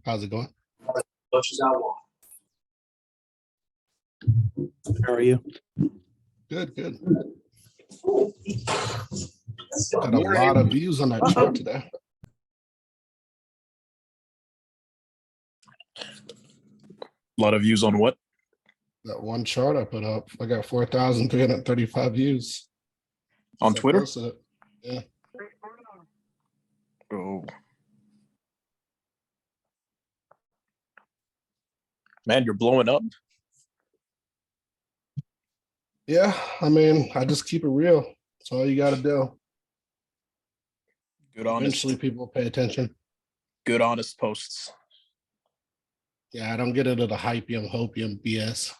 How's it going? How are you? Good, good. Got a lot of views on that chart today. A lot of views on what? That one chart I put up, I got 4,335 views. On So I Twitter? posted it. Yeah. Oh. Man, you're blowing up. Yeah, I mean, I just keep it real. That's all you got to do. Good honest. Eventually people pay attention. Good honest posts. Yeah, I don't get into the hypium, hopium BS.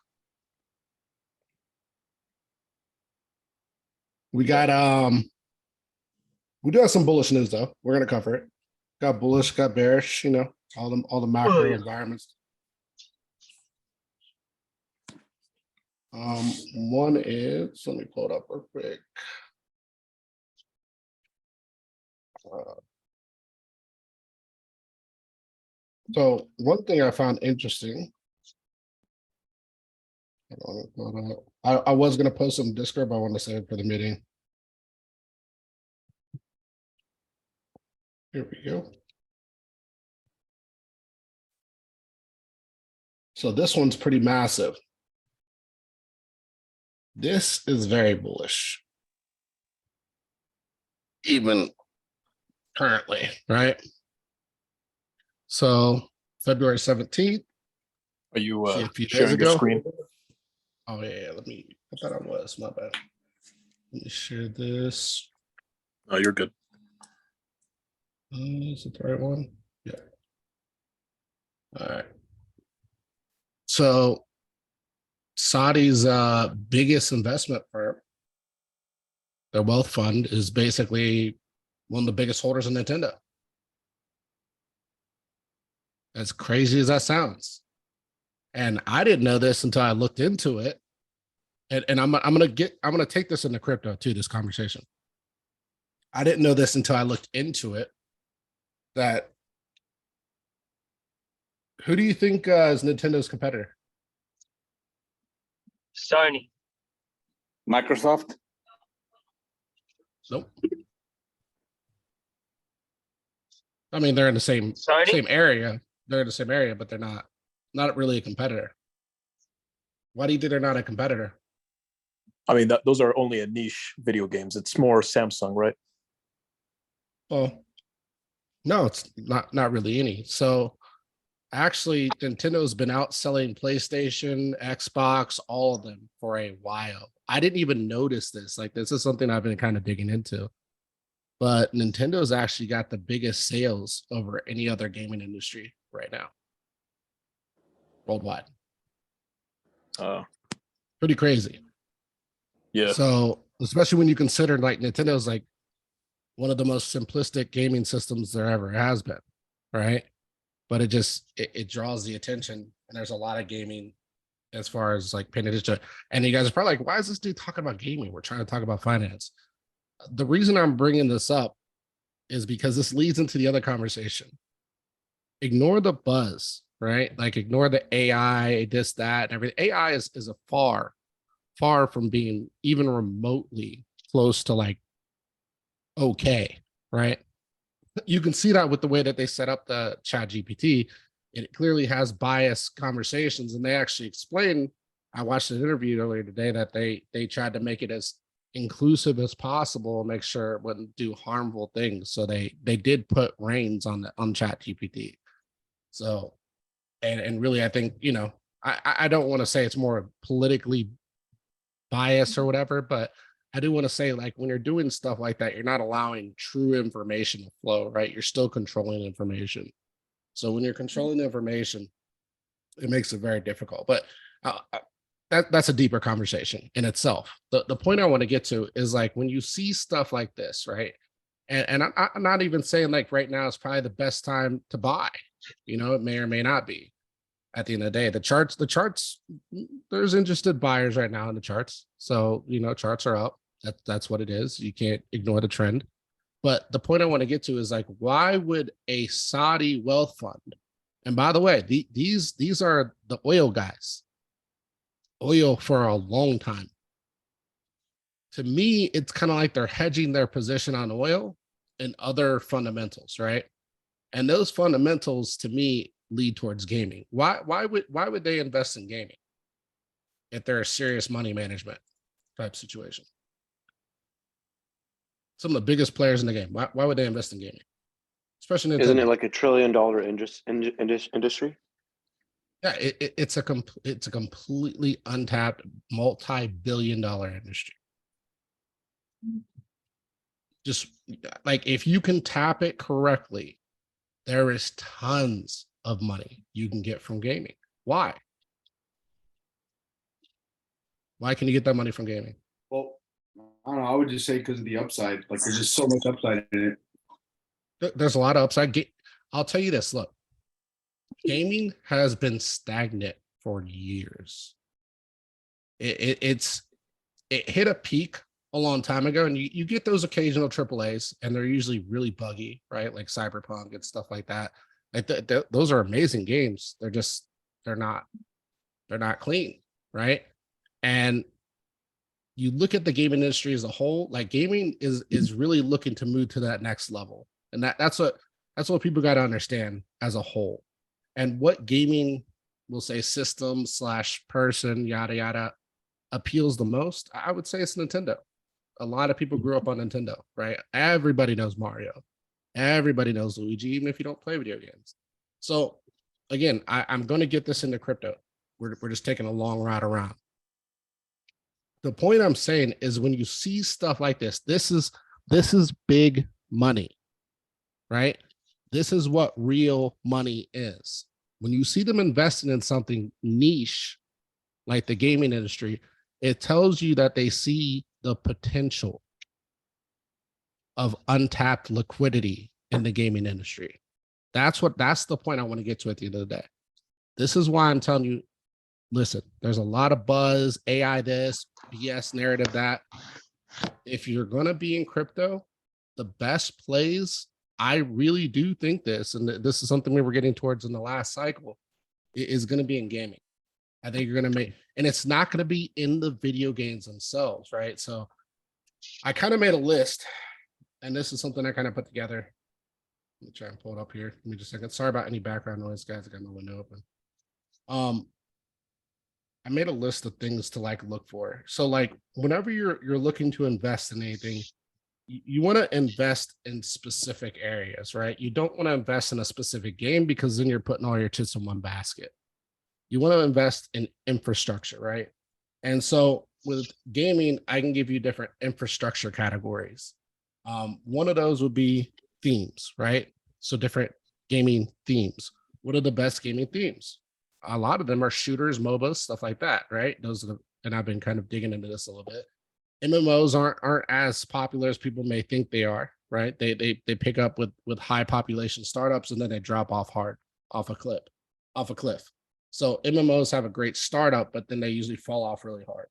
We got we do have some bullish news though. We're gonna cover it. Got bullish, got bearish, you know, all the macro environments. One is, let me pull it up real quick. So one thing I found interesting. I was gonna post some Discord, but I want to save it for the meeting. Here we go. So this one's pretty massive. This is very bullish. Even currently, right? So February 17th. Are you See, a few days sharing your ago. screen? Oh yeah, let me, I thought I was, my bad. Let me share this. Oh, you're good. Is it the right one? Yeah. All right. So Saudi's biggest investment firm, their wealth fund, is basically one of the biggest holders of Nintendo. As crazy as that sounds. And I didn't know this until I looked into it. And I'm gonna take this into crypto too, this conversation. I didn't know this until I looked into it. That who do you think is Nintendo's competitor? Sony. Microsoft? Nope. I mean, they're in the same Sony? area. They're in the same area, but they're not really a competitor. Why do you think they're not a competitor? I mean, those are only a niche video games. It's more Samsung, right? Well, no, it's not really any. So actually, Nintendo's been out selling PlayStation, Xbox, all of them for a while. I didn't even notice this. Like, this is something I've been kind of digging into. But Nintendo's actually got the biggest sales over any other gaming industry right now, worldwide. Pretty crazy. Yeah. So, especially when you consider like Nintendo's like one of the most simplistic gaming systems there ever has been, right? But it draws the attention, and there's a lot of gaming as far as like paying attention. And you guys are probably like, why is this dude talking about gaming? We're trying to talk about finance. The reason I'm bringing this up is because this leads into the other conversation. Ignore the buzz, right? Like ignore the AI, this, that, and everything. AI is a far from being even remotely close to like okay, right? You can see that with the way that they set up the Chat GPT. It clearly has biased conversations, and they actually explain. I watched an interview earlier today that they tried to make it as inclusive as possible and make sure it wouldn't do harmful things. So they did put reins on Chat GPT. So and really, I think, you know, I don't want to say it's more politically biased or whatever, but I do want to say, like, when you're doing stuff like that, you're not allowing true information to flow, right? You're still controlling information. So when you're controlling information, it makes it very difficult. But that's a deeper conversation in itself. The point I want to get to is like when you see stuff like this, right? And I'm not even saying like right now is probably the best time to buy. You know, it may or may not be. At the end of the day, the charts, there's interested buyers right now in the charts. So, you know, charts are up. That's what it is. You can't ignore the trend. But the point I want to get to is like, why would a Saudi wealth fund And by the way, these are the oil guys. Oil for a long time. To me, it's kind of like they're hedging their position on oil and other fundamentals, right? And those fundamentals to me lead towards gaming. Why would they invest in gaming if they're a serious money management type situation? Some of the biggest players in the game. Why would they invest in gaming? Especially Nintendo. Isn't it like $1 trillion industry? Yeah, it's a completely untapped multi-billion-dollar industry. Just like if you can tap it correctly, there is tons of money you can get from gaming. Why? Why can you get that money from gaming? Well, I don't know. I would just say because of the upside. Like there's just so much upside in it. There's a lot of upside. I'll tell you this, look, gaming has been stagnant for years. It hit a peak a long time ago, and you get those occasional AAAs, and they're usually really buggy, right? Like Cyberpunk and stuff like that. Like those are amazing games. They're not clean, right? And you look at the gaming industry as a whole, like gaming is really looking to move to that next level. And that's what people got to understand as a whole. And what gaming, we'll say system / person, yada, yada, appeals the most, I would say it's Nintendo. A lot of people grew up on Nintendo, right? Everybody knows Mario. Everybody knows Luigi, even if you don't play video games. So again, I'm going to get this into crypto. We're just taking a long ride around. The point I'm saying is when you see stuff like this is big money, right? This is what real money is. When you see them investing in something niche like the gaming industry, it tells you that they see the potential of untapped liquidity in the gaming industry. That's the point I want to get to at the end of the day. This is why I'm telling you, listen, there's a lot of buzz, AI this, BS narrative that. If you're going to be in crypto, the best plays, I really do think this, and this is something we were getting towards in the last cycle, is going to be in gaming. I think you're going to make, and it's not going to be in the video games themselves, right? So I kind of made a list, and this is something I kind of put together. Let me try and pull it up here. Give me just a second. Sorry about any background noise, guys. I got my window open. I made a list of things to like look for. So like whenever you're looking to invest in anything, you want to invest in specific areas, right? You don't want to invest in a specific game because then you're putting all your chips in one basket. You want to invest in infrastructure, right? And so with gaming, I can give you different infrastructure categories. One of those would be themes, right? So different gaming themes. What are the best gaming themes? A lot of them are shooters, MOBAs, stuff like that, right? Those are and I've been kind of digging into this a little bit. MMOs aren't as popular as people may think they are, right? They pick up with high population startups and then they drop off hard off a cliff. So MMOs have a great startup, but then they usually fall off really hard.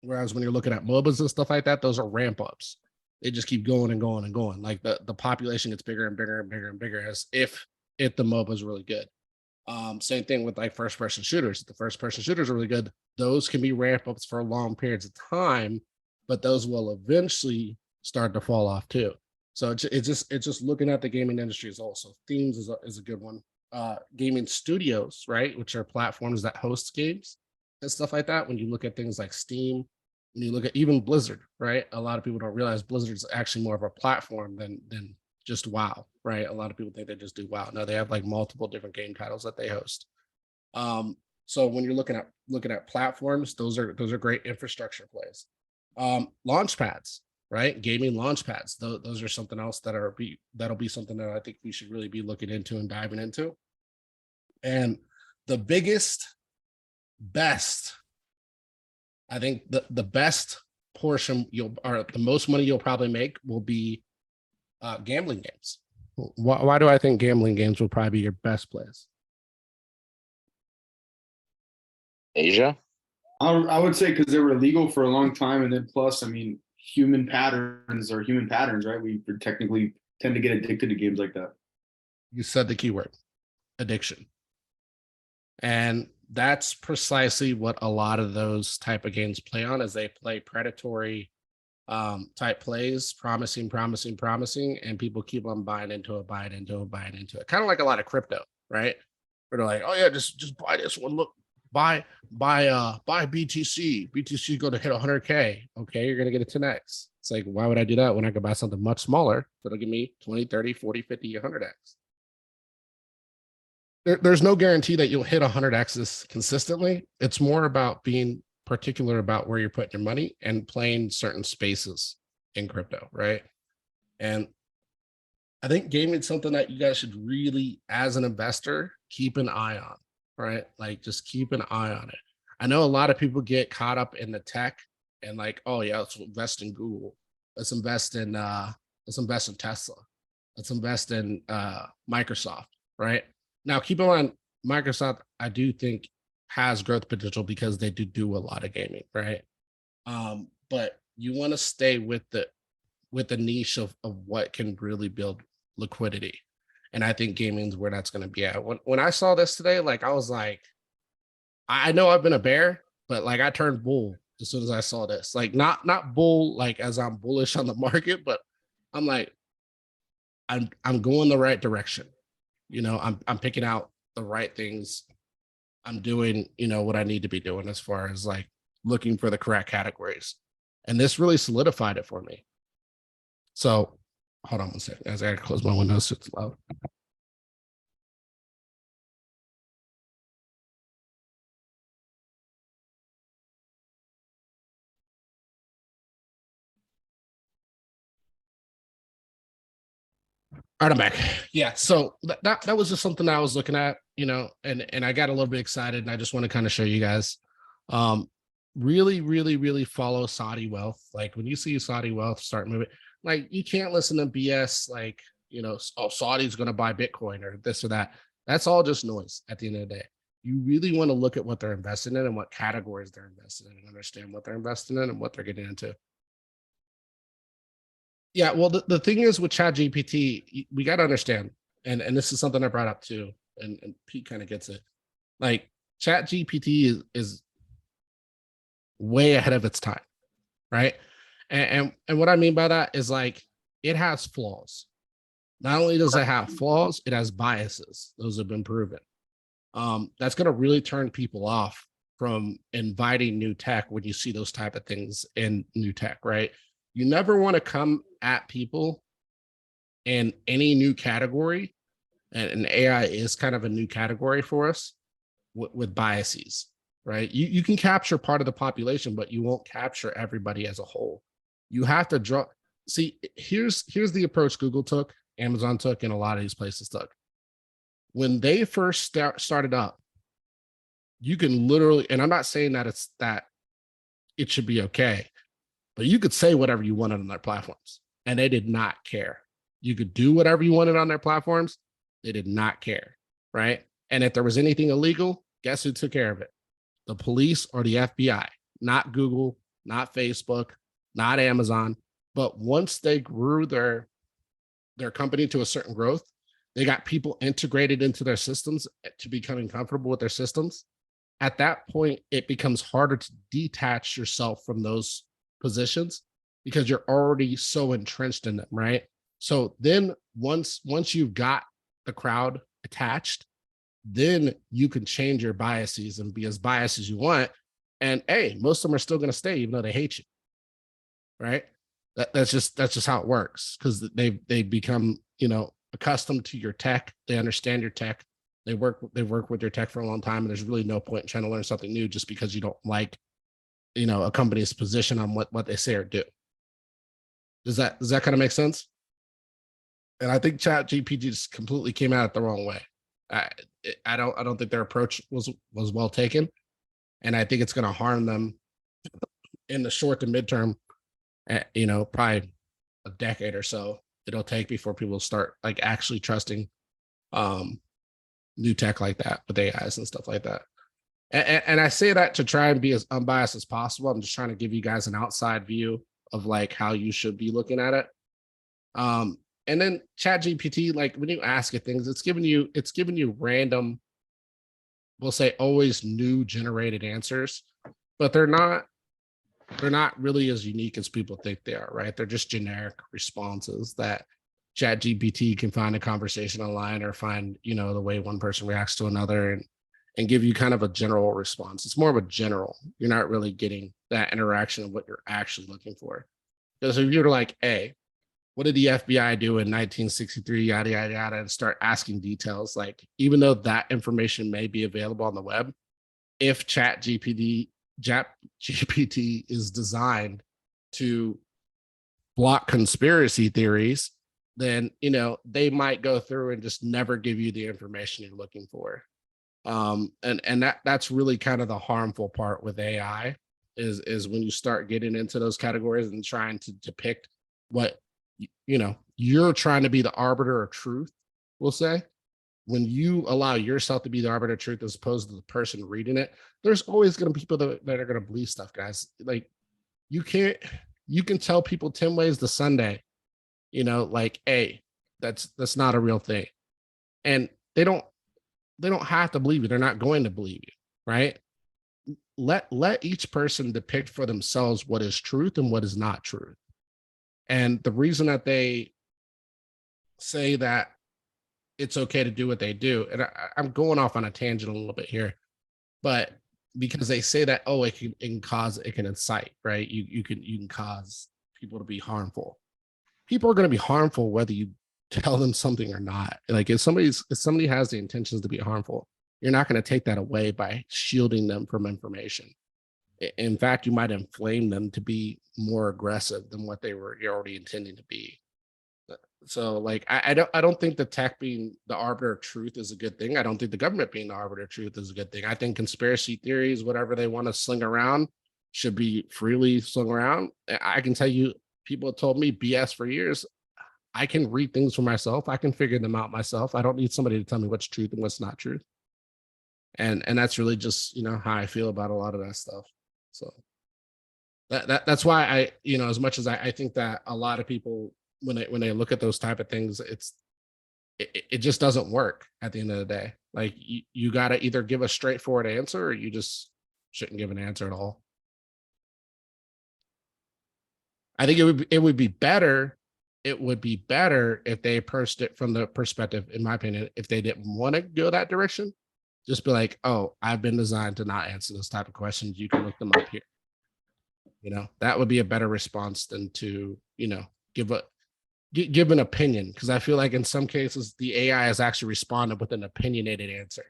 Whereas when you're looking at MOBAs and stuff like that, those are ramp ups. They just keep going and going and going. Like the population gets bigger and bigger and bigger and bigger as if the MOBA is really good. Same thing with like first person shooters. The first person shooters are really good. Those can be ramp ups for long periods of time, but those will eventually start to fall off too. So it's just looking at the gaming industry as also. Themes is a good one. Gaming studios, right, which are platforms that host games and stuff like that. When you look at things like Steam, when you look at even Blizzard, right, a lot of people don't realize Blizzard is actually more of a platform than just WoW, right? A lot of people think they just do WoW. No, they have like multiple different game titles that they host. So when you're looking at platforms, those are great infrastructure plays. Launch pads, right? Gaming launch pads. Those are something else that'll be something that I think we should really be looking into and diving into. And the best, I think the best portion the most money you'll probably make will be gambling games. Why do I think gambling games will probably be your best plays? Asia? I would say because they were illegal for a long time, and then plus, I mean, human patterns, right? We technically tend to get addicted to games like that. You said the keyword. addiction. And that's precisely what a lot of those type of games play on, is they play predatory type plays, promising, and people keep on buying into it. Kind of like a lot of crypto, right? Where they're like, oh yeah, just buy this one. Look, buy BTC. BTC going to hit 100K. Okay, you're gonna get a 10x. It's like, why would I do that when I could buy something much smaller that'll give me 20, 30, 40, 50, 100x? There's no guarantee that you'll hit 100x's consistently. It's more about being particular about where you're putting your money and playing certain spaces in crypto, right? And I think gaming is something that you guys should really, as an investor, keep an eye on, right? Like, just keep an eye on it. I know a lot of people get caught up in the tech and like, oh yeah, let's invest in Google. Let's invest in Tesla. Let's invest in Microsoft, right? Now, keep in mind, Microsoft, I do think, has growth potential because they do a lot of gaming, right? But you want to stay with the niche of what can really build liquidity. And I think gaming is where that's going to be at. When I saw this today, like, I was like, I know I've been a bear, but like, I turned bull as soon as I saw this. Like, not bull like as I'm bullish on the market, but I'm like, I'm going the right direction. You know, I'm picking out the right things. I'm doing, what I need to be doing as far as like looking for the correct categories. And this really solidified it for me. So hold on one second, as I gotta close my windows so it's loud. All right, I'm back. Yeah, so that was just something I was looking at, and I got a little bit excited, and I just want to kind of show you guys. Really follow Saudi wealth. Like, when you see Saudi wealth start moving, like, you can't listen to BS like, oh, Saudi's going to buy Bitcoin or this or that. That's all just noise at the end of the day. You really want to look at what they're investing in and what categories they're investing in and understand what they're investing in and what they're getting into. Yeah, well, the thing is with ChatGPT, we got to understand, and this is something I brought up too, and Pete kind of gets it. Like, ChatGPT is way ahead of its time, right? And what I mean by that is, like, it has flaws. Not only does it have flaws, it has biases. Those have been proven. That's going to really turn people off from inviting new tech when you see those type of things in new tech, right? You never want to come at people in any new category, and AI is kind of a new category for us with biases, right? You can capture part of the population, but you won't capture everybody as a whole. You have to draw. See, here's the approach Google took, Amazon took, and a lot of these places took. When they first started up, you can literally, and I'm not saying that it should be okay, but you could say whatever you wanted on their platforms, and they did not care. You could do whatever you wanted on their platforms. They did not care, right? And if there was anything illegal, guess who took care of it? The police or the FBI, not Google, not Facebook, not Amazon. But once they grew their company to a certain growth, they got people integrated into their systems to becoming comfortable with their systems. At that point, it becomes harder to detach yourself from those positions because you're already so entrenched in them, right? So then once you've got the crowd attached, then you can change your biases and be as biased as you want. And hey, most of them are still going to stay even though they hate you, right? That's just how it works, because they become, accustomed to your tech. They understand your tech. They've worked with your tech for a long time, and there's really no point in trying to learn something new just because you don't like, a company's position on what they say or do. Does that kind of make sense? And I think ChatGPT just completely came at it the wrong way. I don't think their approach was well taken, and I think it's going to harm them in the short to midterm. Probably a decade or so it'll take before people start like actually trusting new tech like that with AIs and stuff like that. And I say that to try and be as unbiased as possible. I'm just trying to give you guys an outside view of like how you should be looking at it. And then Chat GPT, like when you ask it things, it's giving you random, we'll say always new generated answers, but they're not really as unique as people think they are, right? They're just generic responses that Chat GPT can find a conversation online or find, the way one person reacts to another and give you kind of a general response. It's more of a general. You're not really getting that interaction of what you're actually looking for. Because if you're like, hey, what did the FBI do in 1963, yada, yada, yada, and start asking details, like, even though that information may be available on the web, if Chat GPT is designed to block conspiracy theories, then, they might go through and just never give you the information you're looking for. And that's really kind of the harmful part with AI is when you start getting into those categories and trying to depict what, you're trying to be the arbiter of truth, we'll say. When you allow yourself to be the arbiter of truth as opposed to the person reading it, there's always going to be people that are going to believe stuff, guys. Like you can tell people 10 ways to Sunday, like, hey, that's not a real thing. And they don't have to believe you. They're not going to believe you, right? Let each person depict for themselves what is truth and what is not truth. And the reason that they say that it's okay to do what they do, and I'm going off on a tangent a little bit here, but because they say that, oh, it can incite, right? You can cause people to be harmful. People are going to be harmful whether you tell them something or not. Like if somebody has the intentions to be harmful, you're not going to take that away by shielding them from information. In fact, you might inflame them to be more aggressive than what you're already intending to be. So like, I don't think the tech being the arbiter of truth is a good thing. I don't think the government being the arbiter of truth is a good thing. I think conspiracy theories, whatever they want to sling around, should be freely slung around. I can tell you, people have told me BS for years. I can read things for myself. I can figure them out myself. I don't need somebody to tell me what's truth and what's not truth. And that's really just, how I feel about a lot of that stuff. So that's why I, as much as I think that a lot of people, when they look at those type of things, it just doesn't work at the end of the day. Like you got to either give a straightforward answer or you just shouldn't give an answer at all. I think it would be better. It would be better if they approached it from the perspective, in my opinion, if they didn't want to go that direction, just be like, oh, I've been designed to not answer this type of questions. You can look them up here. That would be a better response than to, give an opinion. Because I feel like in some cases, the AI has actually responded with an opinionated answer.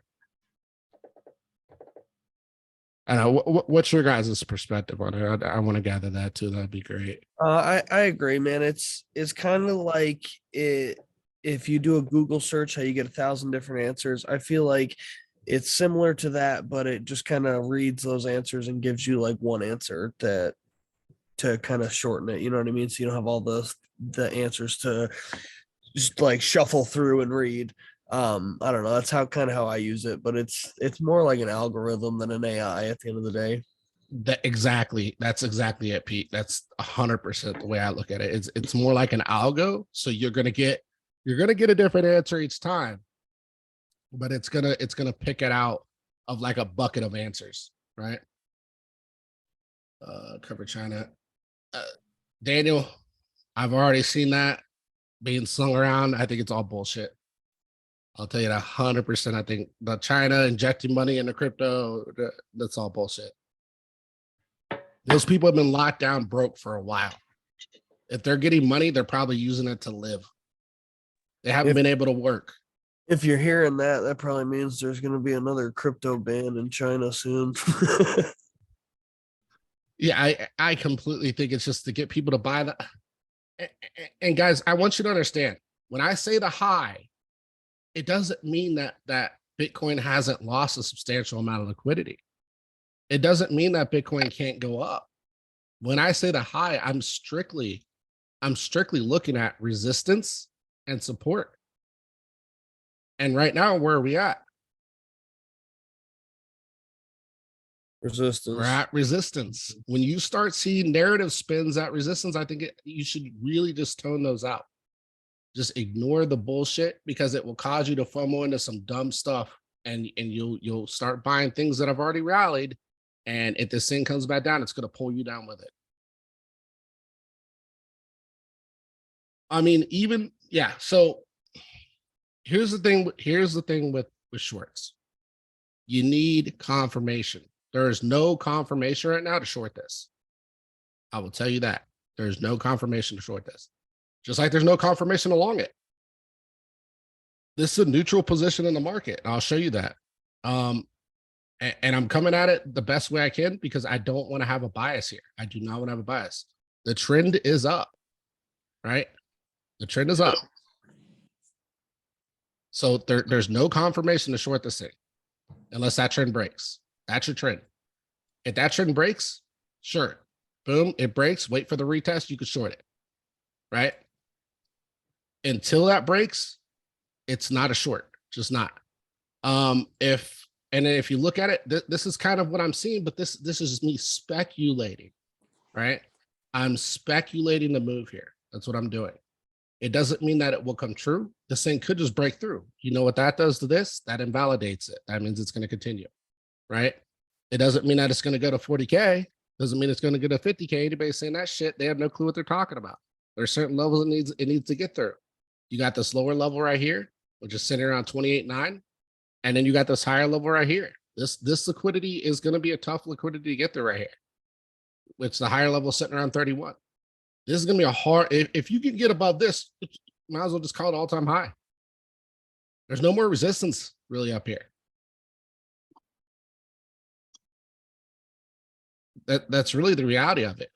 I don't know. What's your guys' perspective on it? I want to gather that too. That'd be great. I agree, man. It's kind of like if you do a Google search, how you get 1,000 different answers. I feel like it's similar to that, but it just kind of reads those answers and gives you like one answer to kind of shorten it. You know what I mean? So you don't have all the answers to just like shuffle through and read. I don't know. That's how I use it, but it's more like an algorithm than an AI at the end of the day. That's exactly it, Pete. That's 100% the way I look at it. It's more like an algo. So you're gonna get a different answer each time, but it's gonna pick it out of like a bucket of answers, right? Cover China. Daniel, I've already seen that being slung around. I think it's all bullshit. I'll tell you that 100%. I think the China injecting money into crypto, that's all bullshit. Those people have been locked down broke for a while. If they're getting money, they're probably using it to live. They haven't been able to work. If you're hearing that, that probably means there's going to be another crypto ban in China soon. Yeah, I completely think it's just to get people to buy that. And guys, I want you to understand, when I say the high, it doesn't mean that Bitcoin hasn't lost a substantial amount of liquidity. It doesn't mean that Bitcoin can't go up. When I say the high, I'm strictly looking at resistance and support. And right now, where are we at? Resistance. We're at resistance. When you start seeing narrative spins at resistance, I think you should really just tone those out. Just ignore the bullshit because it will cause you to FOMO into some dumb stuff, and you'll start buying things that have already rallied. And if this thing comes back down, it's going to pull you down with it. I mean, even yeah. So here's the thing. Here's the thing with shorts. You need confirmation. There is no confirmation right now to short this. I will tell you that there's no confirmation to short this. Just like there's no confirmation along it. This is a neutral position in the market. And I'll show you that. And I'm coming at it the best way I can because I don't want to have a bias here. I do not want to have a bias. The trend is up, right? The trend is up. So there's no confirmation to short this thing unless that trend breaks. That's your trend. If that trend breaks, sure. Boom, it breaks. Wait for the retest. You could short it, right? Until that breaks, it's not a short, just not. If you look at it, this is kind of what I'm seeing, but this is me speculating, right? I'm speculating the move here. That's what I'm doing. It doesn't mean that it will come true. This thing could just break through. You know what that does to this? That invalidates it. That means it's going to continue, right? It doesn't mean that it's going to go to 40K. Doesn't mean it's going to go to 50K. Anybody saying that shit, they have no clue what they're talking about. There are certain levels it needs to get through. You got this lower level right here, which is sitting around 28.9. And then you got this higher level right here. This liquidity is going to be a tough liquidity to get through right here, which the higher level sitting around 31. This is going to be a hard, if you can get above this, might as well just call it all-time high. There's no more resistance really up here. That's really the reality of it.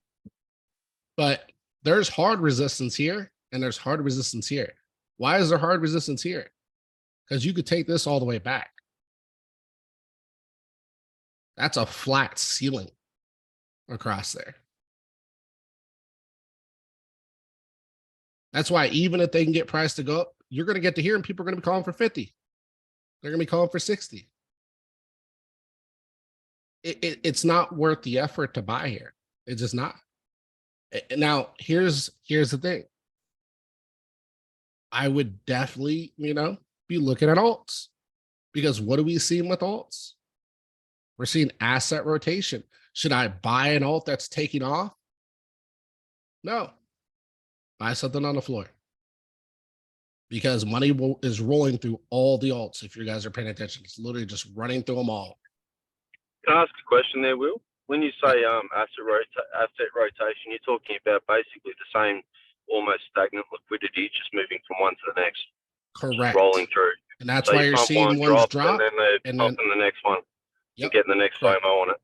But there's hard resistance here and there's hard resistance here. Why is there hard resistance here? Because you could take this all the way back. That's a flat ceiling across there. That's why even if they can get price to go up, you're going to get to here and people are going to be calling for 50. They're going to be calling for 60. It's not worth the effort to buy here. It's just not. Now, here's the thing. I would definitely, be looking at alts, because what are we seeing with alts? We're seeing asset rotation. Should I buy an alt that's taking off? No. Buy something on the floor. Because money is rolling through all the alts. If you guys are paying attention, it's literally just running through them all. Can I ask a question there, Will? When you say asset rotation, you're talking about basically the same almost stagnant liquidity, just moving from one to the next. Correct. Rolling through. And that's So why you you're pump seeing one, ones drop, drop. and then they're and then- popping the next one. Yep. Getting the next Correct. FOMO on it.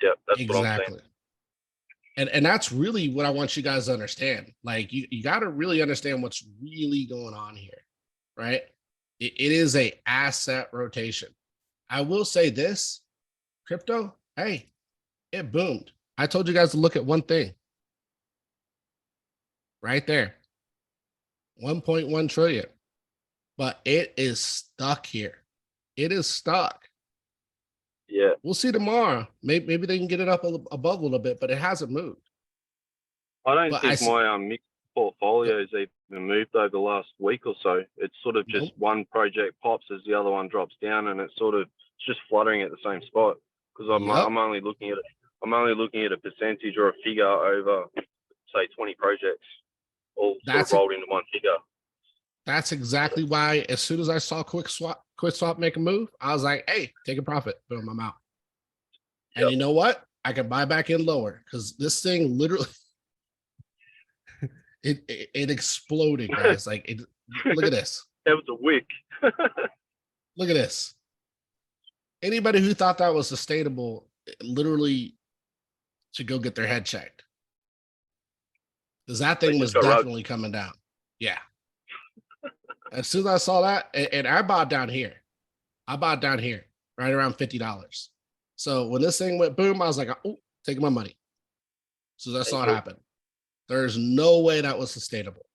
Yep, that's what I'm Exactly. saying. And that's really what I want you guys to understand. Like you got to really understand what's really going on here, right? It is a asset rotation. I will say this, crypto, hey, it boomed. I told you guys to look at one thing. Right there. 1.1 trillion. But it is stuck here. It is stuck. Yeah. We'll see tomorrow. Maybe they can get it up above a little bit, but it hasn't moved. I don't But I think see- my mixed portfolios even moved over the last week or so. It's sort of just Nope. one project pops as the other one drops down, and it's just fluttering at the same spot. Because Yep. I'm only looking at a percentage or a figure over, say, 20 projects, all sort That's of rolled into one figure. That's exactly why as soon as I saw Quick Swap make a move, I was like, hey, take a profit. Boom, I'm out. And Yep. you know what? I can buy back in lower because this thing literally it exploded, guys. Like look at this. That was a wick. Look at this. Anybody who thought that was sustainable literally should go get their head checked. Because that thing was just got definitely coming down. Yeah. As soon as I saw that, and I bought down here. I bought down here, right around $50. So when this thing went boom, I was like, oh, taking my money. So I saw it happen. There's no way that was sustainable.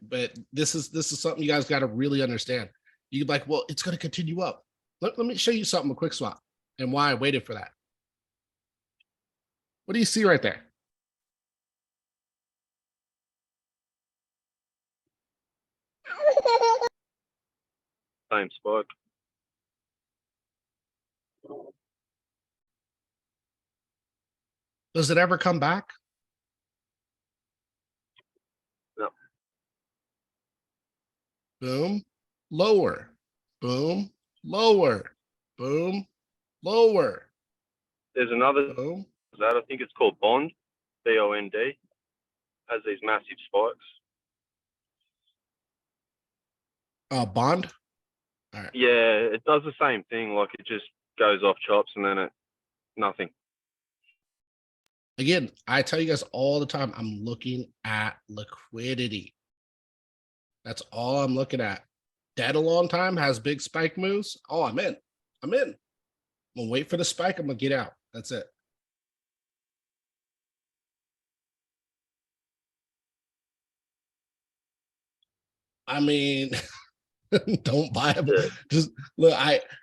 But this is something you guys got to really understand. You could be like, well, it's going to continue up. Let me show you something with Quick Swap and why I waited for that. What do you see right there? Same spike. Does it ever come back? No. Boom, lower, boom, lower, boom, lower, There's another boom. that I think it's called Bond, BOND, has these massive spikes. Bond. Yeah, it does the same thing. Like it just goes off chops and then nothing. Again, I tell you guys all the time, I'm looking at liquidity. That's all I'm looking at. Dead a long time, has big spike moves. Oh, I'm in. I'm in. I'm gonna wait for the spike. I'm gonna get out. That's it. I mean, don't buy them. Yeah. Just look,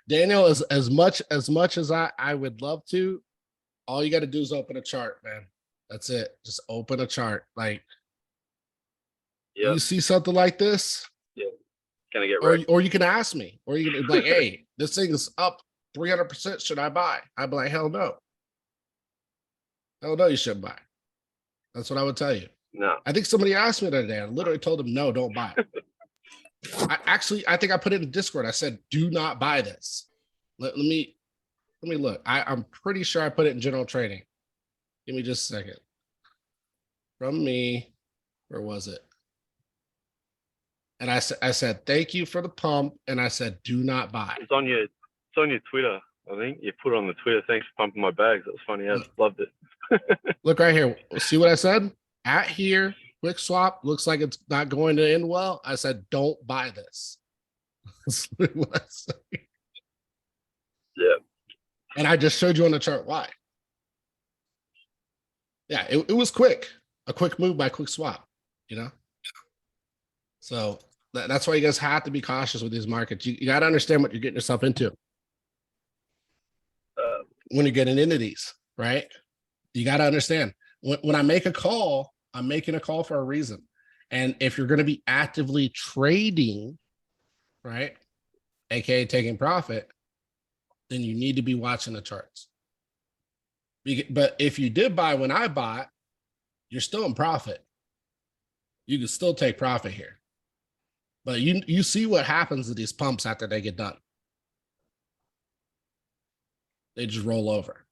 Daniel, as much as I would love to, all you got to do is open a chart, man. That's it. Just open a chart. Like Yeah, you see something like this, gonna get or wrecked. or you can ask me, or you can be like, hey, this thing is up 300%. Should I buy? I'd be like, hell no. Hell no, you shouldn't buy. That's what I would tell you. No. I think somebody asked me the other day. I literally told them, no, don't buy it. I think I put it in Discord. I said, do not buy this. Let me look. I'm pretty sure I put it in general trading. Give me just a second. From me, where was it? And I said, thank you for the pump. And I said, do not buy. It's on your Twitter, I think. You put it on the Twitter. Thanks for pumping my bags. That was funny. I loved it. Look right here. See what I said? At here, quick swap. Looks like it's not going to end well. I said, don't buy this. That's what I said. Yeah. And I just showed you on the chart why. Yeah, it was quick. A quick move by quick swap, you know? So that's why you guys have to be cautious with these markets. You got to understand what you're getting yourself into when you're getting into these, right? You got to understand when I make a call, I'm making a call for a reason. And if you're going to be actively trading, right, aka taking profit, then you need to be watching the charts. But if you did buy when I bought, you're still in profit. You can still take profit here. But you see what happens to these pumps after they get done. They just roll over.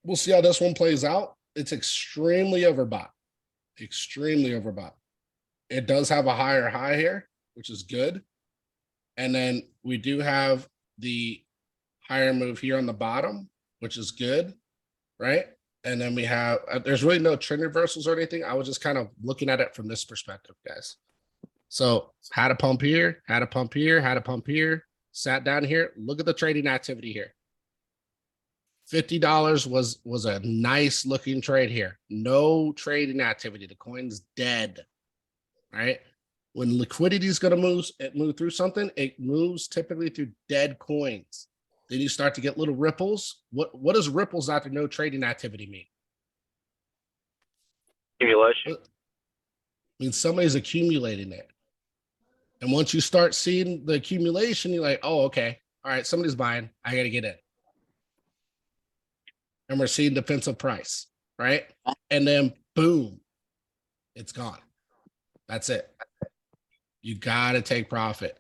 We'll see how this one plays out. It's extremely overbought. Extremely overbought. It does have a higher high here, which is good. And then we do have the higher move here on the bottom, which is good, right? And then we have, there's really no trend reversals or anything. I was just kind of looking at it from this perspective, guys. So had a pump here, had a pump here, had a pump here, sat down here. Look at the trading activity here. $50 was a nice looking trade here. No trading activity. The coin's dead, right? When liquidity is going to move through something, it moves typically through dead coins. Then you start to get little ripples. What does ripples after no trading activity mean? Accumulation. It means somebody's accumulating it. And once you start seeing the accumulation, you're like, oh, okay. All right, somebody's buying. I got to get in. And we're seeing defensive price, right? And then boom, it's gone. That's it. You got to take profit.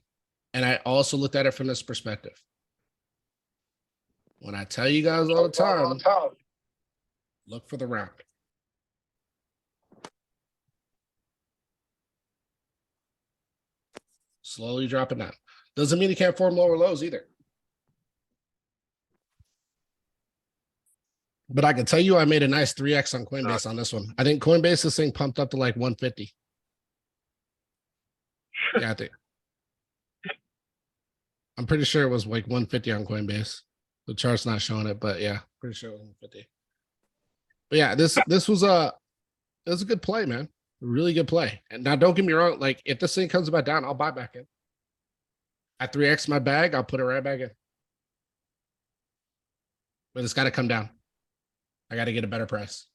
And I also looked at it from this perspective. When I tell you guys all the time, look for the round. Slowly dropping down. Doesn't mean you can't form lower lows either. But I can tell you I made a nice 3x on Coinbase on this one. I think Coinbase, this thing pumped up to like 150. Yeah, I think. I'm pretty sure it was like 150 on Coinbase. The chart's not showing it, but yeah, pretty sure it was 150. But yeah, this was a good play, man. A really good play. And now don't get me wrong, like if this thing comes back down, I'll buy back in. I 3x my bag, I'll put it right back in. But it's got to come down. I got to get a better price.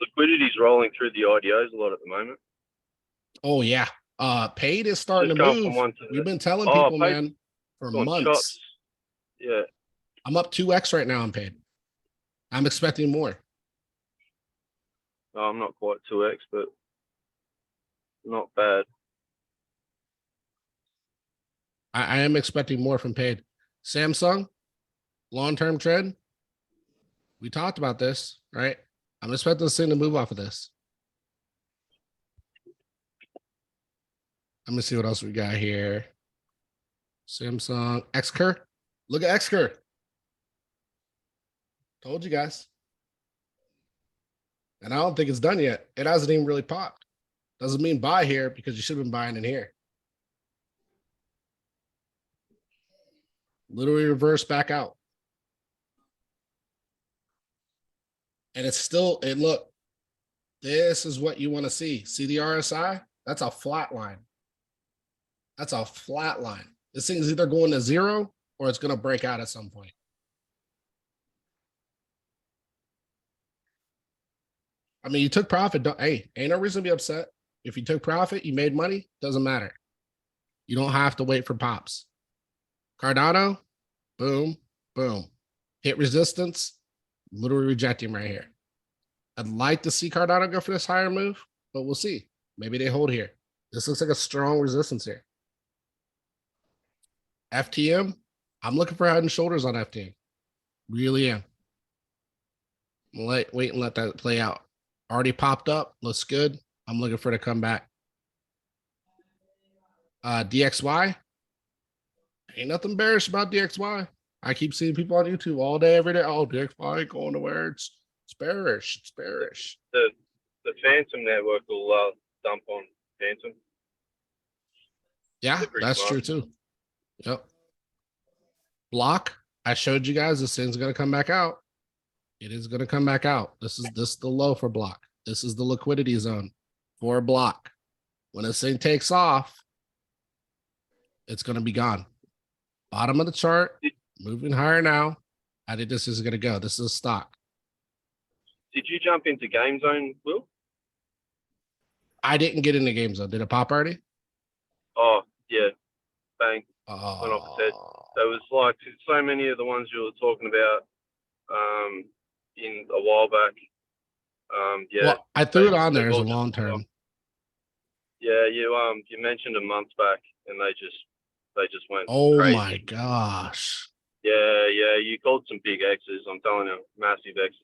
liquidity's rolling through the IDOs a lot at the moment. Oh yeah. Paid is starting Just to going from move. one to We've the- been telling Oh, people, Paid- man, for Going months. chops. Yeah. I'm up 2x right now on paid. I'm expecting more. Oh, I'm not quite 2x, but not bad. I am expecting more from paid. Samsung, long-term trend. We talked about this, right? I'm expecting this thing to move off of this. Let me see what else we got here. Samsung, Xcur. Look at Xcur. Told you guys. And I don't think it's done yet. It hasn't even really popped. Doesn't mean buy here because you should have been buying in here. Literally reverse back out. And it's still, and look, this is what you want to see. See the RSI? That's a flat line. That's a flat line. This thing's either going to zero or it's going to break out at some point. I mean, you took profit. Hey, ain't no reason to be upset. If you took profit, you made money, doesn't matter. You don't have to wait for pops. Cardano, boom, boom. Hit resistance, literally rejecting right here. I'd like to see Cardano go for this higher move, but we'll see. Maybe they hold here. This looks like a strong resistance here. FTM, I'm looking for head and shoulders on FTM. Really am. Wait and let that play out. Already popped up, looks good. I'm looking for it to come back. DXY, ain't nothing bearish about DXY. I keep seeing people on YouTube all day, every day. Oh, DXY ain't going nowhere. It's bearish. It's bearish. The Phantom network will dump on Phantom. Yeah, They're pretty that's smart. true too. Yep. Block. I showed you guys this thing's gonna come back out. It is gonna come back out. This is the low for block. This is the liquidity zone for block. When this thing takes off, it's gonna be gone. Bottom of the chart, moving higher now. I think this is gonna go. This is a stock. Did you jump into Game Zone, Will? I didn't get into game zone. Did it pop already? Oh, yeah. Bang. Oh, There was like so many of the ones you were talking about in a while back. Yeah. well, I threw it they- on there they've as a all just long gone term. off. Yeah, you mentioned a month back and they just went Oh crazy. my gosh. Yeah, you called some big X's, I'm telling you, massive X's.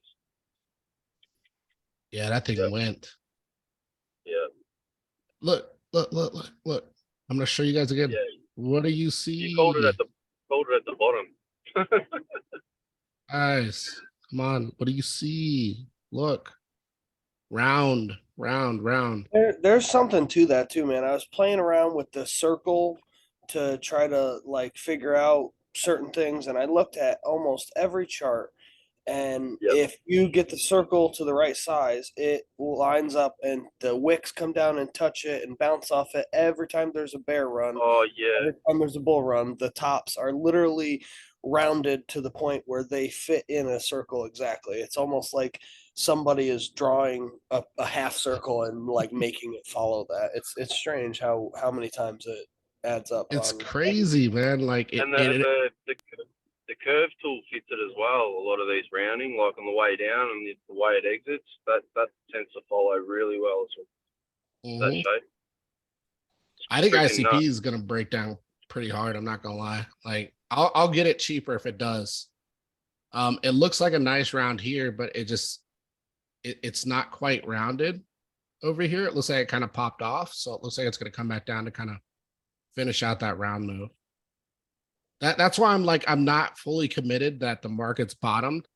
Yeah, that thing Yep. went. Yeah. Look. I'm gonna show you guys again. Yeah. What do you see? You called it at the bottom. Guys, come on. What do you see? Look. Round. There's something to that too, man. I was playing around with the circle to try to like figure out certain things, and I looked at almost every chart. And Yep. if you get the circle to the right size, it lines up, and the wicks come down and touch it and bounce off it every time there's a bear run. Oh yeah. Every time there's a bull run, the tops are literally rounded to the point where they fit in a circle exactly. It's almost like somebody is drawing a half circle and like making it follow that. It's strange how many times it adds up. It's on- crazy, man. Like it, And it- the curve tool fits it as well. A lot of these rounding, like on the way down and the way it exits, that tends to follow really well as well. That mhm. shape. I think freaking ICP nuts. is gonna break down pretty hard. I'm not gonna lie. Like I'll get it cheaper if it does. It looks like a nice round here, but it's not quite rounded over here. It looks like it kind of popped off, so it looks like it's gonna come back down to kind of finish out that round move. That's why I'm not fully committed that the market's bottomed,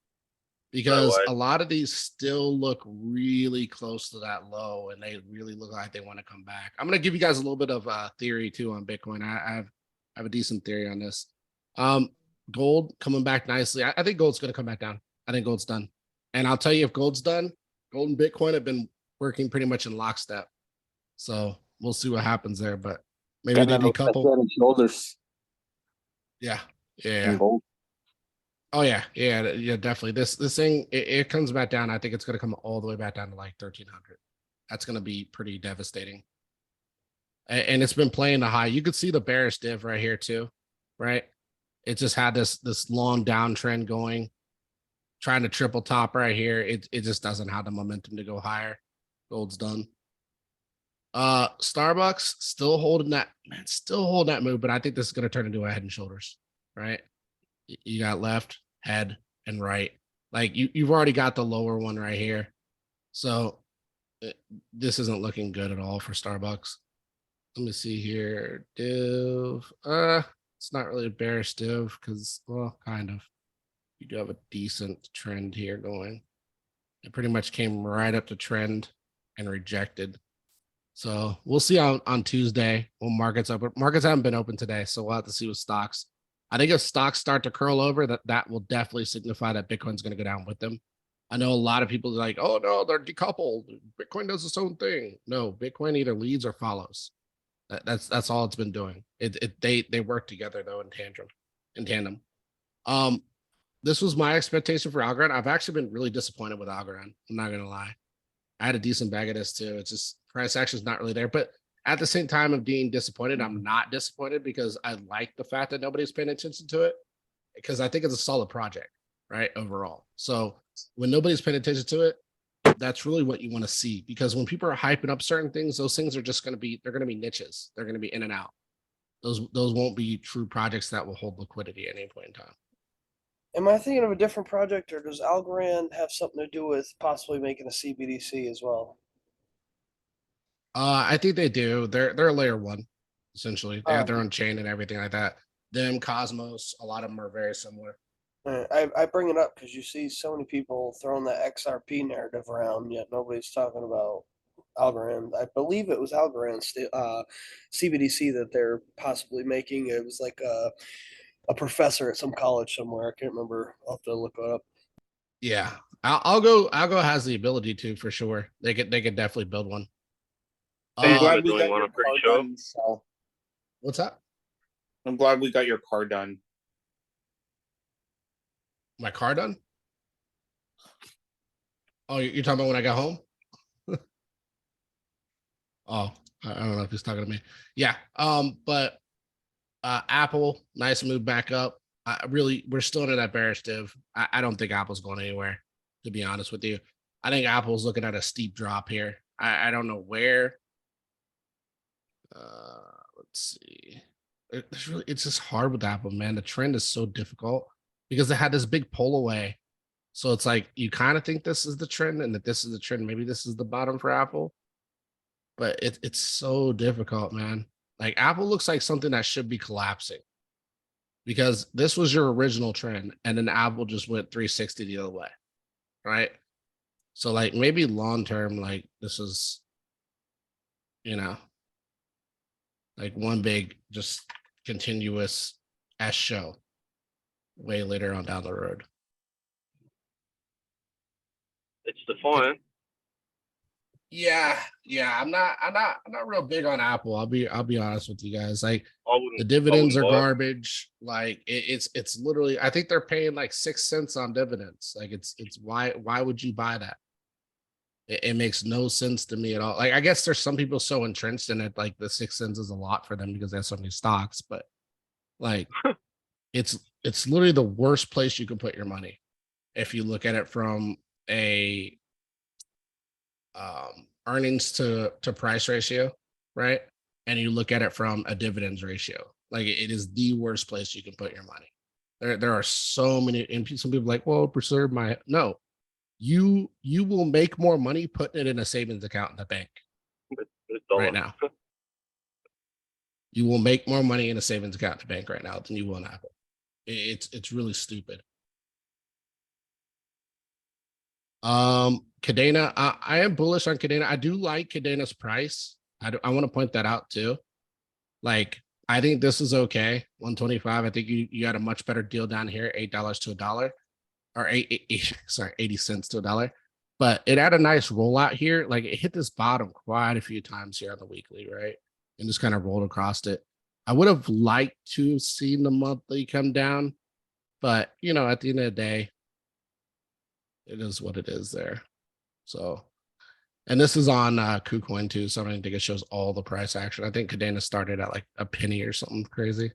because way. a lot of these still look really close to that low and they really look like they want to come back. I'm gonna give you guys a little bit of theory too on Bitcoin. I have a decent theory on this. Gold coming back nicely. I think gold's gonna come back down. I think gold's done. And I'll tell you, if gold's done, gold and Bitcoin have been working pretty much in lockstep. So we'll see what happens there. But maybe they Kinda need a looks like couple. head and shoulders Yeah. in gold. Oh yeah, yeah, definitely. This thing it comes back down. I think it's gonna come all the way back down to like 1300. That's gonna be pretty devastating. And it's been playing the high. You could see the bearish div right here too, right? It just had this long downtrend going, trying to triple top right here. It just doesn't have the momentum to go higher. Gold's done. Starbucks still holding that, man, still holding that move, but I think this is gonna turn into a head and shoulders, right? You got left, head, and right. Like you've already got the lower one right here. So this isn't looking good at all for Starbucks. Let me see here. Div. It's not really a bearish div because, well, kind of. You do have a decent trend here going. It pretty much came right up to trend and rejected. So we'll see on Tuesday when markets open. Markets haven't been open today, so we'll have to see with stocks. I think if stocks start to curl over, that will definitely signify that Bitcoin's going to go down with them. I know a lot of people are like, oh no, they're decoupled. Bitcoin does its own thing. No, Bitcoin either leads or follows. That's all it's been doing. They work together though in tandem. This was my expectation for Algorand. I've actually been really disappointed with Algorand. I'm not gonna lie. I had a decent bag of this too. It's just price action is not really there. But at the same time of being disappointed, I'm not disappointed because I like the fact that nobody's paying attention to it because I think it's a solid project, right? Overall. So when nobody's paying attention to it, that's really what you want to see because when people are hyping up certain things, those things are just going to be, they're going to be niches. They're going to be in and out. Those won't be true projects that will hold liquidity at any point in time. Am I thinking of a different project, or does Algorand have something to do with possibly making a CBDC as well? I think they do. They're a layer one, essentially. They have their Um, own chain and everything like that. Them, Cosmos, a lot of them are very similar. I bring it up because you see so many people throwing the XRP narrative around, yet nobody's talking about Algorand. I believe it was Algorand's CBDC that they're possibly making. It was like a professor at some college somewhere. I can't remember. I'll have to look it up. Yeah, Algo has the ability to for sure. They could definitely build one. I'm Uh, glad we doing got one, your I'm pretty car sure. done. Sal. What's that? I'm glad we got your car done. My car done? Oh, you're talking about when I got home? Oh, I don't know if he's talking to me. Yeah. But Apple, nice move back up. We're still into that bearish div. I don't think Apple's going anywhere, to be honest with you. I think Apple's looking at a steep drop here. I don't know where. Let's see. It's just hard with Apple, man. The trend is so difficult because it had this big pull away. So it's like you kind of think this is the trend and that this is the trend. Maybe this is the bottom for Apple. But it's so difficult, man. Like Apple looks like something that should be collapsing because this was your original trend and then Apple just went 360 the other way. Right. So like maybe long term, like this is, like one big just continuous S show way later on down the road. It's defiant. Yeah, I'm not real big on Apple. I'll be honest with you guys. Like I wouldn't. the dividends are buy it. garbage. Like it's literally, I think they're paying like 6 cents on dividends. Like it's why would you buy that? It makes no sense to me at all. Like I guess there's some people so entrenched in it, like the 6 cents is a lot for them because they have so many stocks, but like it's literally the worst place you can put your money if you look at it from a earnings to price ratio, right? And you look at it from a dividends ratio. Like it is the worst place you can put your money. There are so many, and some people are like, well, preserve my no. You will make more money putting it in a savings account in the bank It's right dollar. now. You will make more money in a savings account in the bank right now than you will in Apple. It's really stupid. Cadena, I am bullish on Cadena. I do like Cadena's price. I want to point that out too. Like, I think this is okay. 125. I think you got a much better deal down here, $8 to $1, or 80 cents to $1. But it had a nice rollout here. Like it hit this bottom quite a few times here on the weekly, right? And just kind of rolled across it. I would have liked to have seen the monthly come down, But you know, at the end of the day, it is what it is there. So, and this is on KuCoin too, so I don't think it shows all the price action. I think Cadena started at like a penny or something crazy.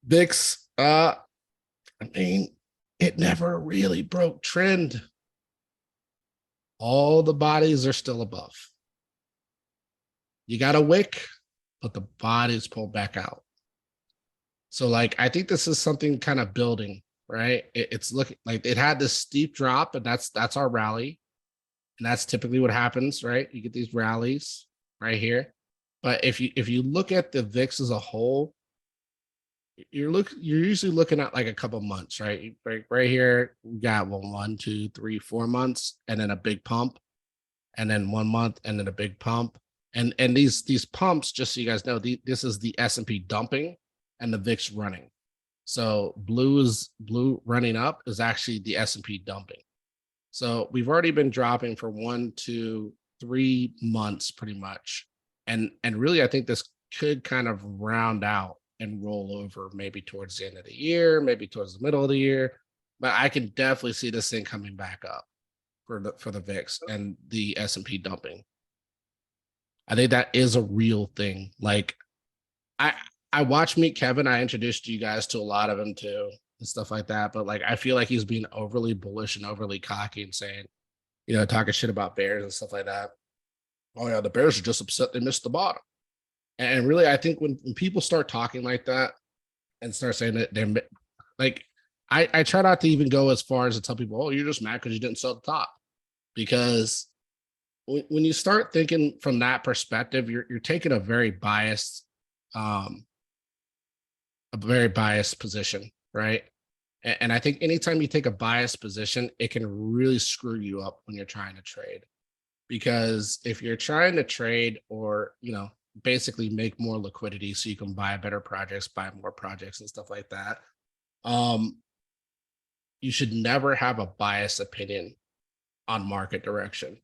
VIX, I mean, it never really broke trend. All the bodies are still above. You got a wick, but the bodies pulled back out. So, like, I think this is something kind of building, right? It's looking like it had this steep drop, and that's our rally. And that's typically what happens, right? You get these rallies right here. But if you look at the VIX as a whole, you're usually looking at like a couple months, right? Right here, we got 1, 2, 3, 4 months, and then a big pump, and then 1 month, and then a big pump. And these pumps, just so you guys know, this is the S&P dumping and the VIX running. So blue running up is actually the S&P dumping. So we've already been dropping for 1, 2, 3 months pretty much. And really, I think this could kind of round out and roll over maybe towards the end of the year, maybe towards the middle of the year. But I can definitely see this thing coming back up for the VIX and the S&P dumping. I think that is a real thing. Like I watched Meet Kevin. I introduced you guys to a lot of him too and stuff like that. But like I feel like he's being overly bullish and overly cocky and saying, you know, talking shit about Bears and stuff like that. Oh yeah, the Bears are just upset they missed the bottom. And really, I think when people start talking like that and start saying that they're like, I try not to even go as far as to tell people, oh, you're just mad because you didn't sell the top. Because when you start thinking from that perspective, you're taking a very biased position, right? And I think anytime you take a biased position, it can really screw you up when you're trying to trade. Because if you're trying to trade or, you know, basically make more liquidity so you can buy better projects, buy more projects and stuff like that, you should never have a biased opinion on market direction.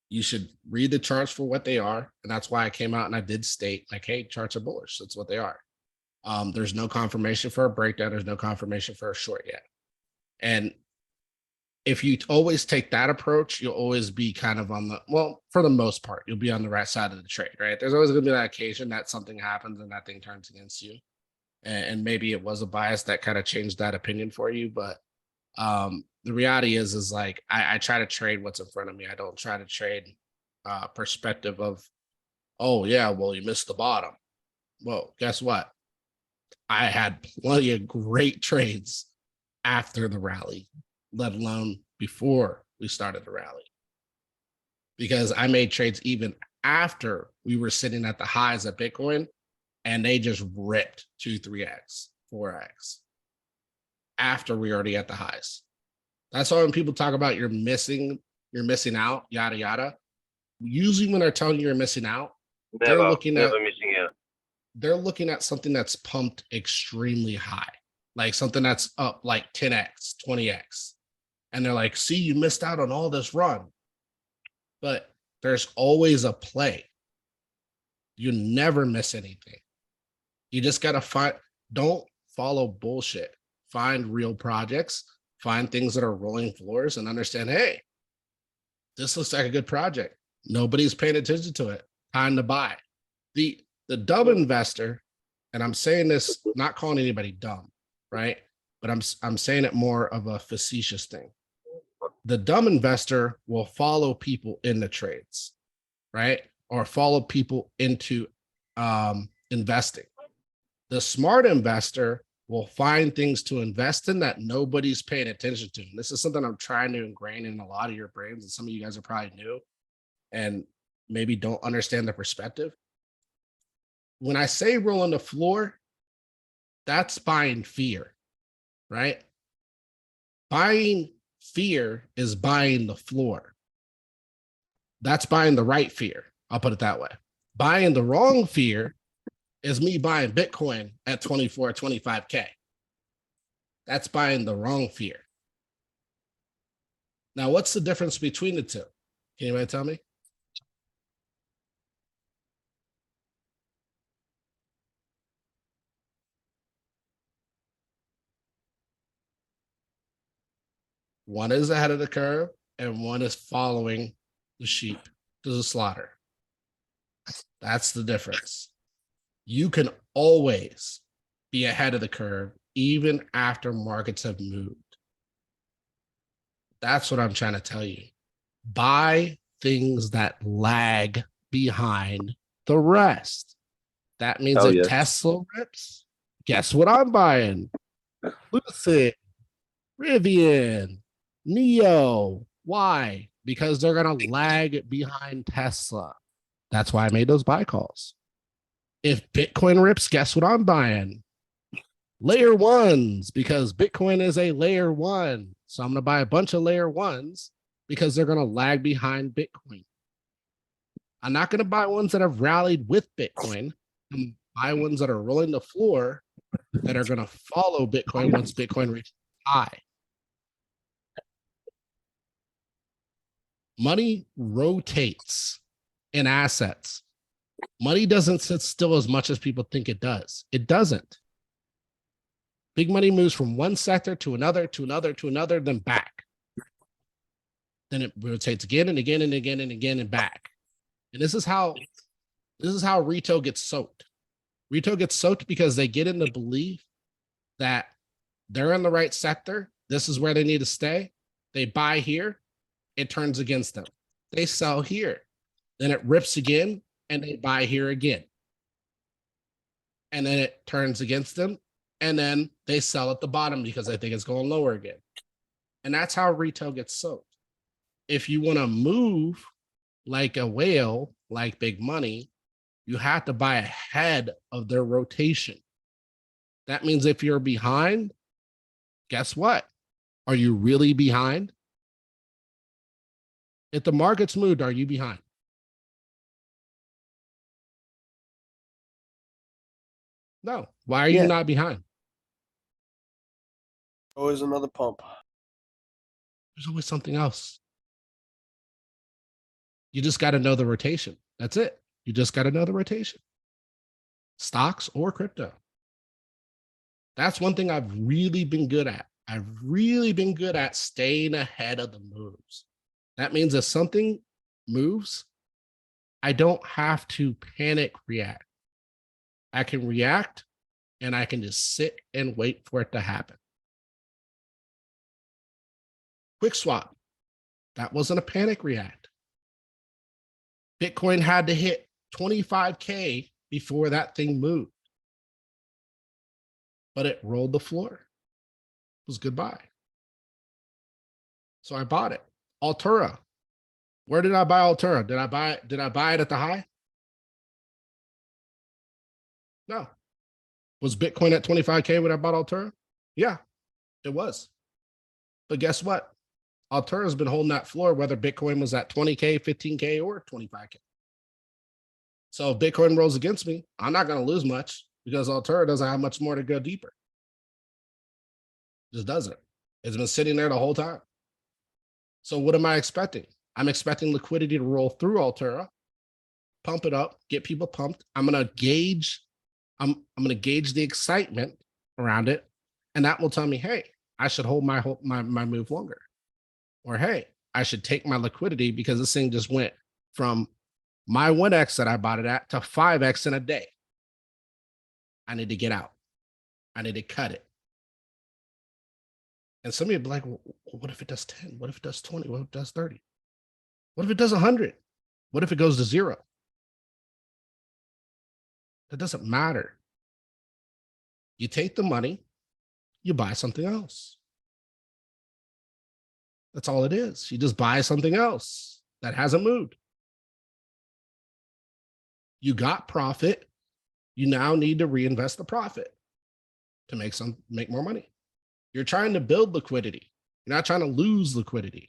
You should read the charts for what they are. And that's why I came out and I did state like, hey, charts are bullish. That's what they are. There's no confirmation for a breakdown. There's no confirmation for a short yet. And if you always take that approach, you'll always be kind of on the, well, for the most part, you'll be on the right side of the trade, right? There's always going to be that occasion that something happens and that thing turns against you. And maybe it was a bias that kind of changed that opinion for you. But the reality is like, I try to trade what's in front of me. I don't try to trade perspective of, oh yeah, well, you missed the bottom. Well, guess what? I had plenty of great trades after the rally, let alone before we started the rally. Because I made trades even after we were sitting at the highs of Bitcoin and they just ripped 2, 3x, 4x after we already at the highs. That's why when people talk about you're missing out, yada, yada. Usually when they're telling you you're missing out, Never looking missing out. they're looking at something that's pumped extremely high, like something that's up like 10x, 20x. And they're like, see, you missed out on all this run. But there's always a play. You never miss anything. You just got to don't follow bullshit. Find real projects, find things that are rolling floors and understand, hey, this looks like a good project. Nobody's paying attention to it. Time to buy. The dumb investor, and I'm saying this, not calling anybody dumb, right? But I'm saying it more of a facetious thing. The dumb investor will follow people in the trades, right? Or follow people into investing. The smart investor will find things to invest in that nobody's paying attention to. And this is something I'm trying to ingrain in a lot of your brains, and some of you guys are probably new and maybe don't understand the perspective. When I say roll on the floor, that's buying fear, right? Buying fear is buying the floor. That's buying the right fear. I'll put it that way. Buying the wrong fear is me buying Bitcoin at 24, 25K. That's buying the wrong fear. Now, what's the difference between the two? Can anybody tell me? One is ahead of the curve and one is following the sheep to the slaughter. That's the difference. You can always be ahead of the curve even after markets have moved. That's what I'm trying to tell you. Buy things that lag behind the rest. That means Hell if yes. Tesla rips, guess what I'm buying? Lucid, Rivian, Neo. Why? Because they're going to lag behind Tesla. That's why I made those buy calls. If Bitcoin rips, guess what I'm buying? Layer ones, because Bitcoin is a layer one. So I'm going to buy a bunch of layer ones because they're going to lag behind Bitcoin. I'm not going to buy ones that have rallied with Bitcoin. I'm buy ones that are rolling the floor that are going to follow Bitcoin once Bitcoin reaches high. Money rotates in assets. Money doesn't sit still as much as people think it does. It doesn't. Big money moves from one sector to another, to another, to another, then back. Then it rotates again and again and again and again and back. And this is how retail gets soaked. Retail gets soaked because they get in the belief that they're in the right sector. This is where they need to stay. They buy here, it turns against them. They sell here, then it rips again, and they buy here again. And then it turns against them, and then they sell at the bottom because they think it's going lower again. And that's how retail gets soaked. If you want to move like a whale, like big money, you have to buy ahead of their rotation. That means if you're behind, guess what? Are you really behind? If the market's moved, are you behind? No. Why are you Yeah. not behind? Always another pump. There's always something else. You just got to know the rotation. That's it. You just got to know the rotation. Stocks or crypto. That's one thing I've really been good at. I've really been good at staying ahead of the moves. That means if something moves, I don't have to panic react. I can react and I can just sit and wait for it to happen. Quick swap. That wasn't a panic react. Bitcoin had to hit 25K before that thing moved. But it rolled the floor. It was goodbye. So I bought it. Altura. Where did I buy Altura? Did I buy it at the high? No. Was Bitcoin at 25K when I bought Altura? Yeah, it was. But guess what? Altura has been holding that floor whether Bitcoin was at 20K, 15K, or 25K. So if Bitcoin rolls against me, I'm not going to lose much because Altura doesn't have much more to go deeper. Just doesn't. It's been sitting there the whole time. So what am I expecting? I'm expecting liquidity to roll through Altura, pump it up, get people pumped. I'm going to gauge the excitement around it, and that will tell me, hey, I should hold my move longer. Or hey, I should take my liquidity because this thing just went from my 1x that I bought it at to 5x in a day. I need to get out. I need to cut it. And some of you be like, well, what if it does 10? What if it does 20? What if it does 30? What if it does 100? What if it goes to 0? That doesn't matter. You take the money, you buy something else. That's all it is. You just buy something else that hasn't moved. You got profit. You now need to reinvest the profit to make more money. You're trying to build liquidity. You're not trying to lose liquidity.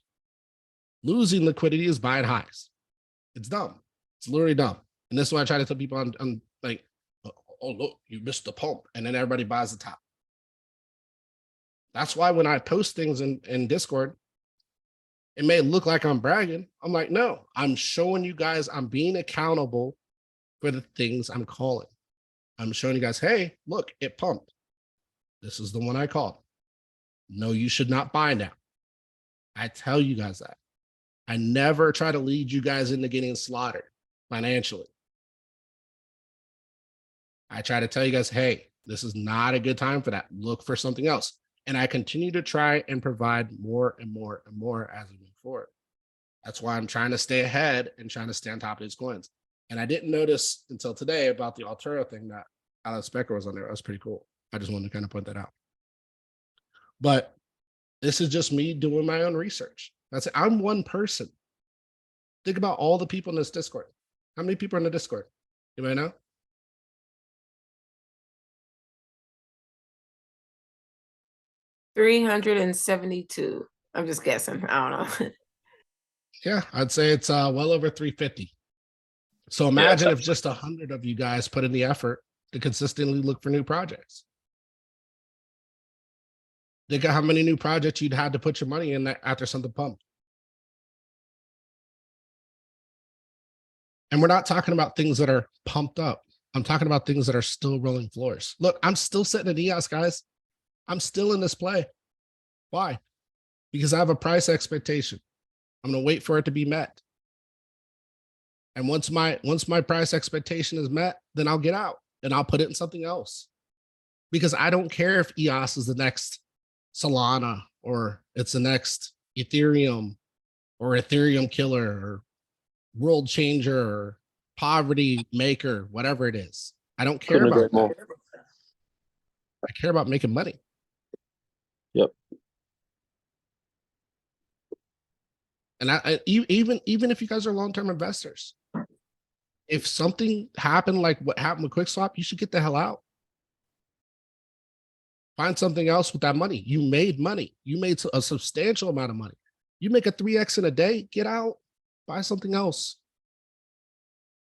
Losing liquidity is buying highs. It's dumb. It's literally dumb. And this is why I try to tell people on like, oh, look, you missed the pump. And then everybody buys the top. That's why when I post things in Discord, it may look like I'm bragging. I'm like, no, I'm showing you guys I'm being accountable for the things I'm calling. I'm showing you guys, hey, look, it pumped. This is the one I called. No, you should not buy now. I tell you guys that. I never try to lead you guys into getting slaughtered financially. I try to tell you guys, hey, this is not a good time for that. Look for something else. And I continue to try and provide more and more and more as we move forward. That's why I'm trying to stay ahead and trying to stay on top of these coins. And I didn't notice until today about the Altero thing that Alex Becker was on there. That was pretty cool. I just wanted to kind of point that out. But this is just me doing my own research. That's it. I'm one person. Think about all the people in this Discord. How many people are in the Discord? You might know? $372. I'm just guessing. I don't know. Yeah, I'd say it's well over 350. So imagine if just 100 of you guys put in the effort to consistently look for new projects. Think of how many new projects you'd had to put your money in that after something pumped. And we're not talking about things that are pumped up. I'm talking about things that are still rolling floors. Look, I'm still sitting at EOS, guys. I'm still in this play. Why? Because I have a price expectation. I'm going to wait for it to be met. And once my price expectation is met, then I'll get out and I'll put it in something else. Because I don't care if EOS is the next Solana or it's the next Ethereum or Ethereum killer or world changer or poverty maker, whatever it is. I don't care Couldn't agree about that. more. I care about making money. Yep. And even if you guys are long-term investors, if something happened like what happened with QuickSwap, you should get the hell out. Find something else with that money. You made money. You made a substantial amount of money. You make a 3x in a day, get out, buy something else.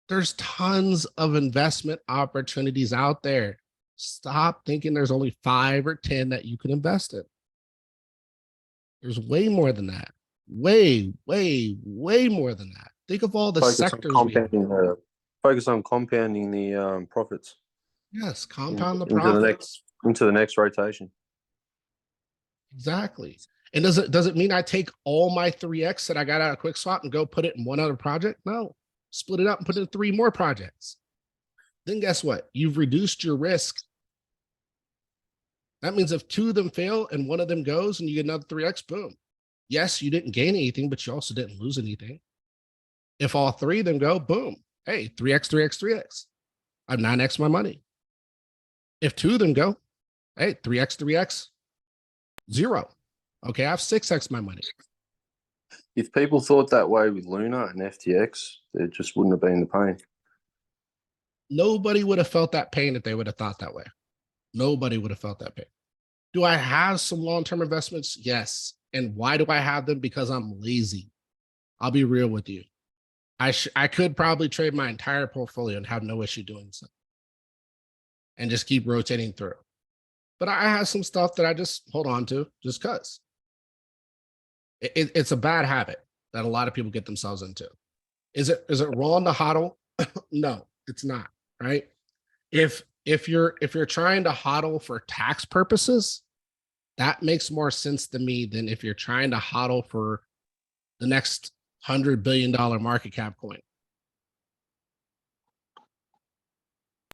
There's tons of investment opportunities out there. Stop thinking there's only 5 or 10 that you can invest in. There's way more than that. Way more than that. Think of all the sectors. Focus on compounding the profits. Yes, compound the into profits. Into the next rotation. Exactly. And does it mean I take all my 3x that I got out of QuickSwap and go put it in one other project? No. Split it up and put it in 3 more projects. Then guess what? You've reduced your risk. That means if 2 of them fail and 1 of them goes and you get another 3x, boom. Yes, you didn't gain anything, but you also didn't lose anything. If all 3 of them go, boom. Hey, 3x, 3x, 3x. I've 9x my money. If 2 of them go, hey, 3x, 3x, 0. Okay, I have 6x my money. If people thought that way with Luna and FTX, there just wouldn't have been the pain. Nobody would have felt that pain if they would have thought that way. Nobody would have felt that pain. Do I have some long-term investments? Yes. And why do I have them? Because I'm lazy. I'll be real with you. I could probably trade my entire portfolio and have no issue doing so. And just keep rotating through. But I have some stuff that I just hold on to just because. It's a bad habit that a lot of people get themselves into. Is it wrong to hodl? No, it's not, right? If you're trying to hodl for tax purposes, that makes more sense to me than if you're trying to hodl for the next $100 billion market cap coin.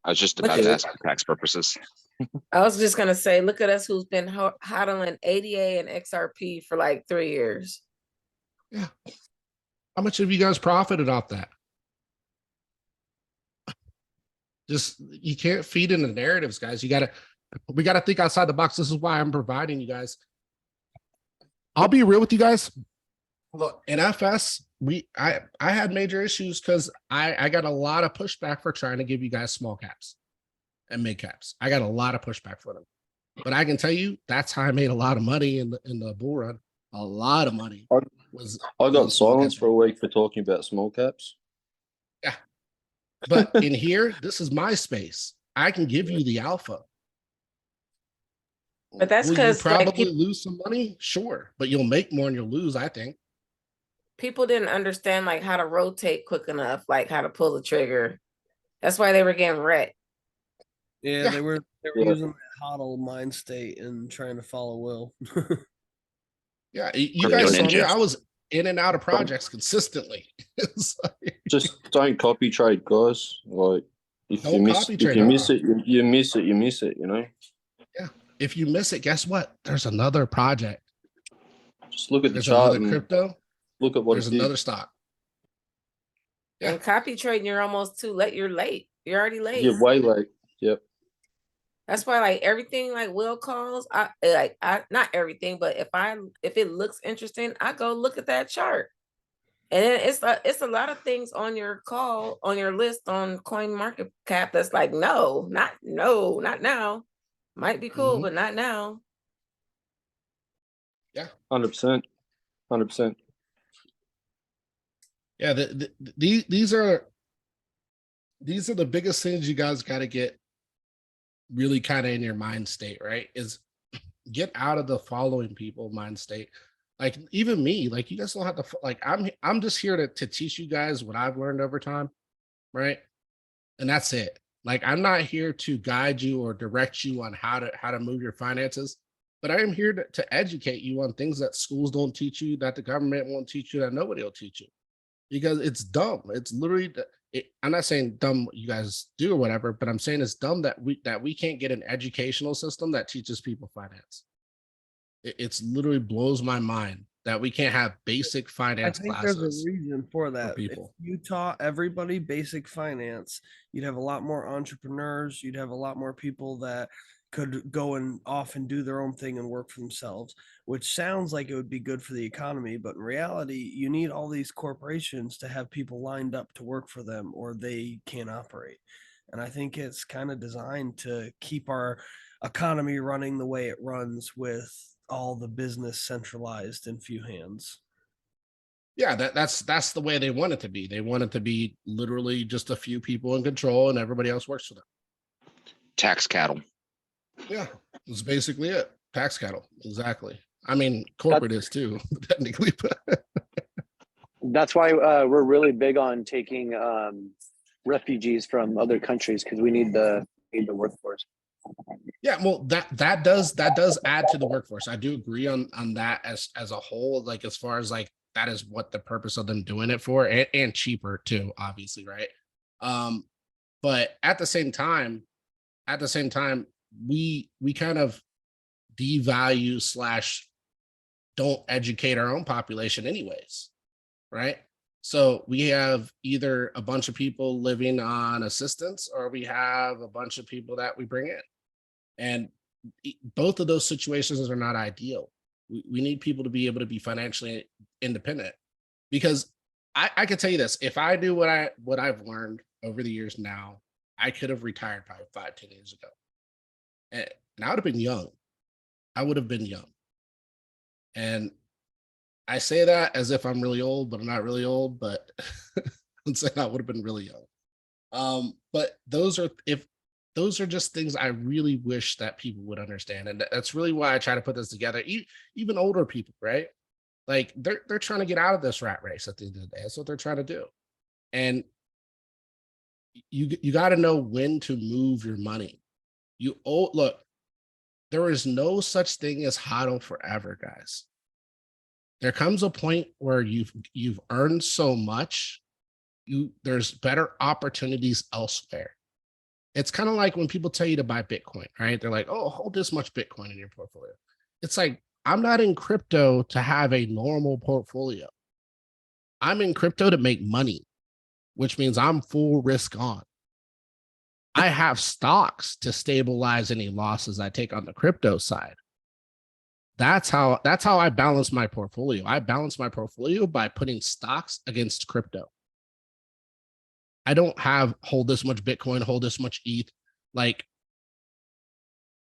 I was just about to ask for tax purposes. I was just gonna say, look at us who's been hodling ADA and XRP for like 3 years. Yeah. How much have you guys profited off that? Just, you can't feed into narratives, guys. We gotta think outside the box. This is why I'm providing you guys. I'll be real with you guys. Look, in FS, I had major issues because I got a lot of pushback for trying to give you guys small caps and mid caps. I got a lot of pushback for them. But I can tell you that's how I made a lot of money in the bull run. A lot of money. I got silenced for a week for talking about small caps. Yeah. But in here, this is my space. I can give you the alpha. But that's Will you because probably lose some money? Sure. But you'll make more than you'll lose, I think. people didn't understand like how to rotate quick enough, like how to pull the trigger. That's why they were getting wrecked. Yeah, Yeah. they were Yeah. using that hodl mind state and trying to follow Will. Yeah, you Crypto guys saw me. ninja. I was in and out of projects consistently. It's like, Just don't copy trade, guys. Like if Don't you miss copy if trade, you miss huh? it, you miss it. You miss it. You know. if you miss it, guess what? There's another project. Just look at the There's chart another and crypto. look at what There's it did. another stock. Yeah. And copy trading, you're almost too late. You're late. You're already late. You're way late. Yep. That's why like everything like Will calls, I not everything, but if it looks interesting, I go look at that chart. And then it's a lot of things on your call, on your list on Coin Market Cap that's like, no, not now. Might be cool, Mhm. but not now. 100%. 100%. Yeah, these are the biggest things you guys got to get really kind of in your mind state, right? Is get out of the following people mind state. Like even me, like you guys don't have to like I'm just here to teach you guys what I've learned over time, right? And that's it. Like I'm not here to guide you or direct you on how to move your finances, but I am here to educate you on things that schools don't teach you, that the government won't teach you, that nobody will teach you. Because it's dumb. It's literally I'm not saying dumb what you guys do or whatever, but I'm saying it's dumb that we can't get an educational system that teaches people finance. It's literally blows my mind that we can't have basic I finance think there's classes. a reason for that. If people. you taught everybody basic finance, you'd have a lot more entrepreneurs. You'd have a lot more people that could go and off and do their own thing and work for themselves, which sounds like it would be good for the economy. But in reality, you need all these corporations to have people lined up to work for them or they can't operate. And I think it's kind of designed to keep our economy running the way it runs with all the business centralized in few hands. Yeah, that's the way they want it to be. They want it to be literally just a few people in control and everybody else works for them. Tax cattle. Yeah, that's basically it. Tax cattle, exactly. I mean, corporate is too, technically. But That's why we're really big on taking refugees from other countries because we need the workforce. yeah, well, that does add to the workforce. I do agree on that as a whole. Like as far as like that is what the purpose of them doing it for, and cheaper too, obviously, right? But at the same time, we kind of devalue / don't educate our own population anyways, right? So we have either a bunch of people living on assistance or we have a bunch of people that we bring in. And both of those situations are not ideal. We need people to be able to be financially independent, because I can tell you this, if I do what I've learned over the years now, I could have retired probably 5-10 years ago. And I would have been young. I would have been young. And I say that as if I'm really old, but I'm not really old, but I'm saying I would have been really young. But those are just things I really wish that people would understand. And that's really why I try to put this together. Even older people, right? Like they're trying to get out of this rat race at the end of the day. That's what they're trying to do. And you got to know when to move your money. Look, there is no such thing as HODL forever, guys. There comes a point where you've earned so much, there's better opportunities elsewhere. It's kind of like when people tell you to buy Bitcoin, right? They're like, oh, hold this much Bitcoin in your portfolio. It's like, I'm not in crypto to have a normal portfolio. I'm in crypto to make money, which means I'm full risk on. I have stocks to stabilize any losses I take on the crypto side. That's how I balance my portfolio. I balance my portfolio by putting stocks against crypto. I don't hold this much Bitcoin, hold this much ETH. Like,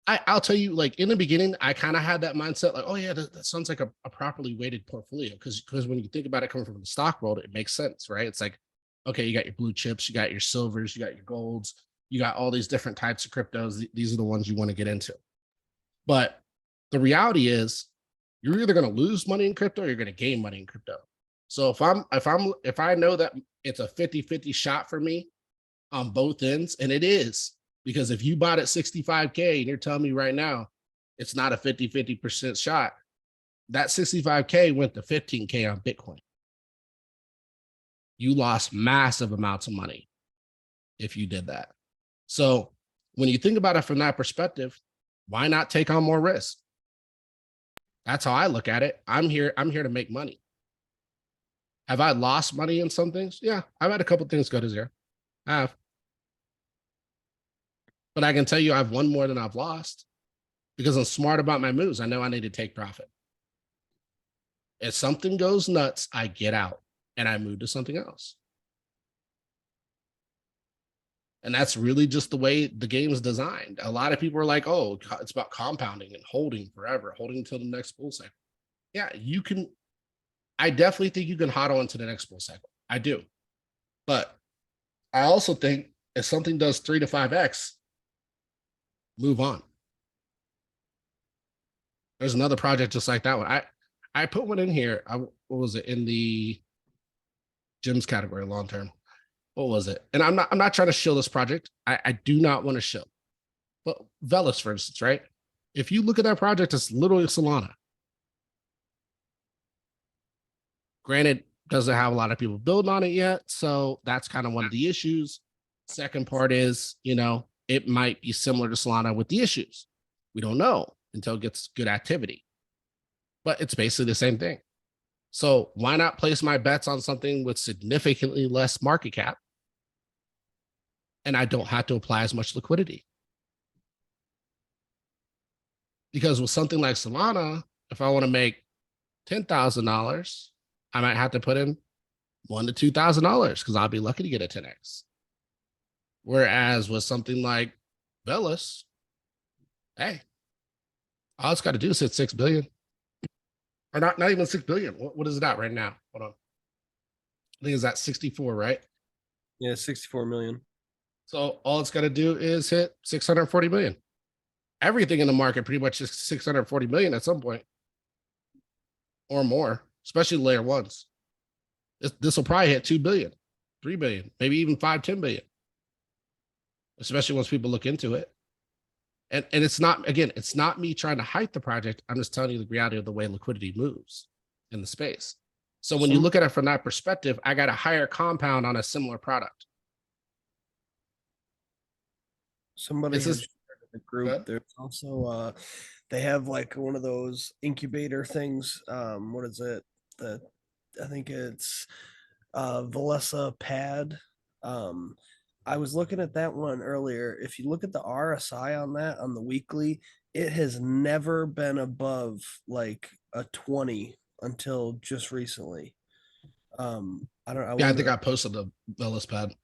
I'll tell you, like in the beginning, I kind of had that mindset, like, oh yeah, that sounds like a properly weighted portfolio. Because when you think about it coming from the stock world, it makes sense, right? It's like, okay, you got your blue chips, you got your silvers, you got your golds, you got all these different types of cryptos. These are the ones you want to get into. But the reality is, you're either going to lose money in crypto or you're going to gain money in crypto. So if I know that it's a 50-50 shot for me on both ends, and it is, because if you bought at 65K and you're telling me right now it's not a 50% shot, that 65K went to 15K on Bitcoin. You lost massive amounts of money if you did that. So when you think about it from that perspective, why not take on more risk? That's how I look at it. I'm here to make money. Have I lost money in some things? Yeah, I've had a couple things go to zero. I have. But I can tell you I've won more than I've lost because I'm smart about my moves. I know I need to take profit. If something goes nuts, I get out and I move to something else. And that's really just the way the game is designed. A lot of people are like, oh, it's about compounding and holding forever, holding until the next bull cycle. Yeah, you can. I definitely think you can hodl into the next bull cycle. I do. But I also think if something does 3 to 5x, move on. There's another project just like that one. I put one in here. What was it in the gyms category long term? What was it? And I'm not trying to shill this project. I do not want to shill. But Velas, for instance, right? If you look at that project, it's literally Solana. Granted, doesn't have a lot of people building on it yet. So that's kind of one of the issues. Second part is, it might be similar to Solana with the issues. We don't know until it gets good activity. But it's basically the same thing. So why not place my bets on something with significantly less market cap? And I don't have to apply as much liquidity. Because with something like Solana, if I want to make $10,000, I might have to put in $1,000 to $2,000 because I'll be lucky to get a 10x. Whereas with something like Velas, hey, all it's got to do is hit 6 billion. Or not even 6 billion. What is it at right now? Hold on. I think it's at 64, right? Yeah, 64 million. So all it's got to do is hit 640 million. Everything in the market pretty much is 640 million at some point or more, especially layer ones. This will probably hit 2 billion, 3 billion, maybe even 5-10 billion, especially once people look into it. And it's not, again, it's not me trying to hype the project. I'm just telling you the reality of the way liquidity moves in the space. So when you look at it from that perspective, I got a higher compound on a similar product. Somebody This has is- shared in the group. There's also they have like one of those incubator things. What is it? I think it's Velesa Pad. I was looking at that one earlier. If you look at the RSI on that on the weekly, it has never been above like a 20 until just recently. I think I posted the Velas pad.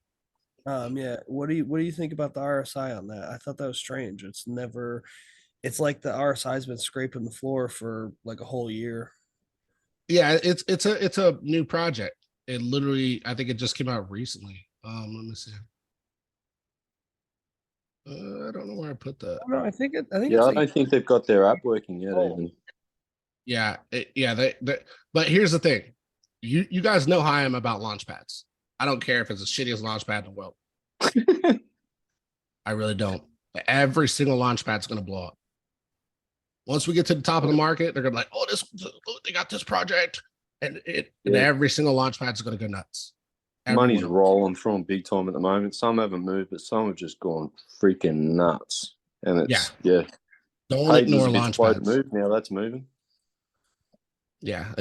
Yeah. What do you think about the RSI on that? I thought that was strange. It's like the RSI's been scraping the floor for like a whole year. Yeah, it's a new project. It literally, I think it just came out recently. Let me see. I don't know where I put that. No, I think I it's don't think they've got their app working yet. Oh. Even. Yeah, but here's the thing. You guys know how I am about launch pads. I don't care if it's the shittiest launch pad in the world. I really don't. Every single launch pad's going to blow up. Once we get to the top of the market, they're going to be like, oh, they got this project. And every single launch pad's going to go nuts. Money's Everyone. rolling from big time at the moment. Some haven't moved, but some have just gone freaking nuts. And it's Don't Paid was ignore a bit launch slow to pads. move. Now that's moving. Yeah,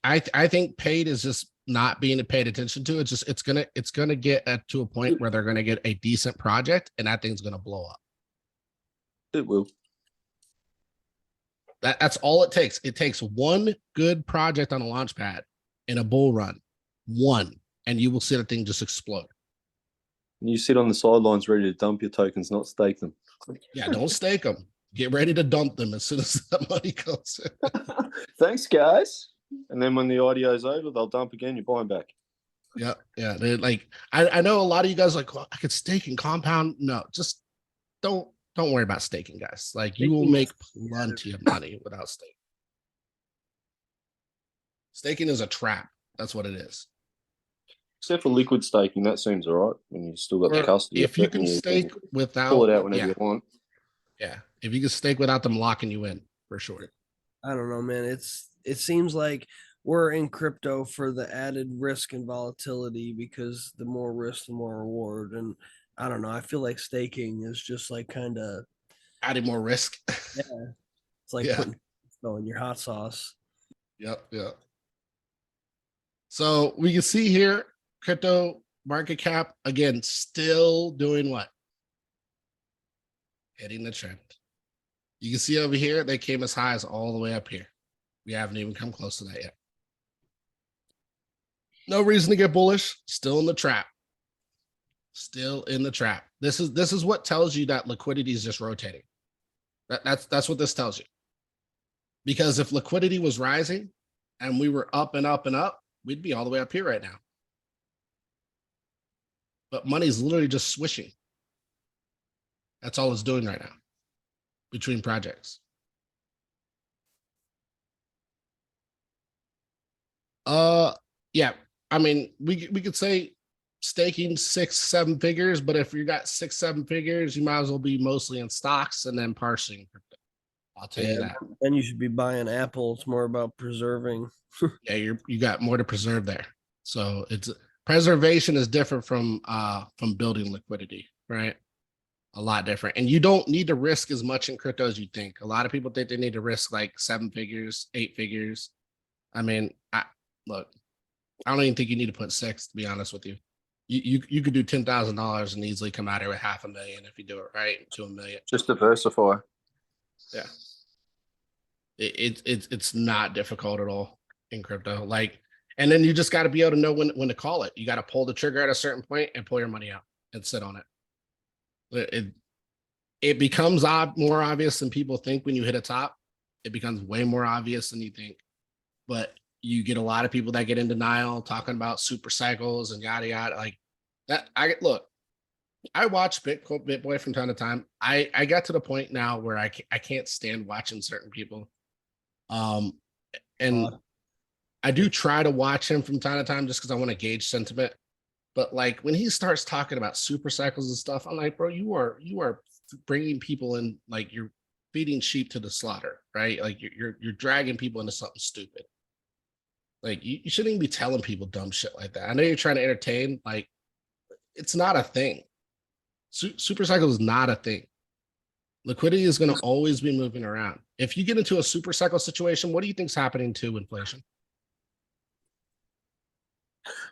I think paid is just not being paid attention to. It's gonna get to a point where they're gonna get a decent project, and that thing's gonna blow up. It will. That's all it takes. It takes one good project on a launch pad in a bull run, one, and you will see the thing just explode. You sit on the sidelines ready to dump your tokens, not stake them. Yeah, don't stake them. Get ready to dump them as soon as that money comes in. Thanks, guys. And then when the audio's over, they'll dump again. You buy them back. Yeah. They're like, I know a lot of you guys are like, well, I could stake and compound. No, just don't worry about staking, guys. Like you will make plenty of money without staking. Staking is a trap. That's what it is. Except for liquid staking, that seems all right when you still got the custody. If you can stake without pull it out whenever you want. Yeah. If you can stake without them locking you in, for sure. I don't know, man. It's it seems like we're in crypto for the added risk and volatility because the more risk, the more reward. And I don't know. I feel like staking is just like kind of, Adding more risk. it's like Yeah. putting in your hot sauce. Yep. Yep. So we can see here, crypto market cap again, still doing what? Hitting the trend. You can see over here, they came as high as all the way up here. We haven't even come close to that yet. No reason to get bullish. Still in the trap. Still in the trap. This is what tells you that liquidity is just rotating. That's what this tells you. Because if liquidity was rising and we were up and up and up, we'd be all the way up here right now. But money's literally just swishing. That's all it's doing right now between projects. Yeah. I mean, we could say staking 6-7 figures, but if you got 6-7 figures, you might as well be mostly in stocks and then parsing crypto. I'll tell you that. Then you should be buying Apple. It's more about preserving. Yeah, you got more to preserve there. So it's preservation is different from building liquidity, right? A lot different. And you don't need to risk as much in crypto as you think. A lot of people think they need to risk like 7 figures, 8 figures. I mean, look, I don't even think you need to put 6, to be honest with you. You could do $10,000 and easily come out here with $500,000 if you do it right to $1 million. Just diversify. Yeah. It's not difficult at all in crypto. Like, and then you just got to be able to know when to call it. You got to pull the trigger at a certain point and pull your money out and sit on it. It becomes more obvious than people think when you hit a top. It becomes way more obvious than you think. But you get a lot of people that get in denial talking about super cycles and yada yada. Like that. I watch BitBoy from time to time. I got to the point now where I can't stand watching certain people. And I do try to watch him from time to time just because I want to gauge sentiment. But like when he starts talking about super cycles and stuff, I'm like, bro, you are bringing people in, like you're feeding sheep to the slaughter, right? Like you're dragging people into something stupid. Like you shouldn't even be telling people dumb shit like that. I know you're trying to entertain. Like it's not a thing. Super cycle is not a thing. Liquidity is going to always be moving around. If you get into a super cycle situation, what do you think's happening to inflation?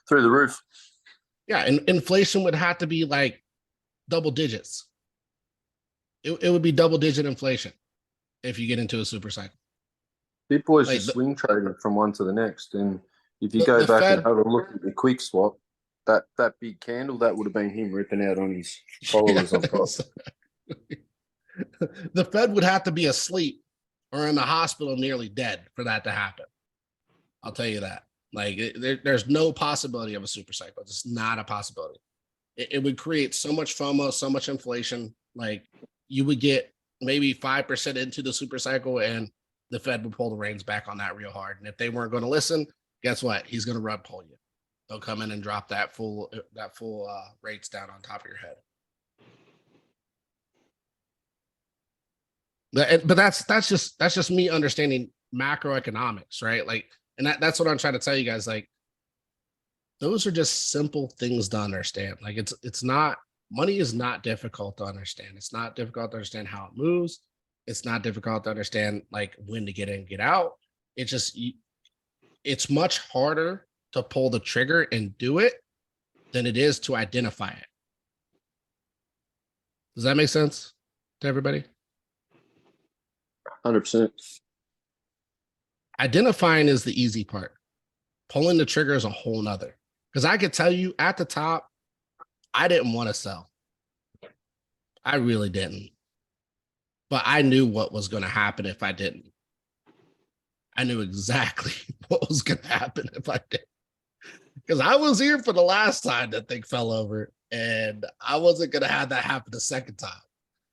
Through the roof. Yeah, and inflation would have to be like double digits. It would be double-digit inflation if you get into a super cycle. BitBoy's Like just swing trading from one to the next. And if you go back and have a look at the quick swap, that big candle, that would have been him ripping out on his followers on top. The Fed would have to be asleep or in the hospital nearly dead for that to happen. I'll tell you that. Like there's no possibility of a super cycle. It's not a possibility. It would create so much FOMO, so much inflation. Like you would get maybe 5% into the super cycle and the Fed would pull the reins back on that real hard. And if they weren't going to listen, guess what? He's going to rug pull you. They'll come in and drop that full rates down on top of your head. But that's just me understanding macroeconomics, right? Like, and that's what I'm trying to tell you guys. Like, those are just simple things to understand. Like, it's not, money is not difficult to understand. It's not difficult to understand how it moves. It's not difficult to understand like when to get in, get out. It's just, it's much harder to pull the trigger and do it than it is to identify it. Does that make sense to everybody? 100%. Identifying is the easy part. Pulling the trigger is a whole nother. Because I could tell you at the top, I didn't want to sell. I really didn't. But I knew what was going to happen if I didn't. I knew exactly what was going to happen if I did. Because I was here for the last time that thing fell over, and I wasn't going to have that happen a second time.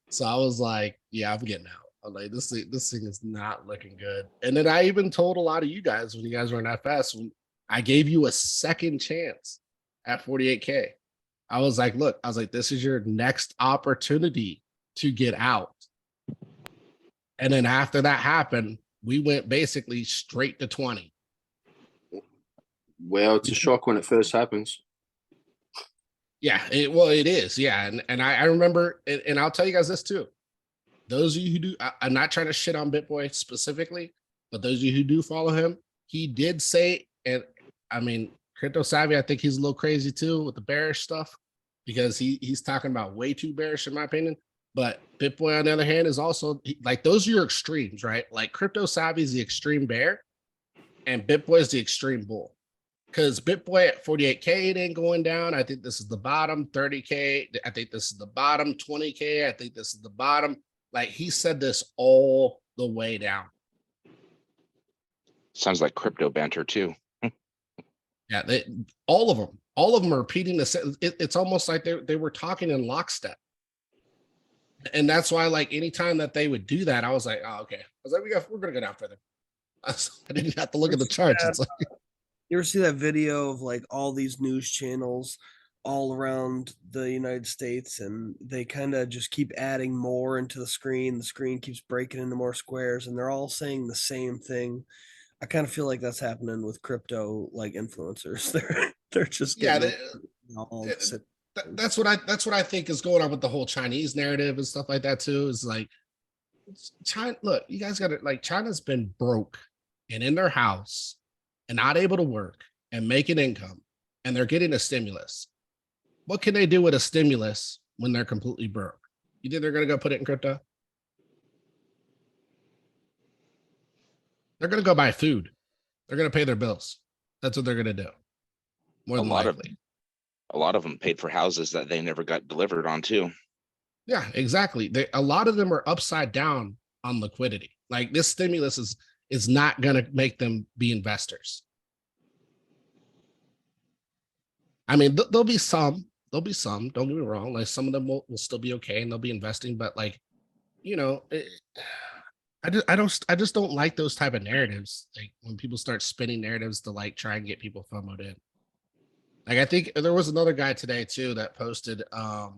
So I was like, yeah, I'm getting out. I'm like, this thing is not looking good. And then I even told a lot of you guys when you guys were in FS, when I gave you a second chance at 48K. I was like, look, this is your next opportunity to get out. And then after that happened, we went basically straight to 20. Well, it's a shock when it first happens. Yeah, it is. Yeah. And I remember, and I'll tell you guys this too. Those of you who do, I'm not trying to shit on BitBoy specifically, but those of you who do follow him, he did say, and I mean, Crypto Savvy, I think he's a little crazy too with the bearish stuff because he's talking about way too bearish in my opinion. But BitBoy, on the other hand, is also like those are your extremes, right? Like Crypto Savvy is the extreme bear, and BitBoy is the extreme bull. Because BitBoy at 48K, it ain't going down. I think this is the bottom. 30K, I think this is the bottom. 20K, I think this is the bottom. Like he said this all the way down. Sounds like crypto banter too. Yeah, all of them are repeating this. It's almost like they were talking in lockstep. And that's why, like, anytime that they would do that, I was like, oh, okay. I was like, we're gonna go down further. I didn't have to look at the charts. It's like, you ever see that video of like all these news channels all around the United States, and they kind of just keep adding more into the screen. The screen keeps breaking into more squares, and they're all saying the same thing. I kind of feel like that's happening with crypto, like influencers. They're just getting that's what I think is going on with the whole Chinese narrative and stuff like that too. Is like China. Look, you guys got to like China's been broke and in their house and not able to work and make an income, and they're getting a stimulus. What can they do with a stimulus when they're completely broke? You think they're going to go put it in crypto? They're going to go buy food. They're going to pay their bills. That's what they're going to do. More than likely. A lot of them paid for houses that they never got delivered on too. Yeah, exactly. A lot of them are upside down on liquidity. Like this stimulus is not going to make them be investors. I mean, there'll be some. Don't get me wrong. Like some of them will still be okay and they'll be investing, but like, you know, I just don't like those type of narratives. Like when people start spinning narratives to like try and get people FOMO'd in. Like I think there was another guy today too that posted a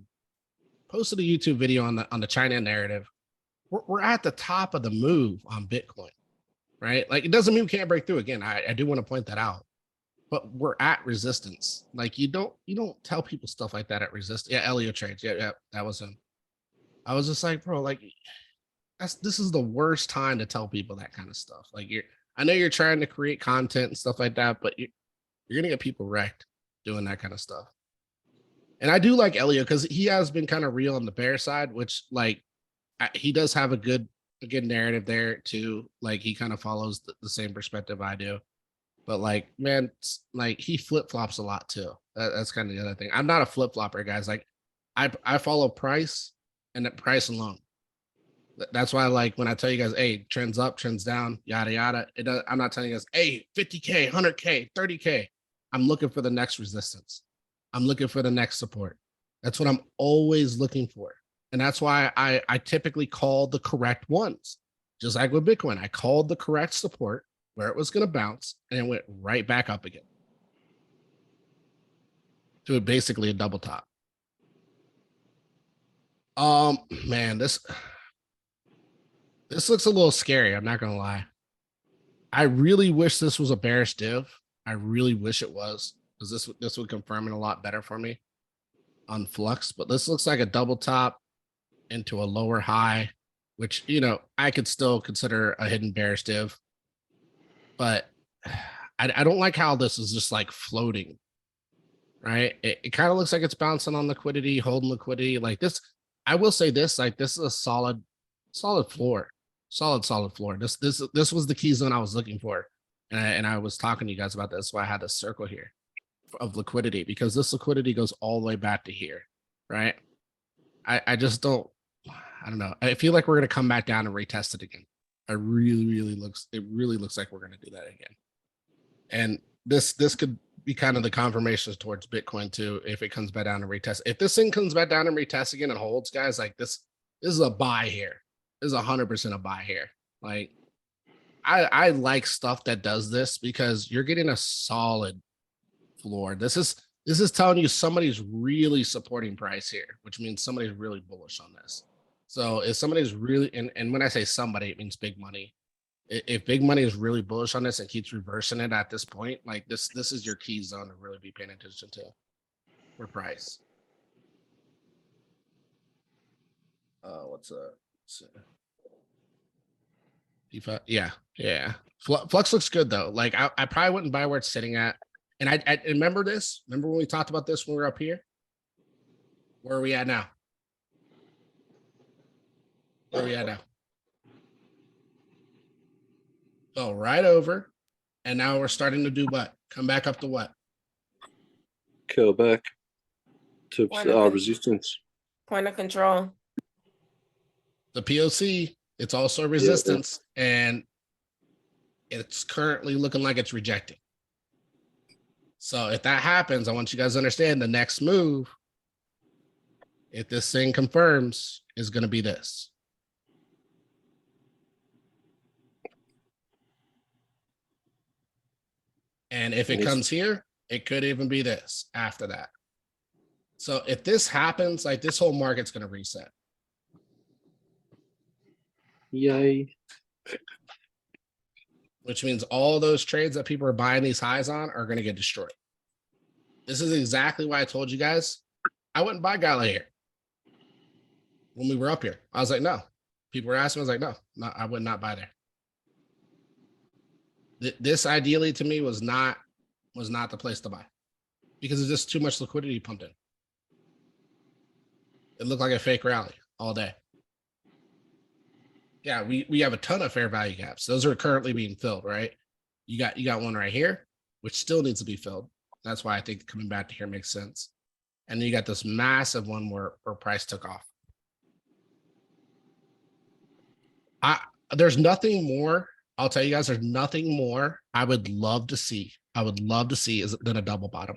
YouTube video on the China narrative. We're at the top of the move on Bitcoin, right? Like it doesn't mean we can't break through again. I do want to point that out. But we're at resistance. Like you don't tell people stuff like that at resistance. Yeah, Elio trades. Yeah, that was him. I was just like, bro, like this is the worst time to tell people that kind of stuff. Like I know you're trying to create content and stuff like that, but you're gonna get people wrecked doing that kind of stuff. And I do like Elio because he has been kind of real on the bear side, which like he does have a good narrative there too. Like he kind of follows the same perspective I do. But like, man, like he flip flops a lot too. That's kind of the other thing. I'm not a flip flopper, guys. Like, I follow price and the price alone. That's why, like, when I tell you guys, hey, trends up, trends down, yada yada. I'm not telling you guys, hey, 50K, 100K, 30K. I'm looking for the next resistance. I'm looking for the next support. That's what I'm always looking for, and that's why I typically call the correct ones. Just like with Bitcoin, I called the correct support where it was going to bounce, and it went right back up again to basically a double top. Man, this looks a little scary. I'm not going to lie. I really wish this was a bearish div. I really wish it was, because this would confirm it a lot better for me on Flux. But this looks like a double top into a lower high, which, you know, I could still consider a hidden bearish div. But I don't like how this is just like floating, right? It kind of looks like it's bouncing on liquidity, holding liquidity like this. I will say this, like this is a solid floor, solid floor. This was the key zone I was looking for. And I was talking to you guys about this. So I had this circle here of liquidity, because this liquidity goes all the way back to here, right? I just don't, I don't know. I feel like we're going to come back down and retest it again. It really looks like we're going to do that again. And this could be kind of the confirmations towards Bitcoin too, if it comes back down and retest. If this thing comes back down and retests again and holds, guys, like this is a buy here. This is 100% a buy here. Like I like stuff that does this, because you're getting a solid floor. This is telling you somebody's really supporting price here, which means somebody's really bullish on this. So if somebody's really, and when I say somebody, it means big money. If big money is really bullish on this and keeps reversing it at this point, like this is your key zone to really be paying attention to. For price. What's DeFi? Yeah. Flux looks good though. Like I probably wouldn't buy where it's sitting at. And I remember this. Remember when we talked about this when we were up here? Where are we at now? Where are we at now? Oh, right over. And now we're starting to do what? Come back up to what? Curl back to Point of resistance. Point of control. The POC, it's also resistance, and it's currently looking like it's rejecting. So if that happens, I want you guys to understand the next move, if this thing confirms, is going to be this. And if it comes here, it could even be this after that. So if this happens, like this whole market's going to reset. Yay. Which means all those trades that people are buying these highs on are going to get destroyed. This is exactly why I told you guys I wouldn't buy Gala here. When we were up here, I was like, no. People were asking, I was like, no, I would not buy there. This ideally to me was not the place to buy because there's just too much liquidity pumped in. It looked like a fake rally all day. Yeah, we have a ton of fair value gaps. Those are currently being filled, right? You got one right here, which still needs to be filled. That's why I think coming back to here makes sense. And then you got this massive one where price took off. There's nothing more. I'll tell you guys, there's nothing more I would love to see. Is than a double bottom.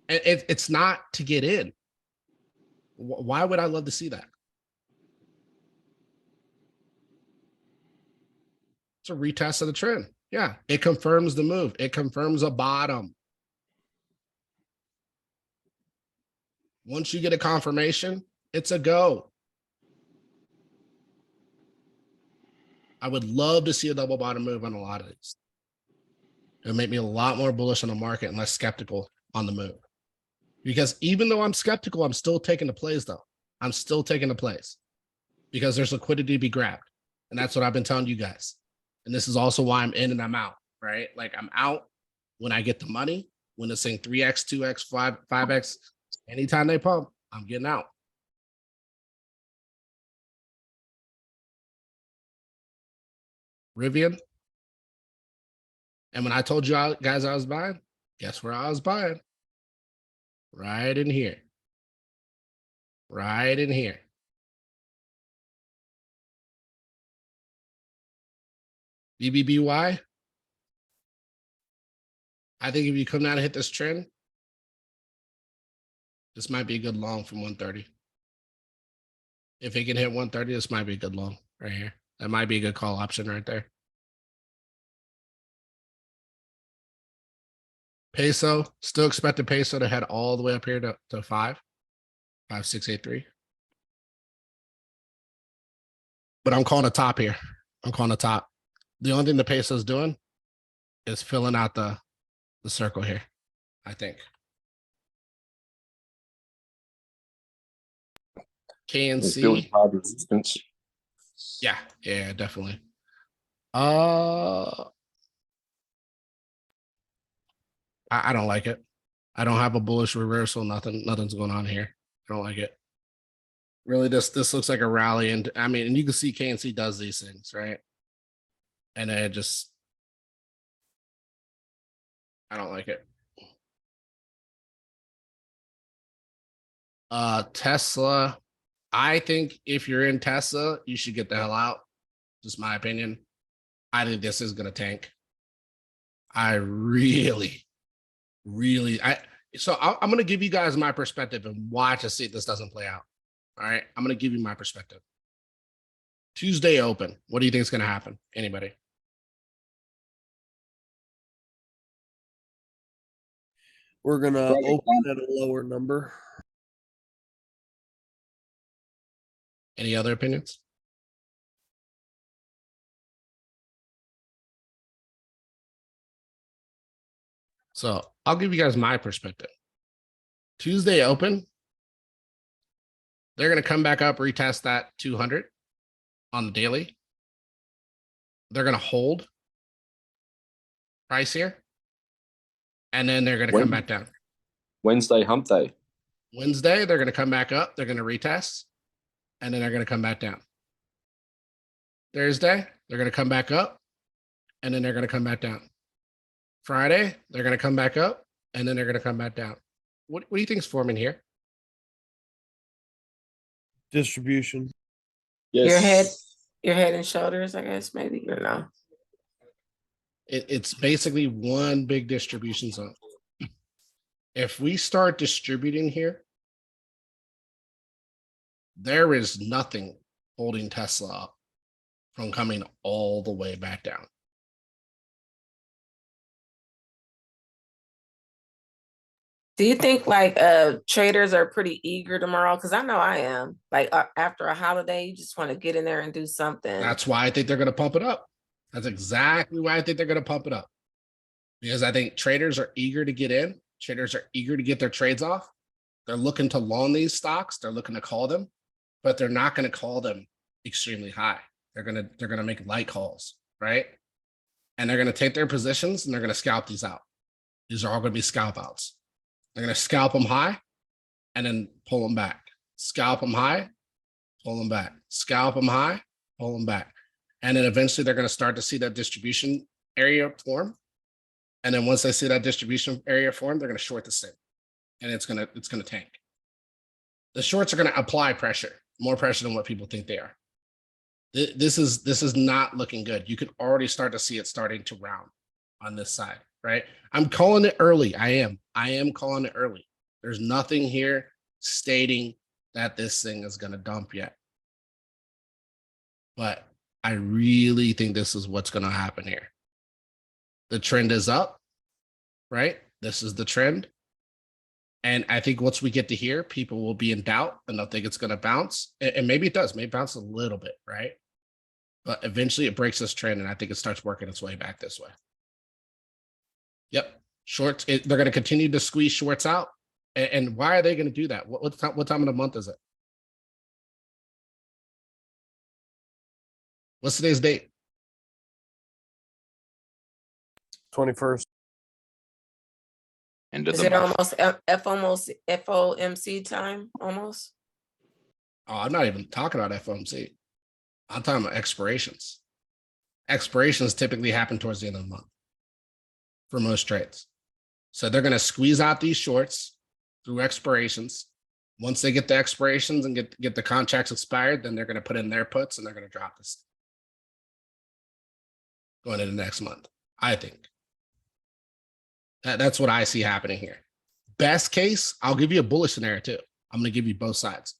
And it's not to get in. Why would I love to see that? It's a retest of the trend. Yeah, it confirms the move. It confirms a bottom. Once you get a confirmation, it's a go. I would love to see a double bottom move on a lot of these. It would make me a lot more bullish on the market and less skeptical on the move. Because even though I'm skeptical, I'm still taking the plays though. I'm still taking the plays because there's liquidity to be grabbed. And that's what I've been telling you guys. And this is also why I'm in and I'm out, right? Like I'm out when I get the money, when it's saying 3x, 2x, 5x, anytime they pump, I'm getting out. Rivian. And when I told you guys I was buying, guess where I was buying? Right in here. Right in here. BBBY. I think if you come down and hit this trend, this might be a good long from 130. If it can hit 130, this might be a good long right here. That might be a good call option right there. Peso, still expect the peso to head all the way up here to 5.683. But I'm calling a top here. I'm calling a top. The only thing the peso is doing is filling out the circle here, I think. KNC. Hard resistance. Yeah, definitely. I don't like it. I don't have a bullish reversal. Nothing's going on here. I don't like it. Really, this looks like a rally, and I mean, and you can see KNC does these things, right? And it just, I don't like it. Tesla. I think if you're in Tesla, you should get the hell out. Just my opinion. I think this is gonna tank. I really, so I'm gonna give you guys my perspective and watch to see if this doesn't play out. All right, I'm gonna give you my perspective. Tuesday open. What do you think is gonna happen? Anybody? We're gonna open at a lower number. Any other opinions? So I'll give you guys my perspective. Tuesday open. They're going to come back up, retest that 200 on the daily. They're going to hold price here. And then they're going to come back down. Wednesday hump day. Wednesday, they're going to come back up. They're going to retest. And then they're going to come back down. Thursday, they're going to come back up. And then they're going to come back down. Friday, they're going to come back up. And then they're going to come back down. What do you think is forming here? Distribution. Yes. Your head and shoulders, I guess, maybe, or no. It's basically one big distribution zone. If we start distributing here, there is nothing holding Tesla up from coming all the way back down. Do you think like traders are pretty eager tomorrow? Because I know I am. Like after a holiday, you just want to get in there and do something. That's why I think they're going to pump it up. That's exactly why I think they're going to pump it up. Because I think traders are eager to get in. Traders are eager to get their trades off. They're looking to long these stocks. They're looking to call them, but they're not going to call them extremely high. They're going to make light calls, right? And they're going to take their positions and they're going to scalp these out. These are all going to be scalp outs. They're going to scalp them high and then pull them back. Scalp them high, pull them back. Scalp them high, pull them back. And then eventually they're going to start to see that distribution area form. And then once they see that distribution area form, they're going to short the thing. And it's going to tank. The shorts are going to apply pressure, more pressure than what people think they are. This is not looking good. You can already start to see it starting to round on this side, right? I'm calling it early. I am calling it early. There's nothing here stating that this thing is going to dump yet. But I really think this is what's going to happen here. The trend is up, right? This is the trend. And I think once we get to here, people will be in doubt and they'll think it's going to bounce. And maybe it does, maybe bounce a little bit, right? But eventually it breaks this trend and I think it starts working its way back this way. Yep. Shorts, they're going to continue to squeeze shorts out. And why are they going to do that? What time of the month is it? What's today's date? 21st. End of Is the it month. almost FOMC time almost? Oh, I'm not even talking about FOMC. I'm talking about expirations. Expirations typically happen towards the end of the month for most trades. So they're going to squeeze out these shorts through expirations. Once they get the expirations and get the contracts expired, then they're going to put in their puts and they're going to drop this going into next month, I think. That's what I see happening here. Best case, I'll give you a bullish scenario too. I'm going to give you both sides.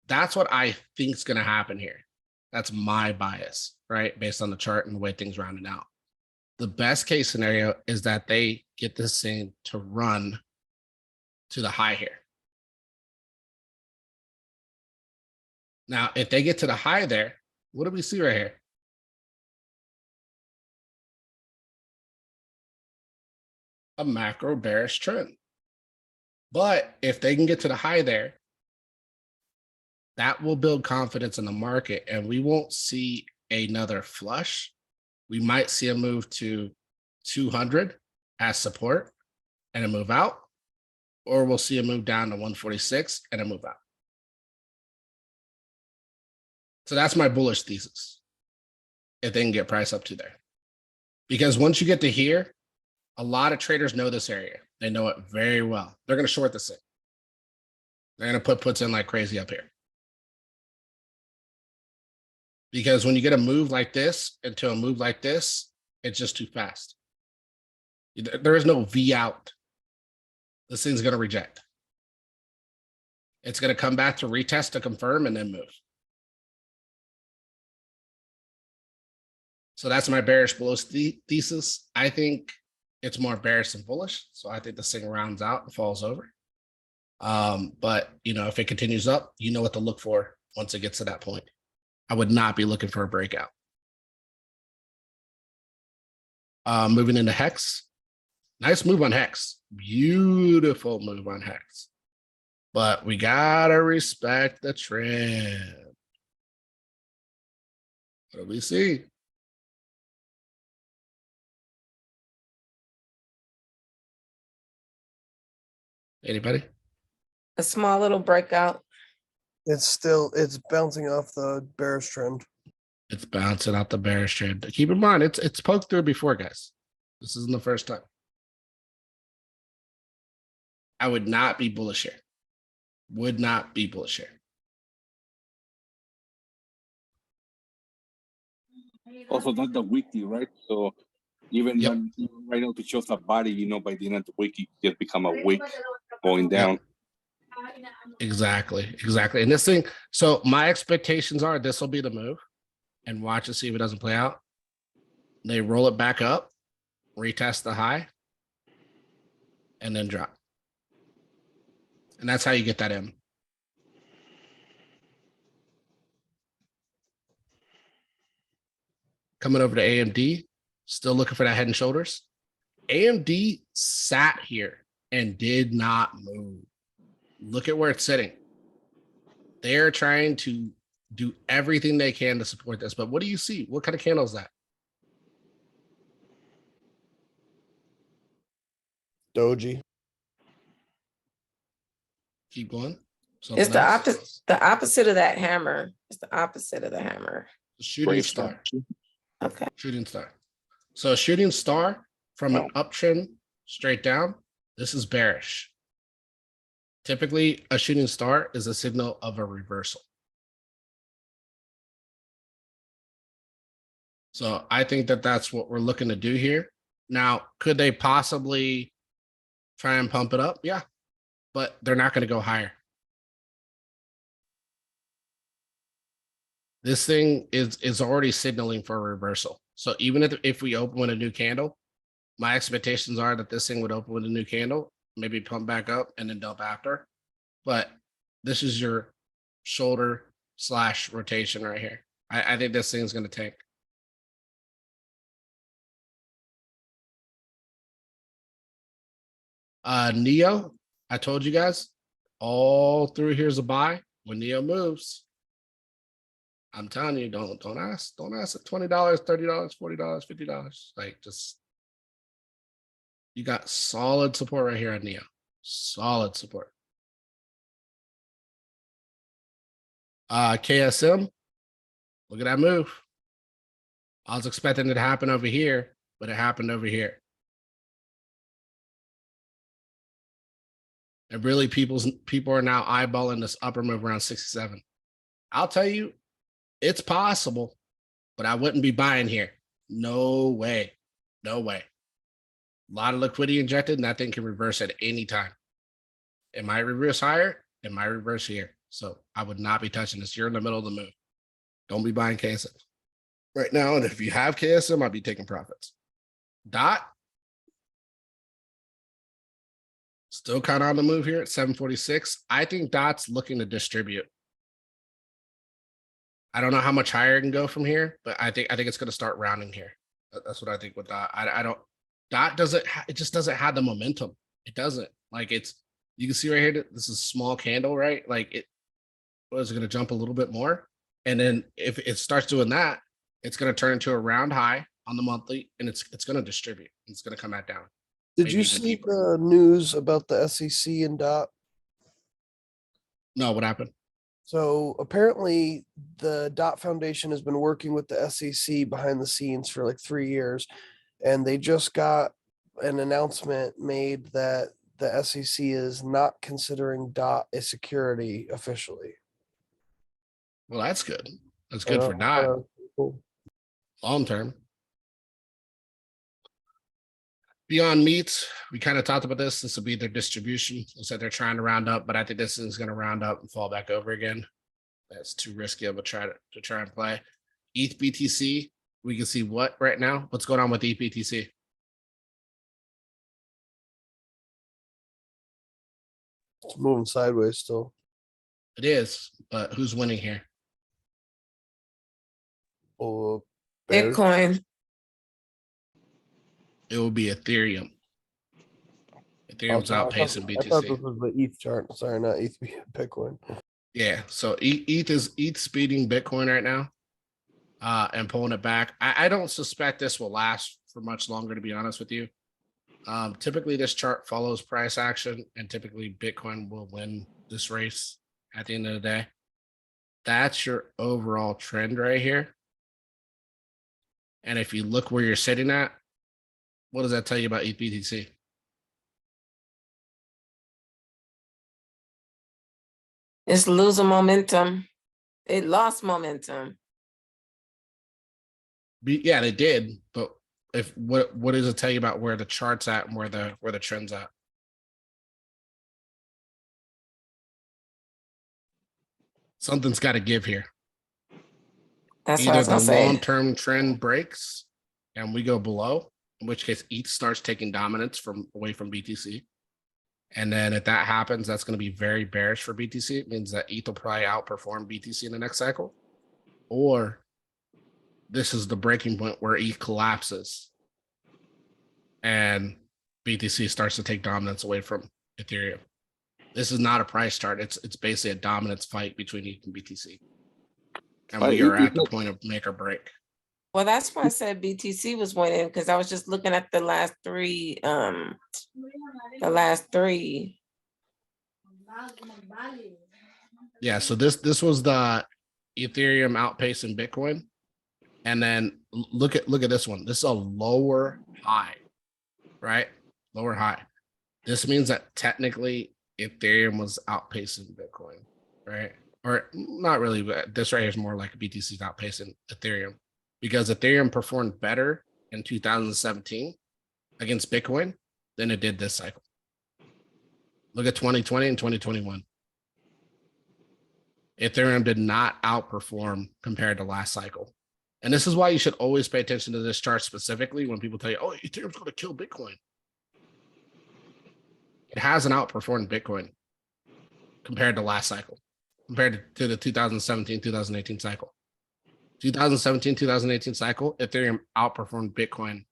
That's what I think is going to happen here. That's my bias, right? Based on the chart and the way things rounded out. The best case scenario is that they get this thing to run to the high here. Now, if they get to the high there, what do we see right here? A macro bearish trend. But if they can get to the high there, that will build confidence in the market and we won't see another flush. We might see a move to 200 as support and a move out, or we'll see a move down to 146 and a move out. So that's my bullish thesis. If they can get price up to there. Because once you get to here, a lot of traders know this area. They know it very well. They're going to short this thing. They're going to put puts in like crazy up here. Because when you get a move like this into a move like this, it's just too fast. There is no V out. This thing's going to reject. It's going to come back to retest to confirm and then move. So that's my bearish bullish thesis. I think it's more bearish than bullish. So I think this thing rounds out and falls over. But, you know, if it continues up, you know what to look for once it gets to that point. I would not be looking for a breakout. Moving into Hex. Nice move on Hex. Beautiful move on Hex. But we gotta respect the trend. What do we see? Anybody? A small little breakout. It's bouncing off the bearish trend. It's bouncing out the bearish trend. Keep in mind, it's poked through before, guys. This isn't the first time. I would not be bullish here. Would not be bullish here. Also, not the weekly, right? So even Yep. right now to show the body, you know, by the end of the week, it just become a week going down. Exactly. And this thing, so my expectations are this will be the move, and watch and see if it doesn't play out. They roll it back up, retest the high, and then drop. And that's how you get that in. Coming over to AMD, still looking for that head and shoulders. AMD sat here and did not move. Look at where it's sitting. They're trying to do everything they can to support this. But what do you see? What kind of candle is that? Doji. Keep going. It's the opposite of that hammer. It's the opposite of the hammer. Shooting Brave star. Okay. Shooting star. So shooting star from an uptrend straight down. This is bearish. Typically, a shooting star is a signal of a reversal. So I think that that's what we're looking to do here. Now, could they possibly try and pump it up? Yeah, but they're not going to go higher. This thing is already signaling for a reversal. So even if we open with a new candle, my expectations are that this thing would open with a new candle, maybe pump back up and then dump after. But this is your shoulder / rotation right here. I think this thing's going to tank. Neo, I told you guys, all through here's a buy. When Neo moves, I'm telling you, don't ask at $20, $30, $40, $50. Like, just, you got solid support right here on Neo. Solid support. KSM, look at that move. I was expecting it to happen over here, but it happened over here. And really, people are now eyeballing this upper move around 67. I'll tell you, it's possible, but I wouldn't be buying here. No way. No way. A lot of liquidity injected, and that thing can reverse at any time. It might reverse higher, it might reverse here. So I would not be touching this. You're in the middle of the move. Don't be buying KSM right now. And if you have KSM, I'd be taking profits. Dot. Still kind of on the move here at 746. I think Dot's looking to distribute. I don't know how much higher it can go from here, but I think it's going to start rounding here. That's what I think with Dot. I don't. Dot doesn't. It just doesn't have the momentum. It doesn't. Like, it's. You can see right here. This is a small candle, right? Like, it was going to jump a little bit more, and then if it starts doing that, it's going to turn into a round high on the monthly, and it's going to distribute. It's going to come back down. Did Maybe you even see deeper. the news about the SEC and DOT? No, what happened? So apparently the DOT Foundation has been working with the SEC behind the scenes for like 3 years. And they just got an announcement made that the SEC is not considering DOT a security officially. Well, that's good. That's good for Dot Cool. long term. Beyond Meats, we kind of talked about this. This will be their distribution. Looks like they're trying to round up, but I think this is going to round up and fall back over again. That's too risky of a try to try and play. ETH BTC, we can see what right now? What's going on with ETH BTC? It's moving sideways still. It is, but who's winning here? Oh, bears. Bitcoin. It will be Ethereum. Ethereum's outpacing I thought BTC. this was the ETH chart. Sorry, not ETH, Bitcoin. Yeah, so ETH speeding Bitcoin right now, and pulling it back. I don't suspect this will last for much longer, to be honest with you. Typically this chart follows price action, and typically Bitcoin will win this race at the end of the day. That's your overall trend right here. And if you look where you're sitting at, what does that tell you about ETH-BTC? It's losing momentum. It lost momentum. Yeah, they did, but if what does it tell you about where the chart's at and where the trend's at? Something's got to give here. That's what I Either was the gonna say. long-term trend breaks and we go below, in which case ETH starts taking dominance away from BTC. And then if that happens, that's going to be very bearish for BTC. It means that ETH will probably outperform BTC in the next cycle. Or this is the breaking point where ETH collapses and BTC starts to take dominance away from Ethereum. This is not a price chart. It's basically a dominance fight between ETH and BTC. And we are at the point of make or break. Well, that's why I said BTC was winning, because I was just looking at the last three. Yeah, so this was the Ethereum outpacing Bitcoin. And then look at this one. This is a lower high, right? Lower high. This means that technically Ethereum was outpacing Bitcoin, right? Or not really, but this right here is more like BTC is outpacing Ethereum, because Ethereum performed better in 2017 against Bitcoin than it did this cycle. Look at 2020 and 2021. Ethereum did not outperform compared to last cycle. And this is why you should always pay attention to this chart specifically when people tell you, oh, Ethereum's going to kill Bitcoin. It hasn't outperformed Bitcoin compared to last cycle, compared to the 2017, 2018 cycle. 2017, 2018 cycle, Ethereum outperformed Bitcoin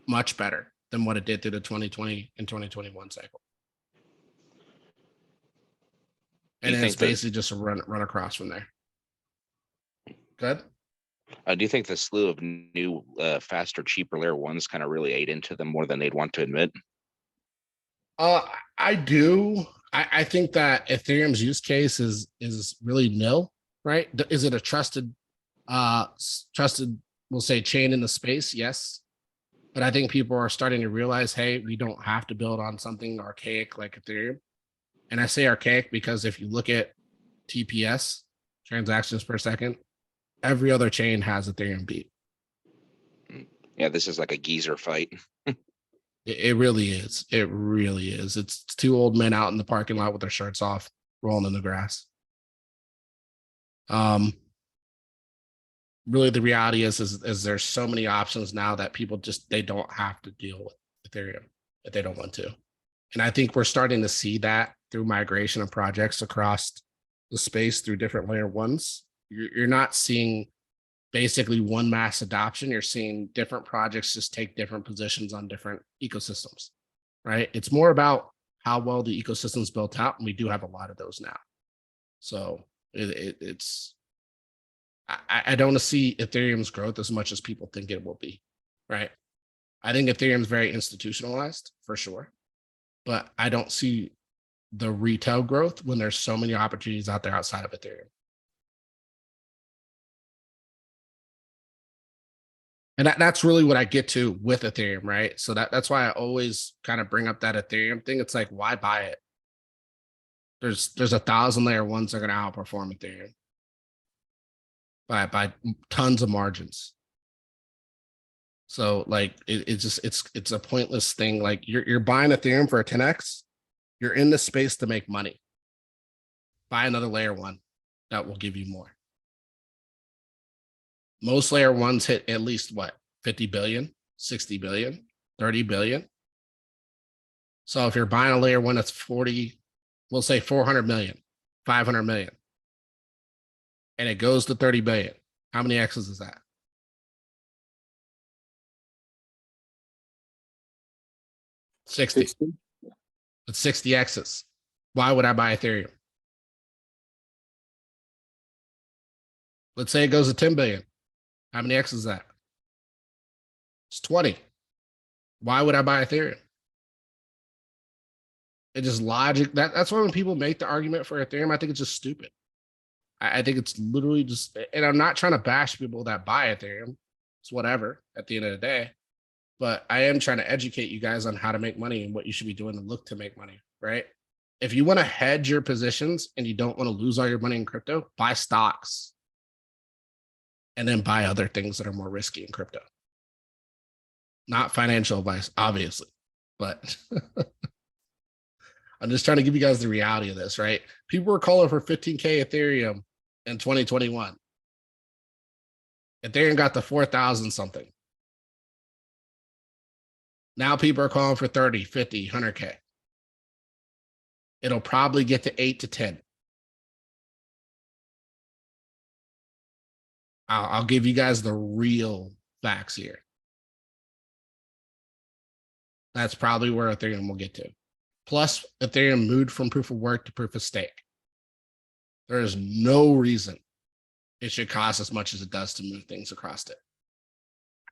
much better than what it did through the 2020 and 2021 cycle. And then it's basically just a run across from there. Good. Do you think the slew of new, faster, cheaper layer ones kind of really ate into them more than they'd want to admit? I do. I think that Ethereum's use case is really nil, right? Is it a trusted, we'll say, chain in the space? Yes. But I think people are starting to realize, hey, we don't have to build on something archaic like Ethereum. And I say archaic because if you look at TPS, transactions per second, every other chain has Ethereum beat. Yeah, this is like a geezer fight. It really is. It really is. It's two old men out in the parking lot with their shirts off, rolling in the grass. Really, the reality is there's so many options now that people they don't have to deal with Ethereum if they don't want to. And I think we're starting to see that through migration of projects across the space through different layer ones. You're not seeing basically one mass adoption. You're seeing different projects just take different positions on different ecosystems, right? It's more about how well the ecosystem's built out, and we do have a lot of those now. So I don't see Ethereum's growth as much as people think it will be, right? I think Ethereum's very institutionalized for sure, but I don't see the retail growth when there's so many opportunities out there outside of Ethereum. And that's really what I get to with Ethereum, right? So that's why I always kind of bring up that Ethereum thing. It's like, why buy it? There's 1,000 layer ones that are going to outperform Ethereum by tons of margins. So like it's a pointless thing. Like you're buying Ethereum for a 10x. You're in the space to make money. Buy another layer one that will give you more. Most layer ones hit at least what, 50 billion, 60 billion, 30 billion. So if you're buying a layer one that's 40, we'll say 400 million, 500 million, and it goes to 30 billion, how many X's is that? 60. With 60 X's. Why would I buy Ethereum? Let's say it goes to 10 billion. How many X's is that? It's 20. Why would I buy Ethereum? It just logic. That's why when people make the argument for Ethereum, I think it's just stupid. I think it's literally just, and I'm not trying to bash people that buy Ethereum. It's whatever at the end of the day. But I am trying to educate you guys on how to make money and what you should be doing to look to make money, right? If you want to hedge your positions and you don't want to lose all your money in crypto, buy stocks. And then buy other things that are more risky in crypto. Not financial advice, obviously, but I'm just trying to give you guys the reality of this, right? People were calling for 15K Ethereum in 2021. Ethereum got to 4,000 something. Now people are calling for 30, 50, 100K. It'll probably get to 8 to 10. I'll give you guys the real facts here. That's probably where Ethereum will get to. Plus, Ethereum moved from proof of work to proof of stake. There is no reason it should cost as much as it does to move things across it.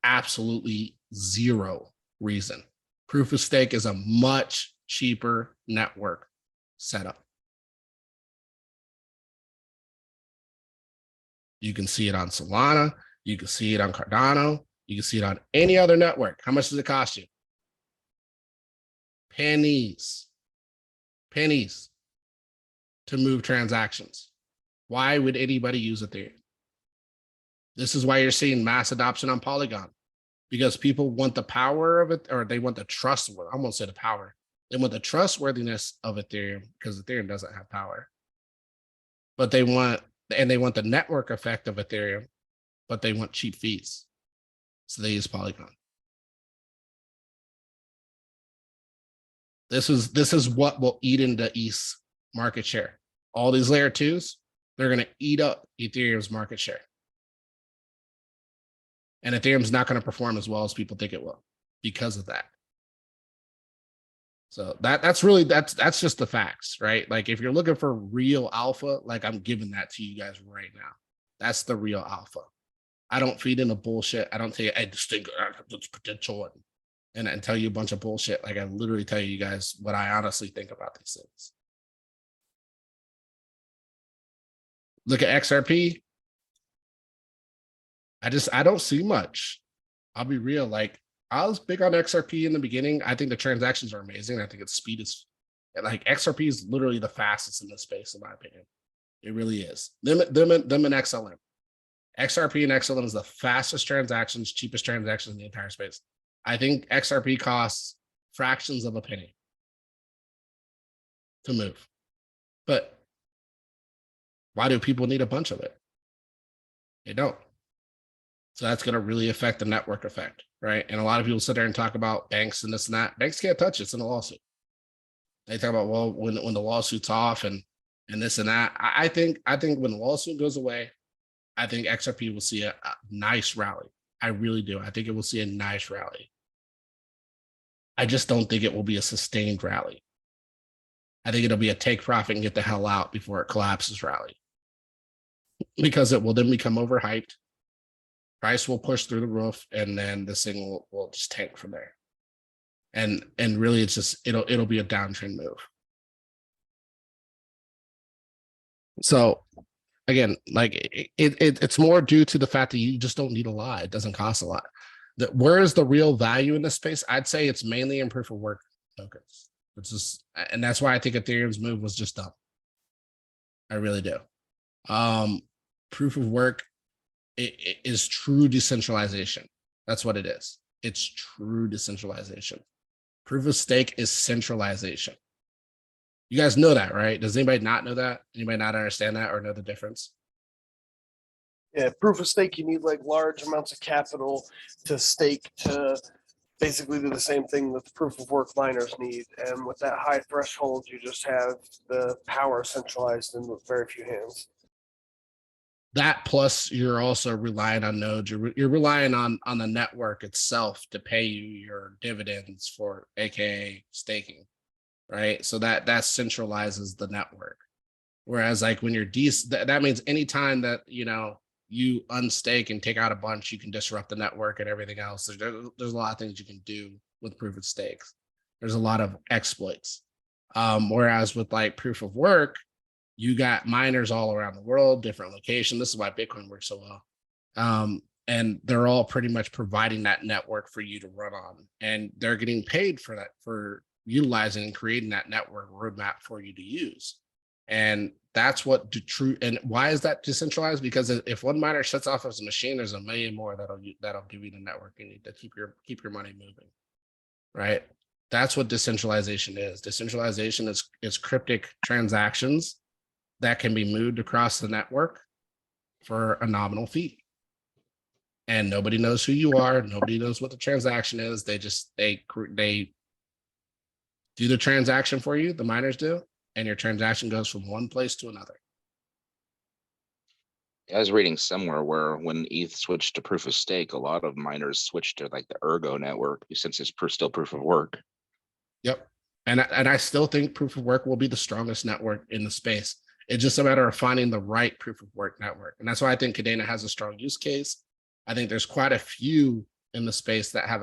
Absolutely zero reason. Proof of stake is a much cheaper network setup. You can see it on Solana. You can see it on Cardano. You can see it on any other network. How much does it cost you? Pennies. Pennies to move transactions. Why would anybody use Ethereum? This is why you're seeing mass adoption on Polygon, because people want the power of it, or they want the trust. I won't say the power. They want the trustworthiness of Ethereum, because Ethereum doesn't have power. But they want the network effect of Ethereum, but they want cheap fees. So they use Polygon. This is what will eat into ETH's market share. All these layer twos, they're going to eat up Ethereum's market share. And Ethereum's not going to perform as well as people think it will because of that. So that's just the facts, right? Like if you're looking for real alpha, like I'm giving that to you guys right now. That's the real alpha. I don't feed into bullshit. I don't tell you, I just think it's potential and tell you a bunch of bullshit. Like I literally tell you guys what I honestly think about these things. Look at XRP. I don't see much. I'll be real. Like I was big on XRP in the beginning. I think the transactions are amazing. I think its speed is like XRP is literally the fastest in this space, in my opinion. It really is. Them and XLM. XRP and XLM is the fastest transactions, cheapest transactions in the entire space. I think XRP costs fractions of a penny to move. But why do people need a bunch of it? They don't. So that's going to really affect the network effect, right? And a lot of people sit there and talk about banks and this and that. Banks can't touch it. It's in a lawsuit. They talk about, well, when the lawsuit's off and this and that. I think when the lawsuit goes away, I think XRP will see a nice rally. I really do. I think it will see a nice rally. I just don't think it will be a sustained rally. I think it'll be a take profit and get the hell out before it collapses rally. Because it will then become overhyped. Price will push through the roof, and then this thing will just tank from there. And really, it's just it'll be a downtrend move. So again, like it's more due to the fact that you just don't need a lot. It doesn't cost a lot. Where is the real value in this space? I'd say it's mainly in proof of work tokens. It's just, and that's why I think Ethereum's move was just dumb. I really do. Proof of work. It is true decentralization. That's what it is. It's true decentralization. Proof of stake is centralization. You guys know that, right? Does anybody not know that? Anybody not understand that or know the difference? Yeah, proof of stake, you need like large amounts of capital to stake to basically do the same thing that the proof of work miners need. And with that high threshold, you just have the power centralized in very few hands. That plus you're also relying on nodes. You're relying on the network itself to pay you your dividends for AKA staking. right? So that centralizes the network. Whereas like when you're that means anytime that, you know, you unstake and take out a bunch, you can disrupt the network and everything else. There's a lot of things you can do with proof of stakes. There's a lot of exploits. Whereas with like proof of work, you got miners all around the world, different locations. This is why Bitcoin works so well. And they're all pretty much providing that network for you to run on. And they're getting paid for that, for utilizing and creating that network roadmap for you to use. And that's what true. And why is that decentralized? Because if one miner shuts off as a machine, there's a million more that'll give you the network you need to keep your money moving, right? That's what decentralization is. Decentralization is cryptic transactions that can be moved across the network for a nominal fee. And nobody knows who you are. Nobody knows what the transaction is. They do the transaction for you. The miners do. And your transaction goes from one place to another. I was reading somewhere where when ETH switched to proof of stake, a lot of miners switched to like the Ergo network since it's still proof of work. Yep. And I still think proof of work will be the strongest network in the space. It's just a matter of finding the right proof of work network. And that's why I think Kadena has a strong use case. I think there's quite a few in the space that have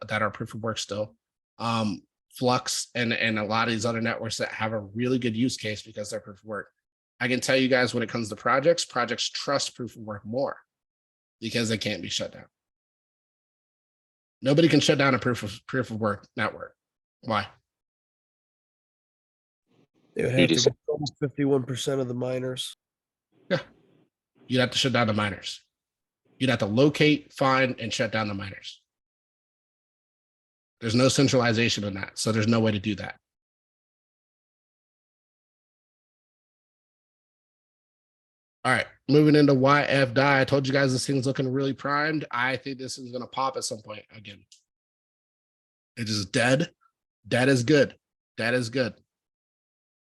that are proof of work still. Flux and a lot of these other networks that have a really good use case because they're proof of work. I can tell you guys when it comes to projects trust proof of work more because they can't be shut down. Nobody can shut down a proof of work network. Why? They would have to control 51% of the miners. Yeah. You'd have to shut down the miners. You'd have to locate, find, and shut down the miners. There's no centralization in that, so there's no way to do that. All right, moving into YF die. I told you guys this thing's looking really primed. I think this is going to pop at some point again. It is dead. Dead is good. Dead is good.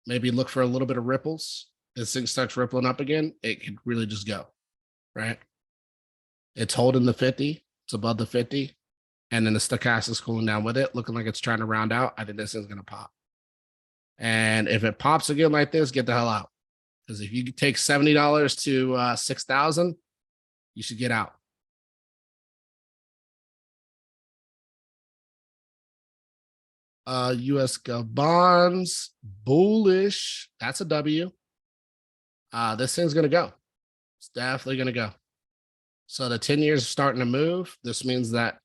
Maybe look for a little bit of ripples. This thing starts rippling up again, it could really just go, right? It's holding the 50. It's above the 50. And then the stochastic is cooling down with it, looking like it's trying to round out. I think this is going to pop. And if it pops again like this, get the hell out. Because if you take $70 to 6,000, you should get out. US Gov bonds, bullish. That's a W. This thing's going to go. It's definitely going to go. So the 10 years is starting to move. This means that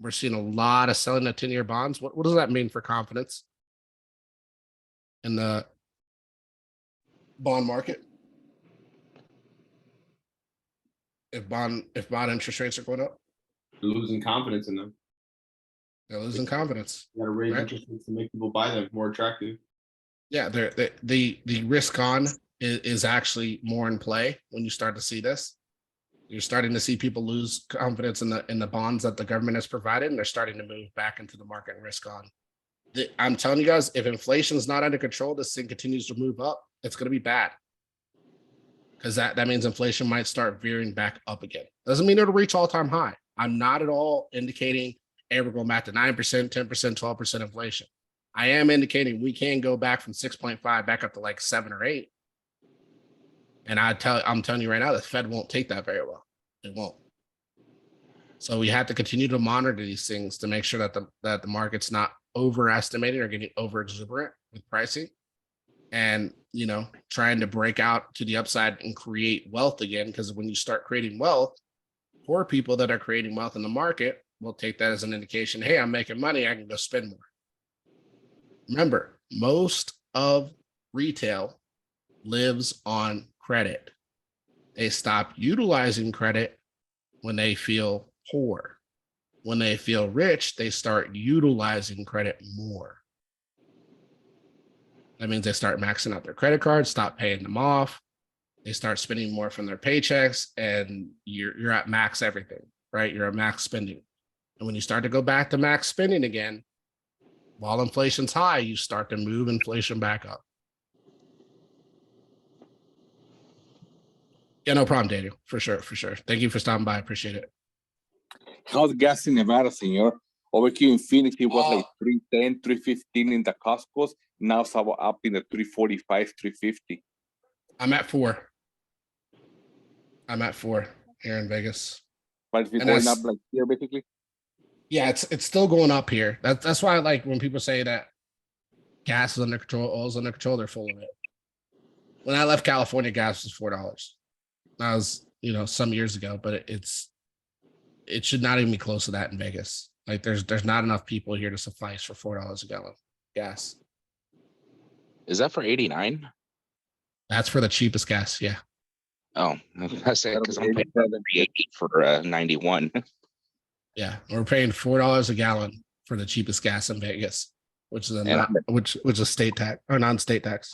we're seeing a lot of selling the 10-year bonds. What does that mean for confidence in the bond market? If bond interest rates are going up, You're losing confidence in them. they're losing confidence. You got to raise Right. interest rates to make people buy them more attractive. Yeah, the risk on is actually more in play when you start to see this. You're starting to see people lose confidence in the bonds that the government has provided, and they're starting to move back into the market and risk on. I'm telling you guys, if inflation is not under control, this thing continues to move up, it's going to be bad. Because that means inflation might start veering back up again. Doesn't mean it'll reach all-time high. I'm not at all indicating, hey, we're going back to 9%, 10%, 12% inflation. I am indicating we can go back from 6.5 back up to like 7 or 8. And I'm telling you right now, the Fed won't take that very well. It won't. So we have to continue to monitor these things to make sure that the market's not overestimating or getting over exuberant with pricing, and trying to break out to the upside and create wealth again. Because when you start creating wealth, poor people that are creating wealth in the market will take that as an indication. Hey, I'm making money. I can go spend more. Remember, most of retail lives on credit. They stop utilizing credit when they feel poor. When they feel rich, they start utilizing credit more. That means they start maxing out their credit cards, stop paying them off. They start spending more from their paychecks, and you're at max everything, right? You're at max spending. And when you start to go back to max spending again, while inflation's high, you start to move inflation back up. Yeah, no problem, Daniel. For sure. Thank you for stopping by. I appreciate it. How's gas in Nevada, senor? Over here in Phoenix, it was like Oh. 310, 315 in the Costco's. Now it's up in the 345, 350. I'm at 4. I'm at 4 here in Vegas. But if it's And going that's- up like here, basically. Yeah, it's still going up here. That's why I like when people say that gas is under control, oil's under control, they're full of it. When I left California, gas was $4. That was, some years ago, but it should not even be close to that in Vegas. Like there's not enough people here to suffice for $4 a gallon gas. Is that for 89? That's for the cheapest gas. Yeah. Oh, I say because I'm paying 87. 380 for 91. Yeah. We're paying $4 a gallon for the cheapest gas in Vegas, which is And which is state tax or non-state tax.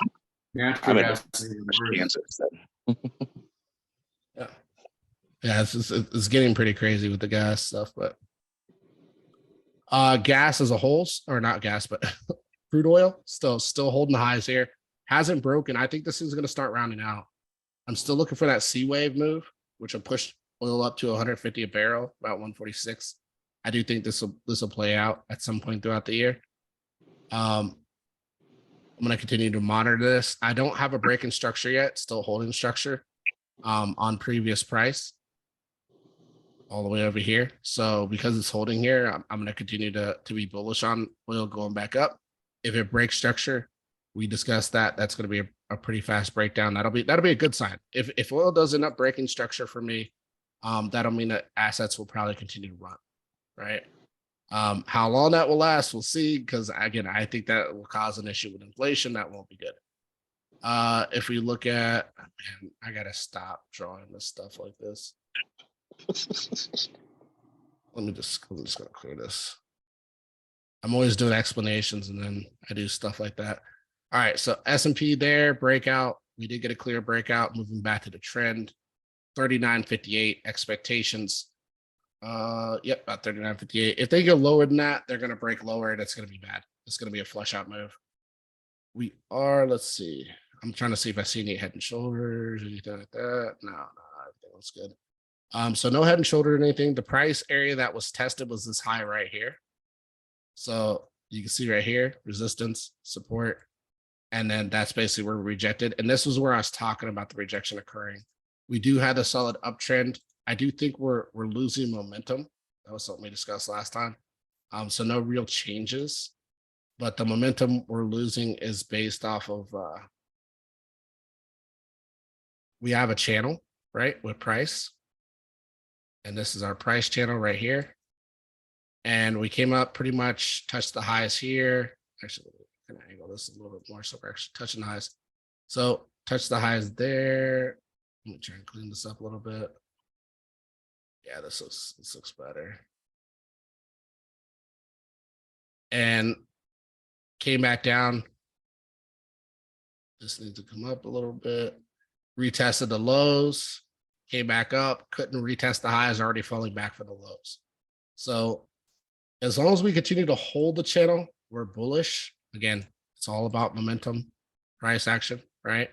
Natural I'm in gas is even worse. Kansas. Then. Yeah, it's getting pretty crazy with the gas stuff, but gas as a whole, or not gas, but crude oil still holding the highs here. Hasn't broken. I think this is going to start rounding out. I'm still looking for that C wave move, which will push oil up to 150 a barrel, about 146. I do think this will play out at some point throughout the year. I'm going to continue to monitor this. I don't have a break in structure yet, still holding structure on previous price all the way over here. So because it's holding here, I'm going to continue to be bullish on oil going back up. If it breaks structure, we discussed that. That's going to be a pretty fast breakdown. That'll be a good sign. If oil does end up breaking structure for me, that'll mean that assets will probably continue to run, right? How long that will last, we'll see. Because again, I think that will cause an issue with inflation. That won't be good. If we look at, man, I gotta stop drawing this stuff like this. I'm just gonna clear this. I'm always doing explanations and then I do stuff like that. All right, so S&P there, breakout. We did get a clear breakout, moving back to the trend. 39.58 expectations. Yep, about 39.58. If they go lower than that, they're gonna break lower. That's gonna be bad. It's gonna be a flush out move. We are, let's see. I'm trying to see if I see any head and shoulders, anything like that. No, everything looks good. So no head and shoulder or anything. The price area that was tested was this high right here. So you can see right here, resistance, support, and then that's basically where we rejected. And this was where I was talking about the rejection occurring. We do have a solid uptrend. I do think we're losing momentum. That was something we discussed last time. So no real changes, but the momentum we're losing is based off of we have a channel, right, with price. And this is our price channel right here. And we came up pretty much, touched the highs here. Actually, I'm gonna angle this a little bit more so we're actually touching the highs. So touch the highs there. Let me try and clean this up a little bit. Yeah, this looks better. And came back down. This needs to come up a little bit. Retested the lows, came back up, couldn't retest the highs, already falling back for the lows. So as long as we continue to hold the channel, we're bullish. Again, it's all about momentum, price action, right?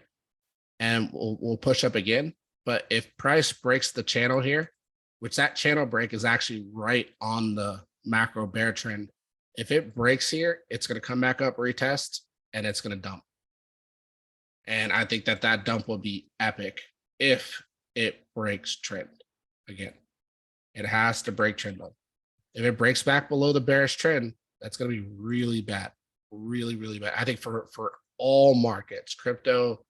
And we'll push up again. But if price breaks the channel here, which that channel break is actually right on the macro bear trend, if it breaks here, it's going to come back up, retest, and it's going to dump. And I think that dump will be epic if it breaks trend again. It has to break trend up. If it breaks back below the bearish trend, that's going to be really bad, really, really bad. I think for all markets, crypto,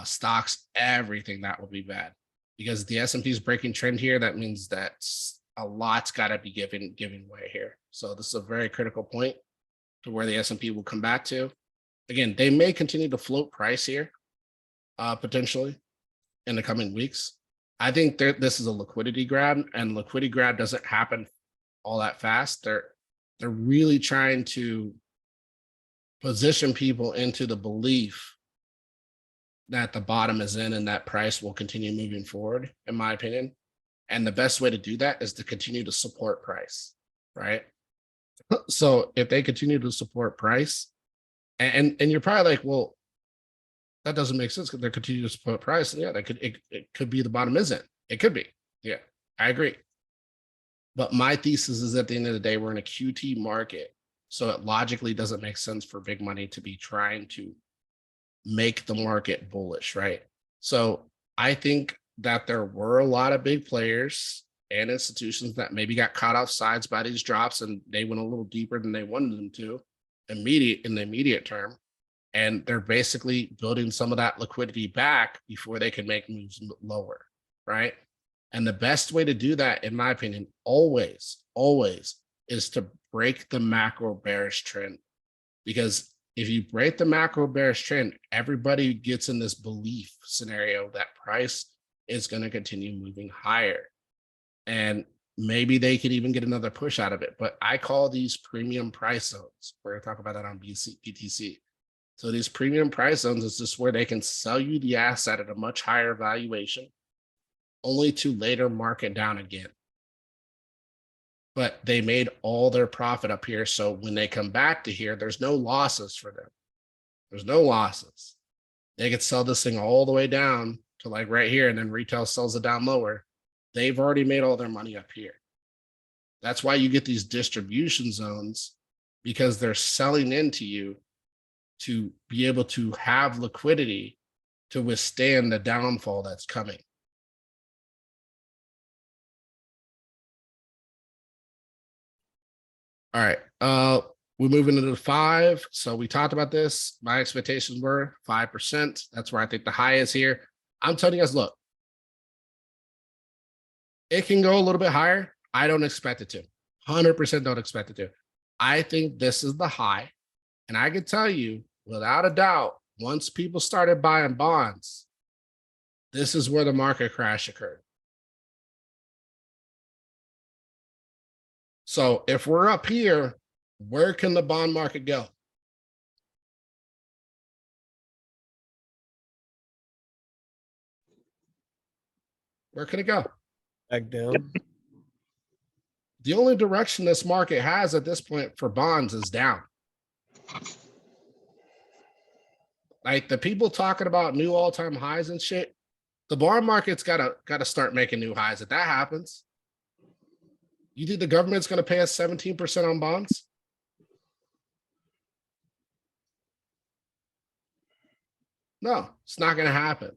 stocks, everything, that will be bad because the S&P is breaking trend here. That means that a lot's got to be giving way here. So this is a very critical point to where the S&P will come back to. Again, they may continue to float price here, potentially in the coming weeks. I think this is a liquidity grab, and liquidity grab doesn't happen all that fast. They're really trying to position people into the belief that the bottom is in and that price will continue moving forward, in my opinion. And the best way to do that is to continue to support price, right? So if they continue to support price, and you're probably like, well, that doesn't make sense because they're continuing to support price. And yeah, it could be the bottom isn't. It could be. Yeah, I agree. But my thesis is at the end of the day, we're in a QT market. So it logically doesn't make sense for big money to be trying to make the market bullish, right? So I think that there were a lot of big players and institutions that maybe got caught off sides by these drops and they went a little deeper than they wanted them to in the immediate term. And they're basically building some of that liquidity back before they can make moves lower, right? And the best way to do that, in my opinion, always is to break the macro bearish trend. Because if you break the macro bearish trend, everybody gets in this belief scenario that price is going to continue moving higher. And maybe they could even get another push out of it. But I call these premium price zones. We're going to talk about that on BTC. So these premium price zones is just where they can sell you the asset at a much higher valuation, only to later mark it down again. But they made all their profit up here. So when they come back to here, there's no losses for them. There's no losses. They could sell this thing all the way down to like right here, and then retail sells it down lower. They've already made all their money up here. That's why you get these distribution zones, because they're selling into you to be able to have liquidity to withstand the downfall that's coming. All right, we're moving into the 5. So we talked about this. My expectations were 5%. That's where I think the high is here. I'm telling you guys, look, it can go a little bit higher. I don't expect it to. 100% don't expect it to. I think this is the high. And I can tell you, without a doubt, once people started buying bonds, this is where the market crash occurred. So if we're up here, where can the bond market go? Where can it go? Back down. The only direction this market has at this point for bonds is down. Like the people talking about new all-time highs and shit, the bond market's gotta start making new highs. If that happens, you think the government's gonna pay us 17% on bonds? No, it's not gonna happen.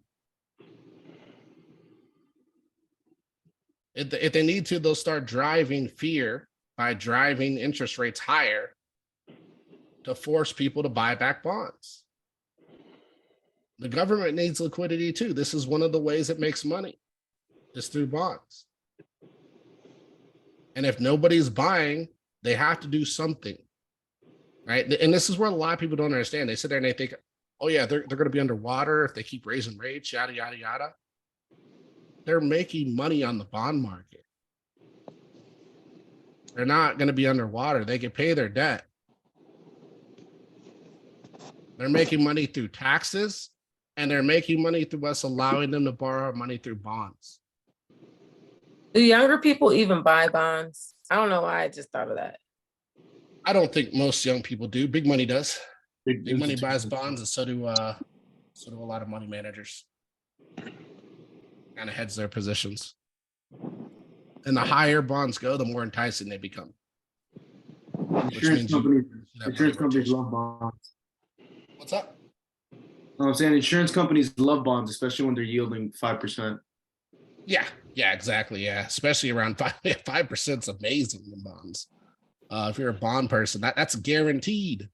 If they need to, they'll start driving fear by driving interest rates higher to force people to buy back bonds. The government needs liquidity too. This is one of the ways it makes money, is through bonds. And if nobody's buying, they have to do something, right? And this is where a lot of people don't understand. They sit there and they think, oh yeah, they're going to be underwater if they keep raising rates, yada, yada, yada. They're making money on the bond market. They're not going to be underwater. They can pay their debt. They're making money through taxes, and they're making money through us allowing them to borrow money through bonds. Do younger people even buy bonds? I don't know why I just thought of that. I don't think most young people do. Big money does. Big money buys bonds, and so do a lot of money managers. Kind of heads their positions. And the higher bonds go, the more enticing they become. Insurance companies love bonds. What's up? No, I'm saying insurance companies love bonds, especially when they're yielding 5%. Yeah, exactly. Yeah, especially around 5% is amazing in bonds. If you're a bond person, that's guaranteed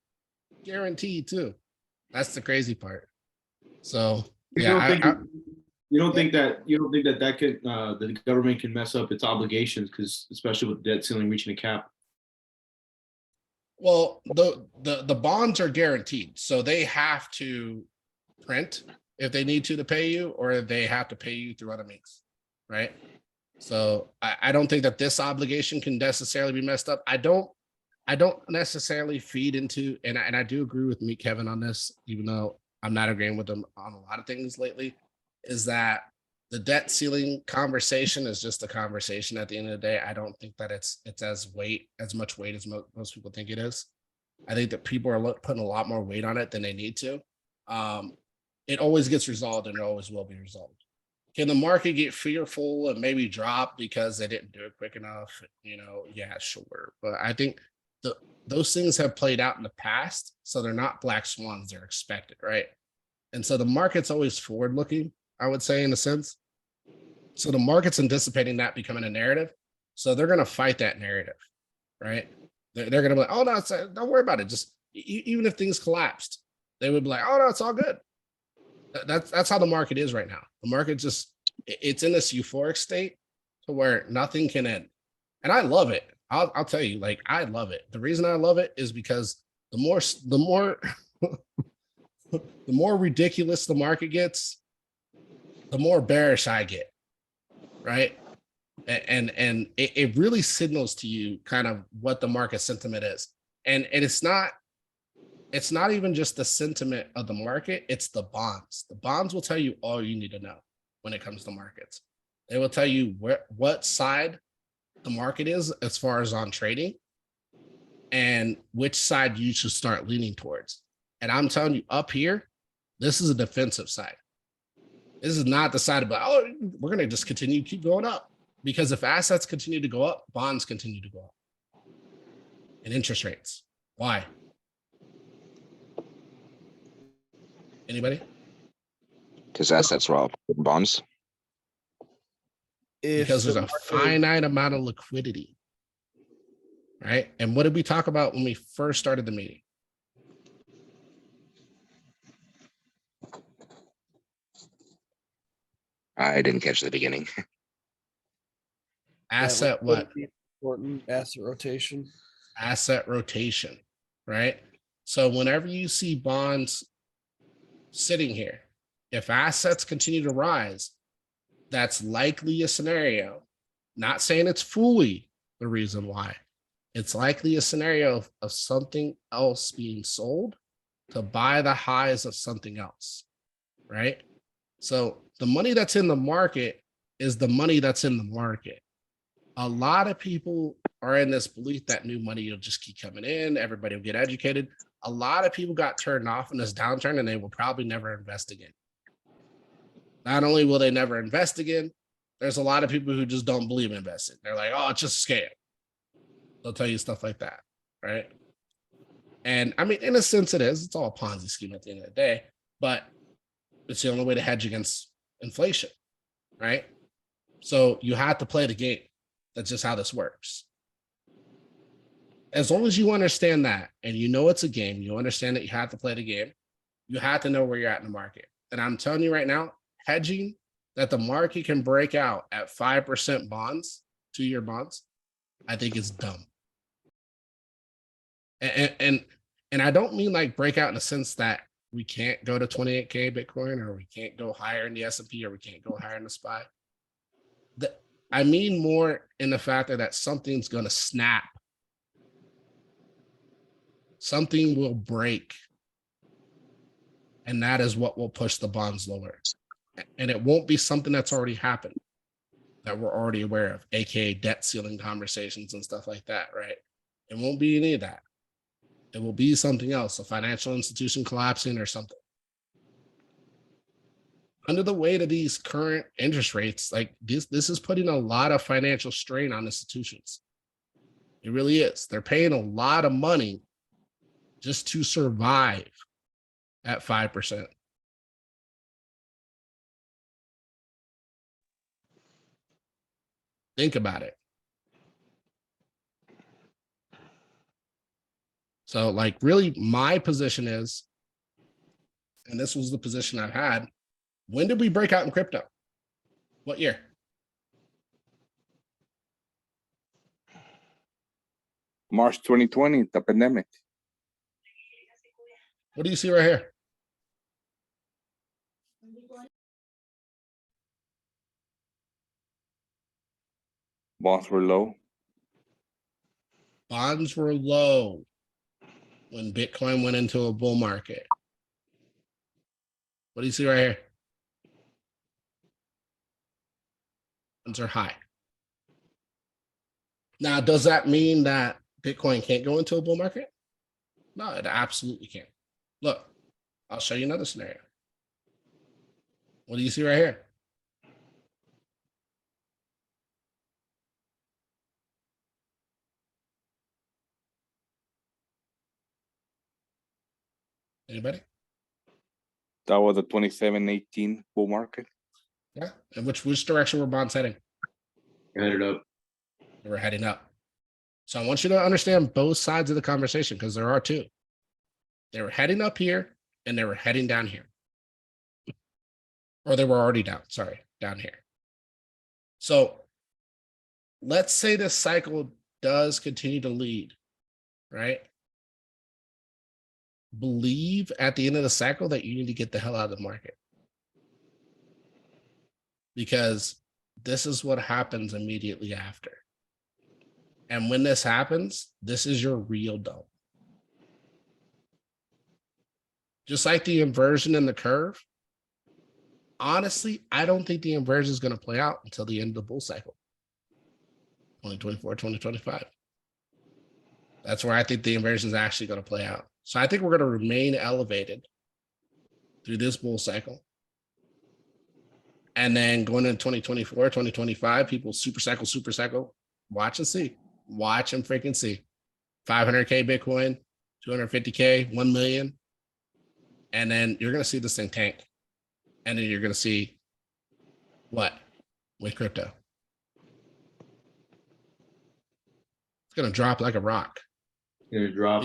too. That's the crazy part. So yeah, you don't think that could the government can mess up its obligations, because especially with debt ceiling reaching a cap. Well, the bonds are guaranteed, so they have to print if they need to pay you, or they have to pay you through other means, right? So I don't think that this obligation can necessarily be messed up. I don't necessarily feed into, and I do agree with me, Kevin, on this, even though I'm not agreeing with them on a lot of things lately, is that the debt ceiling conversation is just a conversation at the end of the day. I don't think that it's as much weight as most people think it is. I think that people are putting a lot more weight on it than they need to. It always gets resolved, and it always will be resolved. Can the market get fearful and maybe drop because they didn't do it quick enough? Yeah, sure. But I think those things have played out in the past. So they're not black swans, they're expected, right? And so the market's always forward looking, I would say, in a sense. So the market's anticipating that becoming a narrative. So they're going to fight that narrative, right? They're going to be like, oh, no, don't worry about it. Just even if things collapsed, they would be like, oh, no, it's all good. That's how the market is right now. The market just, it's in this euphoric state to where nothing can end. And I love it. I'll tell you, like, I love it. The reason I love it is because the more the more ridiculous the market gets, the more bearish I get, right? And it really signals to you kind of what the market sentiment is. And it's not even just the sentiment of the market, it's the bonds. The bonds will tell you all you need to know when it comes to markets. They will tell you what side the market is as far as on trading and which side you should start leaning towards. And I'm telling you, up here, this is a defensive side. This is not the side about, oh, we're going to just continue to keep going up. Because if assets continue to go up, bonds continue to go up. And interest rates. Why? Anybody? Because assets are all bonds. Because there's a finite amount of liquidity. Right? And what did we talk about when we first started the meeting? I didn't catch the beginning. Asset what? Important asset rotation. Asset rotation, right? So whenever you see bonds sitting here, if assets continue to rise, that's likely a scenario. Not saying it's fully the reason why. It's likely a scenario of something else being sold to buy the highs of something else, right? So the money that's in the market is the money that's in the market. A lot of people are in this belief that new money will just keep coming in, everybody will get educated. A lot of people got turned off in this downturn and they will probably never invest again. Not only will they never invest again, there's a lot of people who just don't believe in investing. They're like, oh, it's just a scam. They'll tell you stuff like that, right? And I mean, in a sense it is. It's all a Ponzi scheme at the end of the day, but it's the only way to hedge against inflation, right? So you have to play the game. That's just how this works. As long as you understand that and you know it's a game, you understand that you have to play the game, you have to know where you're at in the market. And I'm telling you right now, hedging that the market can break out at 5% bonds, 2-year bonds, I think is dumb. And I don't mean like break out in the sense that we can't go to 28K Bitcoin or we can't go higher in the S&P or we can't go higher in the SPY. I mean more in the fact that something's going to snap. Something will break. And that is what will push the bonds lower. And it won't be something that's already happened that we're already aware of, aka debt ceiling conversations and stuff like that, right? It won't be any of that. It will be something else, a financial institution collapsing or something. Under the weight of these current interest rates, like this is putting a lot of financial strain on institutions. It really is. They're paying a lot of money just to survive at 5%. Think about it. So like really my position is, and this was the position I've had, when did we break out in crypto? What year? March 2020, the pandemic. What do you see right here? Bonds were low. Bonds were low when Bitcoin went into a bull market. What do you see right here? Bonds are high. Now, does that mean that Bitcoin can't go into a bull market? No, it absolutely can't. Look, I'll show you another scenario. What do you see right here? Anybody? That was the 27-18 bull market. Yeah. And which direction were bonds heading? Headed up. They were heading up. So I want you to understand both sides of the conversation because there are two. They were heading up here and they were heading down here. Or they were already down, sorry, down here. So let's say this cycle does continue to lead, right? Believe at the end of the cycle that you need to get the hell out of the market. Because this is what happens immediately after. And when this happens, this is your real dump. Just like the inversion in the curve, honestly, I don't think the inversion is going to play out until the end of the bull cycle. 2024, 2025. That's where I think the inversion is actually going to play out. So I think we're going to remain elevated through this bull cycle. And then going into 2024, 2025, people super cycle, watch and see. Watch and freaking see. 500K Bitcoin, 250K, 1 million. And then you're going to see this thing tank. And then you're going to see what with crypto? It's going to drop like a rock. Gonna drop.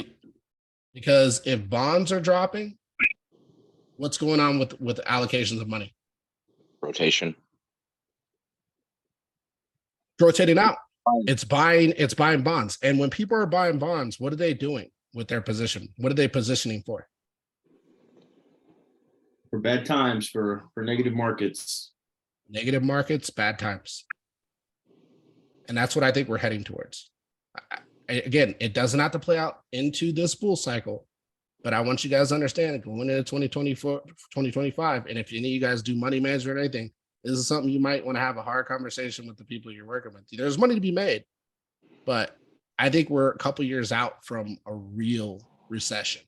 Because if bonds are dropping, what's going on with allocations of money? Rotation. Rotating out. It's buying bonds. And when people are buying bonds, what are they doing with their position? What are they positioning for? For bad times, for negative markets. Negative markets, bad times. And that's what I think we're heading towards. Again, it doesn't have to play out into this bull cycle, but I want you guys to understand going into 2024, 2025. And if any of you guys do money management or anything, this is something you might want to have a hard conversation with the people you're working with. There's money to be made, but I think we're a couple years out from a real recession,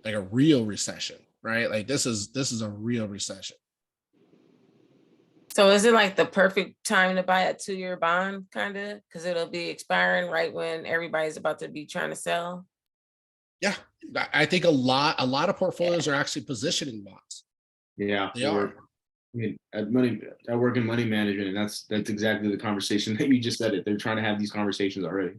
like a real recession, right? Like this is a real recession. So is it like the perfect time to buy a 2-year bond, kind of? Because it'll be expiring right when everybody's about to be trying to sell. Yeah, I think a lot of portfolios are actually positioning bonds. Yeah, They are. I mean, I work in money management, and that's exactly the conversation that you just said it. They're trying to have these conversations already.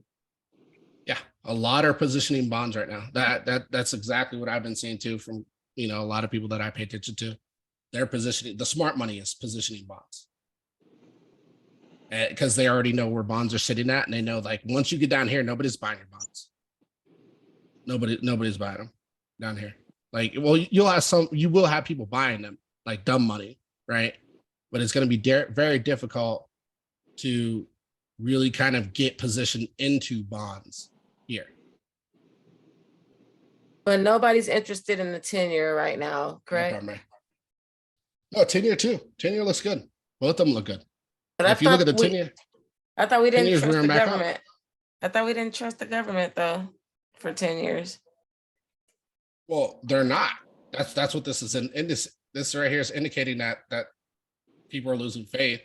Yeah, a lot are positioning bonds right now. That's exactly what I've been seeing too from a lot of people that I pay attention to. They're positioning, the smart money is positioning bonds. Because they already know where bonds are sitting at, and they know like once you get down here, nobody's buying your bonds. Nobody's buying them down here. Like, well, you will have people buying them like dumb money, right? But it's going to be very difficult to really kind of get positioned into bonds here. But nobody's interested in the 10-year right now, correct? No, 10-year too. 10-year looks good. Both of them look good. But If you look at the 10-year, I thought we didn't 10 years trust the rearing back up. government. I thought we didn't trust the government though for 10 years. well, they're not. That's what this is in this right here is indicating that people are losing faith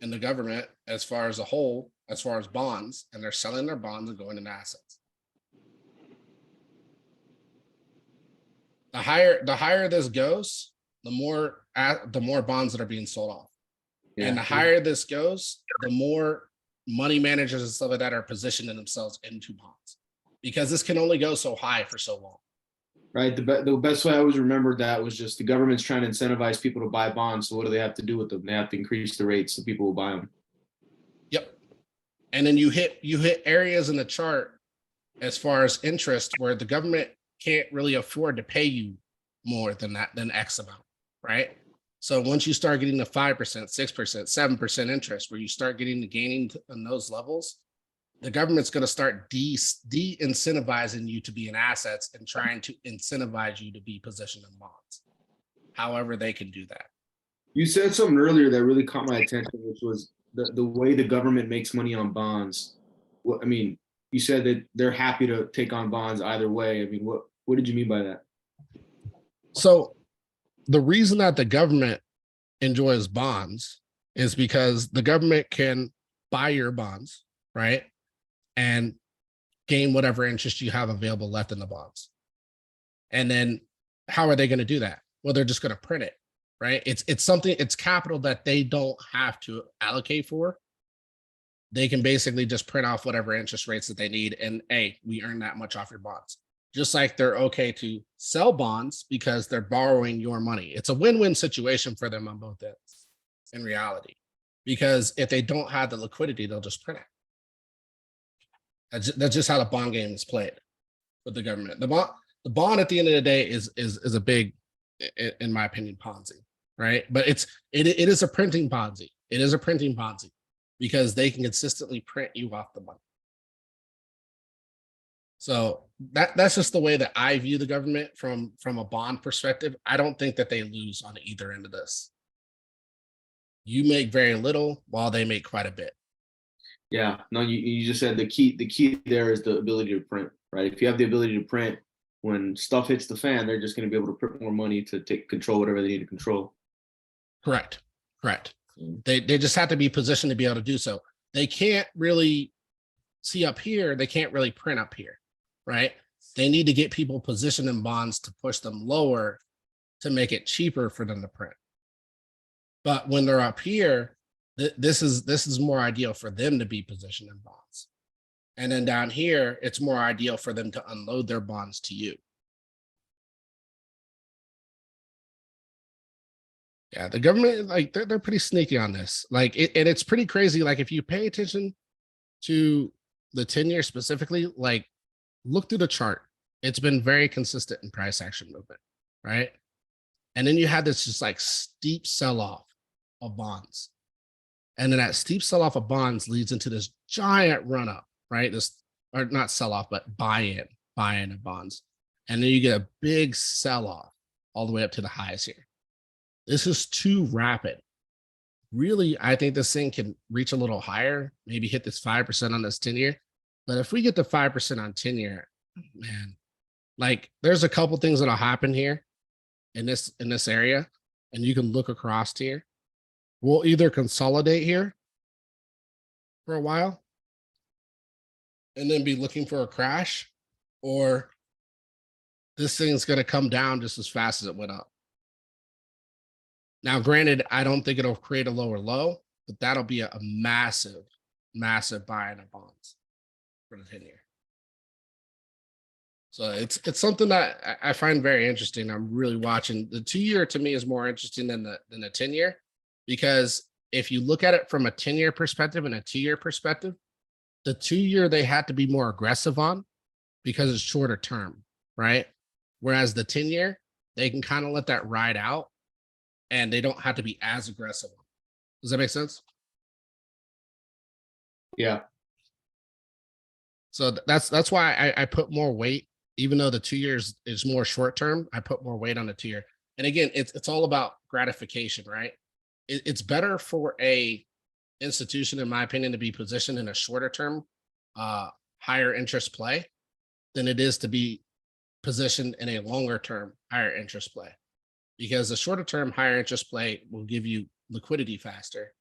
in the government as far as a whole, as far as bonds, and they're selling their bonds and going into assets. The higher this goes, the more bonds that are being sold off. Yeah. And the higher this goes, the more money managers and stuff like that are positioning themselves into bonds, because this can only go so high for so long. Right. The best way I always remembered that was just the government's trying to incentivize people to buy bonds. So what do they have to do with them? They have to increase the rates so people will buy them. Yep. And then you hit areas in the chart as far as interest where the government can't really afford to pay you more than X amount, right? So once you start getting the 5%, 6%, 7% interest, where you start getting the gaining on those levels, the government's going to start de-incentivizing you to be in assets and trying to incentivize you to be positioned in bonds. However, they can do that. You said something earlier that really caught my attention, which was the way the government makes money on bonds. What I mean, you said that they're happy to take on bonds either way. I mean, what did you mean by that? So the reason that the government enjoys bonds is because the government can buy your bonds, right? And gain whatever interest you have available left in the bonds. And then how are they going to do that? Well, they're just going to print it, right? It's something, it's capital that they don't have to allocate for. They can basically just print off whatever interest rates that they need. And hey, we earn that much off your bonds. Just like they're okay to sell bonds because they're borrowing your money. It's a win-win situation for them on both ends in reality. Because if they don't have the liquidity, they'll just print it. That's just how the bond game is played with the government. The bond at the end of the day is a big, in my opinion, Ponzi, right? But it is a printing Ponzi. It is a printing Ponzi because they can consistently print you off the money. So that's just the way that I view the government from a bond perspective. I don't think that they lose on either end of this. You make very little while they make quite a bit. Yeah, no, you just said the key there is the ability to print, right? If you have the ability to print, when stuff hits the fan, they're just going to be able to print more money to take control whatever they need to control. Correct. They just have to be positioned to be able to do so. They can't really see up here. They can't really print up here, right? They need to get people positioned in bonds to push them lower to make it cheaper for them to print. But when they're up here, this is more ideal for them to be positioned in bonds. And then down here, it's more ideal for them to unload their bonds to you. Yeah, the government, like they're pretty sneaky on this. Like and it's pretty crazy. Like if you pay attention to the 10-year specifically, like look through the chart. It's been very consistent in price action movement, right? And then you had this just like steep sell-off of bonds. And then that steep sell-off of bonds leads into this giant run-up, right? This, or not sell-off, but buy-in of bonds. And then you get a big sell-off all the way up to the highs here. This is too rapid. Really, I think this thing can reach a little higher, maybe hit this 5% on this 10-year. But if we get the 5% on 10-year, man, like there's a couple things that'll happen here in this area, and you can look across here. We'll either consolidate here for a while and then be looking for a crash, or this thing's going to come down just as fast as it went up. Now, granted, I don't think it'll create a lower low, but that'll be a massive, massive buying of bonds for the 10-year. So it's something that I find very interesting. I'm really watching. The 2-year to me is more interesting than the 10-year, because if you look at it from a 10-year perspective and a 2-year perspective, the 2-year they had to be more aggressive on because it's shorter term, right? Whereas the 10-year, they can kind of let that ride out and they don't have to be as aggressive. Does that make sense? Yeah. So that's why I put more weight, even though the 2 years is more short term, I put more weight on the 2-year. And again, it's all about gratification, right? It's better for a institution, in my opinion, to be positioned in a shorter term, higher interest play than it is to be positioned in a longer term, higher interest play. Because the shorter term, higher interest play will give you liquidity faster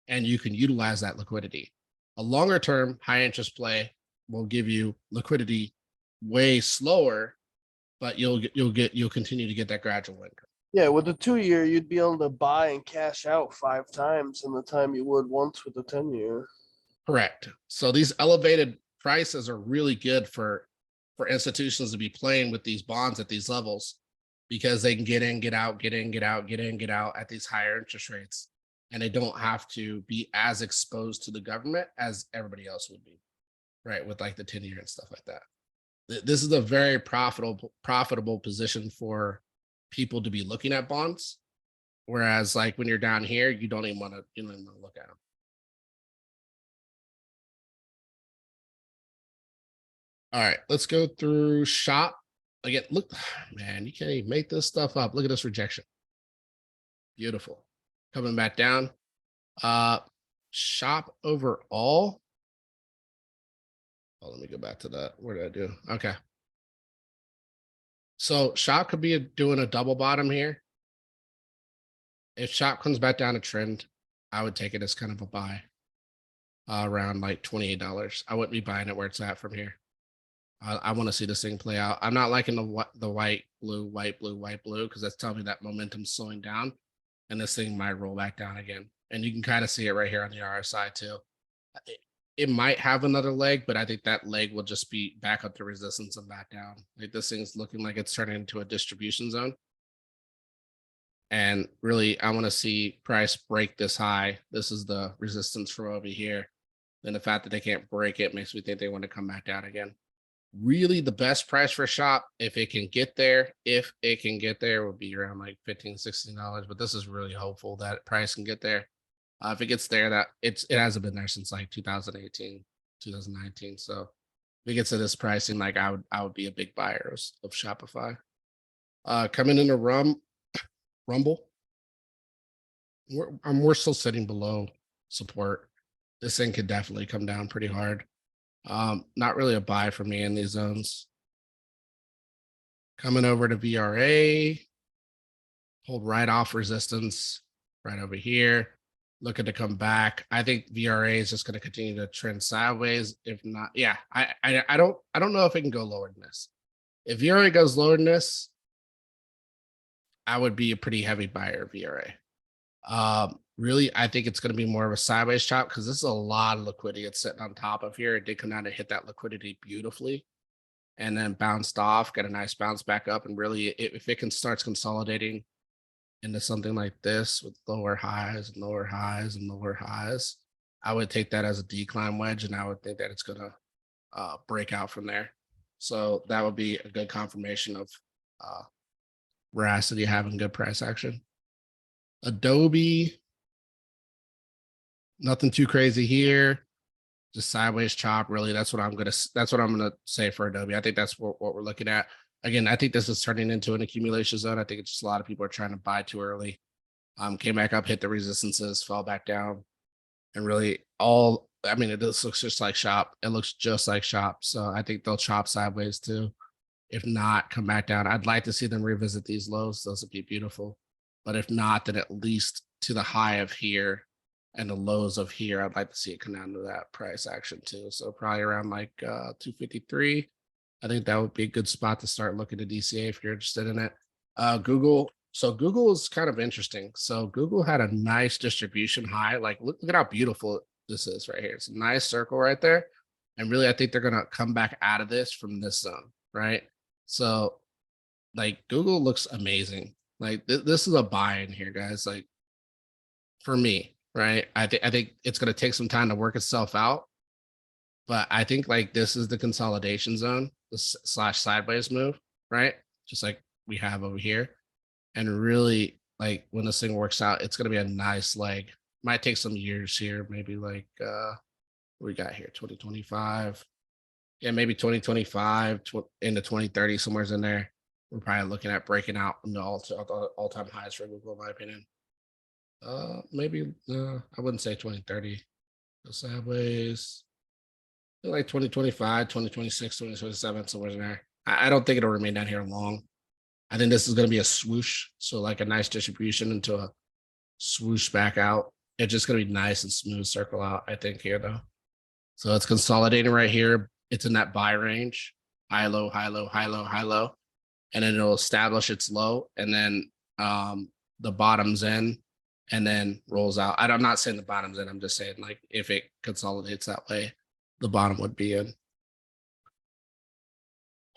and you can utilize that liquidity. A longer term, high interest play will give you liquidity way slower, but you'll continue to get that gradual income. Yeah, with the 2-year, you'd be able to buy and cash out 5 times in the time you would once with the 10-year. Correct. So these elevated prices are really good for institutions to be playing with these bonds at these levels, because they can get in, get out, get in, get out, get in, get out at these higher interest rates. And they don't have to be as exposed to the government as everybody else would be, right? With like the 10-year and stuff like that. This is a very profitable position for people to be looking at bonds. Whereas like when you're down here, you don't even want to look at them. All right, let's go through shop. Again, look, man, you can't even make this stuff up. Look at this rejection. Beautiful. Coming back down. Shop overall. Oh, let me go back to that. What did I do? Okay. So shop could be doing a double bottom here. If shop comes back down a trend, I would take it as kind of a buy around like $28. I wouldn't be buying it where it's at from here. I want to see this thing play out. I'm not liking the white, blue, because that's telling me that momentum's slowing down, and this thing might roll back down again. And you can kind of see it right here on the RSI too. It might have another leg, but I think that leg will just be back up to resistance and back down. Like this thing's looking like it's turning into a distribution zone. And really, I want to see price break this high. This is the resistance from over here. Then the fact that they can't break it makes me think they want to come back down again. Really, the best price for shop, if it can get there, would be around like $15, $16. But this is really hopeful that price can get there. If it gets there, it hasn't been there since like 2018, 2019. So if it gets to this pricing, like I would be a big buyer of Shopify. Coming into Rumble, we're still sitting below support. This thing could definitely come down pretty hard. Not really a buy for me in these zones. Coming over to VRA, hold right off resistance right over here. Looking to come back. I think VRA is just going to continue to trend sideways. If not, yeah, I don't know if it can go lower than this. If VRA goes lower than this, I would be a pretty heavy buyer of VRA. Really, I think it's going to be more of a sideways chop because this is a lot of liquidity it's sitting on top of here. It did come down to hit that liquidity beautifully and then bounced off, got a nice bounce back up. And really, if it can start consolidating into something like this with lower highs and lower highs and lower highs, I would take that as a decline wedge, and I would think that it's going to break out from there. So that would be a good confirmation of Veracity having good price action. Adobe, nothing too crazy here. Just sideways chop. Really, that's what I'm gonna say for Adobe. I think that's what we're looking at. Again, I think this is turning into an accumulation zone. I think it's just a lot of people are trying to buy too early. Came back up, hit the resistances, fell back down, and really it looks just like shop. It looks just like shop. So I think they'll chop sideways too. If not, come back down. I'd like to see them revisit these lows. Those would be beautiful. But if not, then at least to the high of here and the lows of here, I'd like to see it come down to that price action too. So probably around like 253. I think that would be a good spot to start looking at DCA if you're interested in it. Google. So Google is kind of interesting. So Google had a nice distribution high. Like look at how beautiful this is right here. It's a nice circle right there. And really, I think they're going to come back out of this from this zone, right? So like Google looks amazing. Like this is a buy in here, guys. Like for me, right? I think it's going to take some time to work itself out. But I think like this is the consolidation zone, the slash sideways move, right? Just like we have over here. And really, like when this thing works out, it's going to be a nice leg. Might take some years here, maybe like what we got here, 2025. Yeah, maybe 2025 into 2030, somewhere's in there. We're probably looking at breaking out in the all-time highs for Google, in my opinion. Maybe I wouldn't say 2030. Go sideways. Like 2025, 2026, 2027, somewhere in there. I don't think it'll remain down here long. I think this is going to be a swoosh. So like a nice distribution into a swoosh back out. It's just going to be nice and smooth circle out, I think, here though. So it's consolidating right here. It's in that buy range. High, low, high, low, high, low, high, low. And then it'll establish its low. And then the bottom's in and then rolls out. I'm not saying the bottom's in. I'm just saying like if it consolidates that way, the bottom would be in.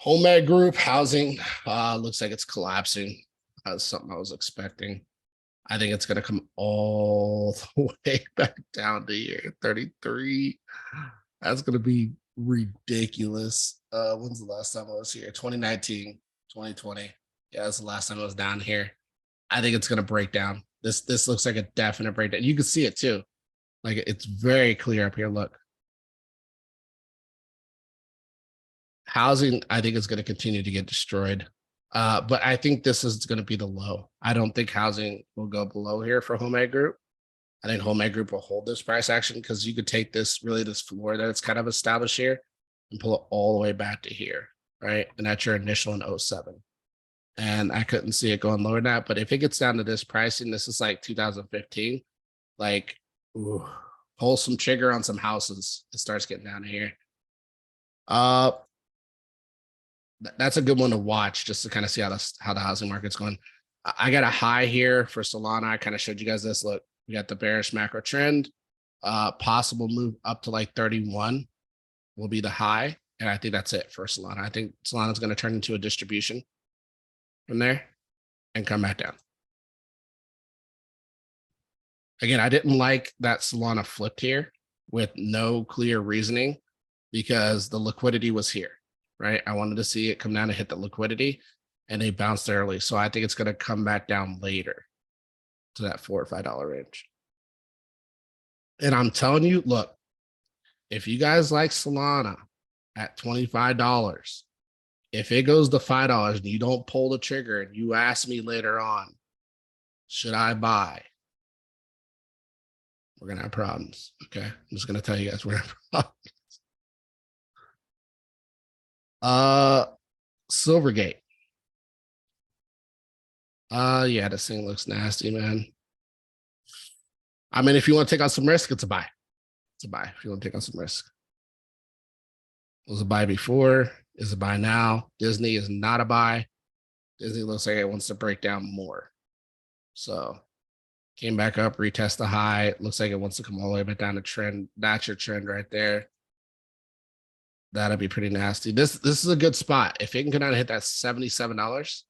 HomeEd Group housing looks like it's collapsing. That's something I was expecting. I think it's going to come all the way back down to year 33. That's going to be ridiculous. When's the last time I was here? 2019, 2020. Yeah, that's the last time I was down here. I think it's going to break down. This looks like a definite breakdown. You can see it too. Like it's very clear up here. Look. Housing, I think, is going to continue to get destroyed. But I think this is going to be the low. I don't think housing will go below here for HomeEd Group. I think HomeEd Group will hold this price action because you could take this floor that it's kind of established here and pull it all the way back to here, right? And that's your initial in 07. And I couldn't see it going lower than that. But if it gets down to this pricing, this is like 2015, like, ooh, pull some trigger on some houses. It starts getting down to here. that's a good one to watch just to kind of see how the housing market's going. I got a high here for Solana. I kind of showed you guys this. Look, we got the bearish macro trend. Possible move up to like 31 will be the high. And I think that's it for Solana. I think Solana's going to turn into a distribution from there and come back down. Again, I didn't like that Solana flipped here with no clear reasoning because the liquidity was here, right? I wanted to see it come down and hit the liquidity and they bounced early. So I think it's going to come back down later to that $4 or $5 range. And I'm telling you, look, if you guys like Solana at $25, if it goes to $5 and you don't pull the trigger and you ask me later on, should I buy? We're going to have problems. Okay. I'm just going to tell you guys we're going to have problems. Silvergate. Yeah, this thing looks nasty, man. I mean, if you want to take on some risk, it's a buy. It's a buy if you want to take on some risk. It was a buy before, is a buy now. Disney is not a buy. Disney looks like it wants to break down more. So came back up, retest the high. It looks like it wants to come all the way back down to trend. That's your trend right there. That'll be pretty nasty. This is a good spot. If it can come down and hit that $77,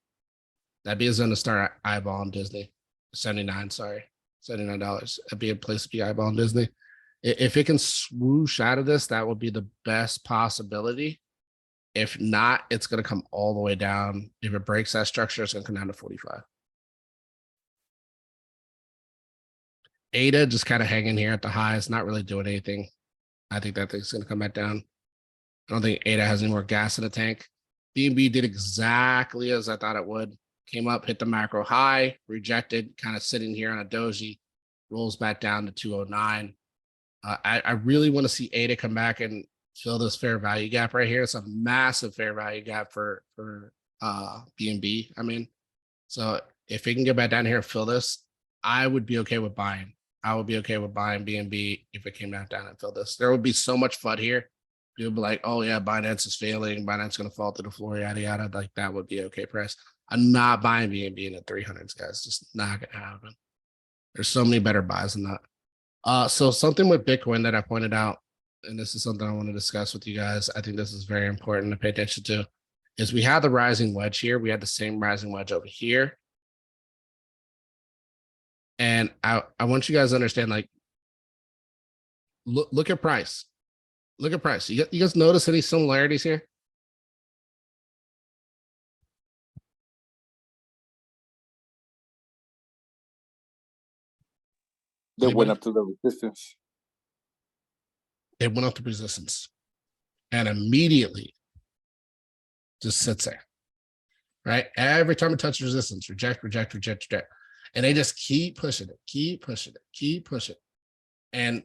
that'd be a zone to start eyeballing Disney. 79, sorry. $79. That'd be a place to be eyeballing Disney. If it can swoosh out of this, that would be the best possibility. If not, it's going to come all the way down. If it breaks that structure, it's going to come down to 45. ADA just kind of hanging here at the highs, not really doing anything. I think that thing's going to come back down. I don't think ADA has any more gas in the tank. BNB did exactly as I thought it would. Came up, hit the macro high, rejected, kind of sitting here on a doji, rolls back down to 209. I really want to see ADA come back and fill this fair value gap right here. It's a massive fair value gap for BNB. I mean, so if it can get back down here and fill this, I would be okay with buying. I would be okay with buying BNB if it came back down and fill this. There would be so much FUD here. People be like, oh yeah, Binance is failing. Binance is going to fall to the floor, yada, yada. Like that would be okay price. I'm not buying BNB in the 300s, guys. Just not going to happen. There's so many better buys than that. So something with Bitcoin that I pointed out, and this is something I want to discuss with you guys. I think this is very important to pay attention to, is we have the rising wedge here. We had the same rising wedge over here. And I want you guys to understand, like, look at price. Look at price. You guys notice any similarities here? They went up to the resistance. It went up to resistance and immediately just sits there, right? Every time it touches resistance, reject, reject, reject, reject. And they just keep pushing it, keep pushing it, keep pushing. And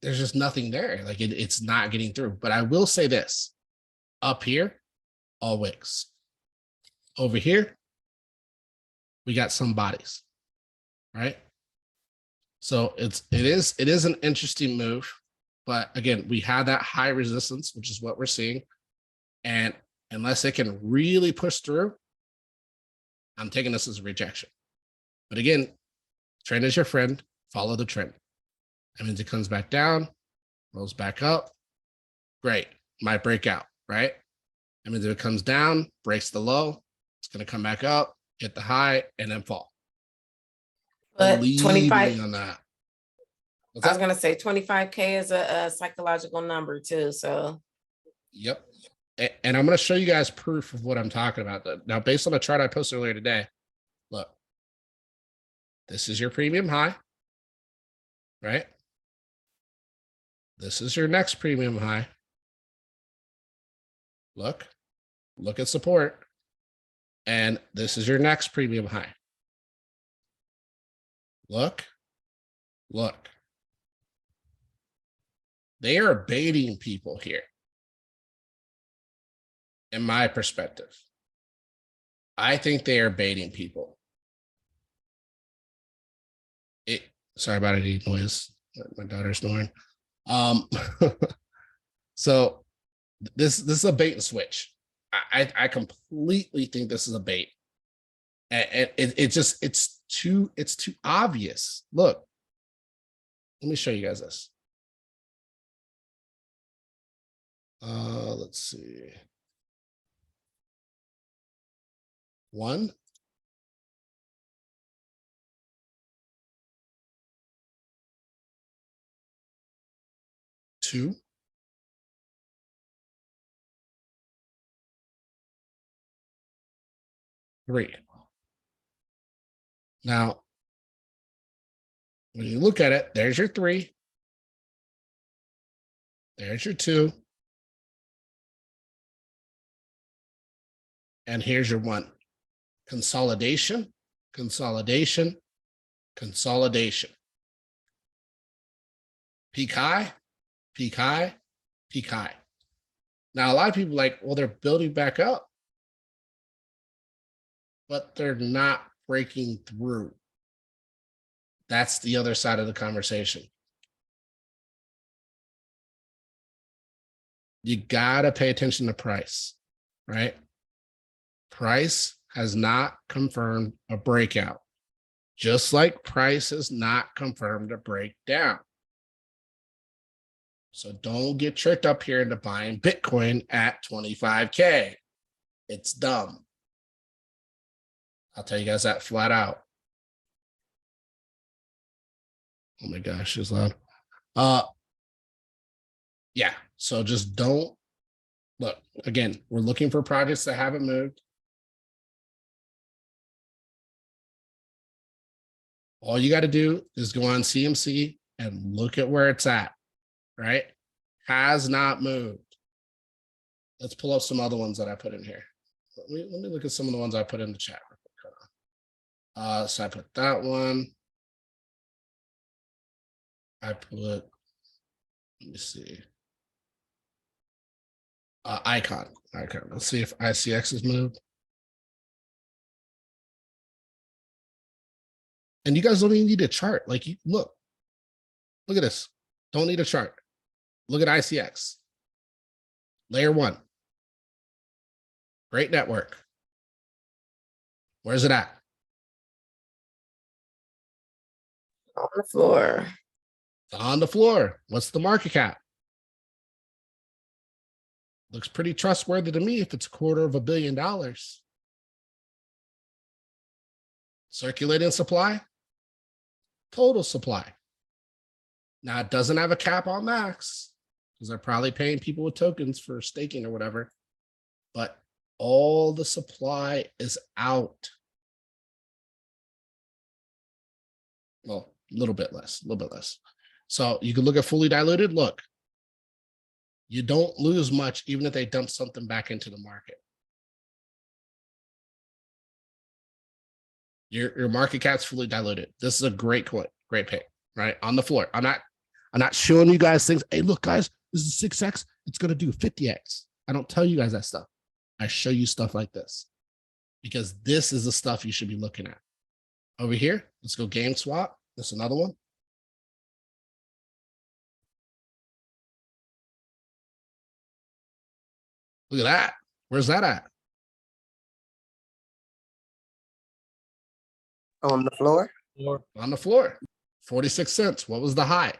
there's just nothing there. Like it's not getting through. But I will say this, up here, all wicks. Over here, we got some bodies, right? So it is an interesting move, but again, we have that high resistance, which is what we're seeing. And unless it can really push through, I'm taking this as a rejection. But again, trend is your friend, follow the trend. That means it comes back down, rolls back up. Great, might break out, right? That means if it comes down, breaks the low, it's gonna come back up, hit the high, and then fall. But Believe 25 me on that. I was gonna say 25K is a psychological number too. So Yep. And I'm going to show you guys proof of what I'm talking about. Now, based on the chart I posted earlier today, look, this is your premium high, right? This is your next premium high. Look at support. And this is your next premium high. Look. They are baiting people here. In my perspective, I think they are baiting people. Sorry about any noise. My daughter's snoring. So this is a bait and switch. I completely think this is a bait. And it's too obvious. Look, let me show you guys this. Let's see. 1. Two. Three. Now, when you look at it, there's your 3. There's your 2. And here's your 1. Consolidation, consolidation, consolidation. Peak high, peak high, peak high. Now, a lot of people are like, well, they're building back up, but they're not breaking through. That's the other side of the conversation. You gotta pay attention to price, right? Price has not confirmed a breakout, just like price has not confirmed a breakdown. So don't get tricked up here into buying Bitcoin at 25K. It's dumb. I'll tell you guys that flat out. Oh my gosh, it's loud. Yeah, so just don't look. Again, we're looking for projects that haven't moved. All you got to do is go on CMC and look at where it's at, right? Has not moved. Let's pull up some other ones that I put in here. Let me look at some of the ones I put in the chat. So I put that one. I put, let me see. Icon. Let's see if ICX has moved. And you guys don't even need a chart. Like, you look at this. Don't need a chart. Look at ICX. Layer 1. Great network. Where's it at? On the floor. It's on the floor. What's the market cap? Looks pretty trustworthy to me if it's $250 million. Circulating supply, total supply. Now it doesn't have a cap on max because they're probably paying people with tokens for staking or whatever, but all the supply is out. Well, a little bit less. So you can look at fully diluted. Look, you don't lose much even if they dump something back into the market. Your market cap's fully diluted. This is a great coin, great pick, right? On the floor. I'm not showing you guys things. Hey, look, guys, this is 6x. It's gonna do 50x. I don't tell you guys that stuff. I show you stuff like this because this is the stuff you should be looking at. Over here, let's go GameSwap. That's another one. Look at that. Where's that at? On the floor. On the floor. 46 cents. What was the high?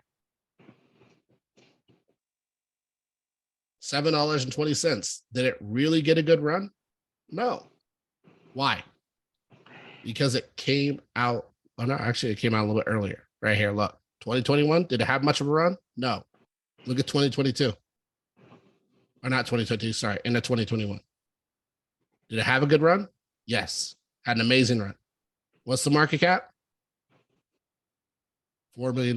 $7.20. Did it really get a good run? No. Why? Because it came out. Oh, no, actually, it came out a little bit earlier. Right here, look. 2021, did it have much of a run? No. Look at 2022. Or not 2022, sorry, into 2021. Did it have a good run? Yes. Had an amazing run. What's the market cap? $4 million.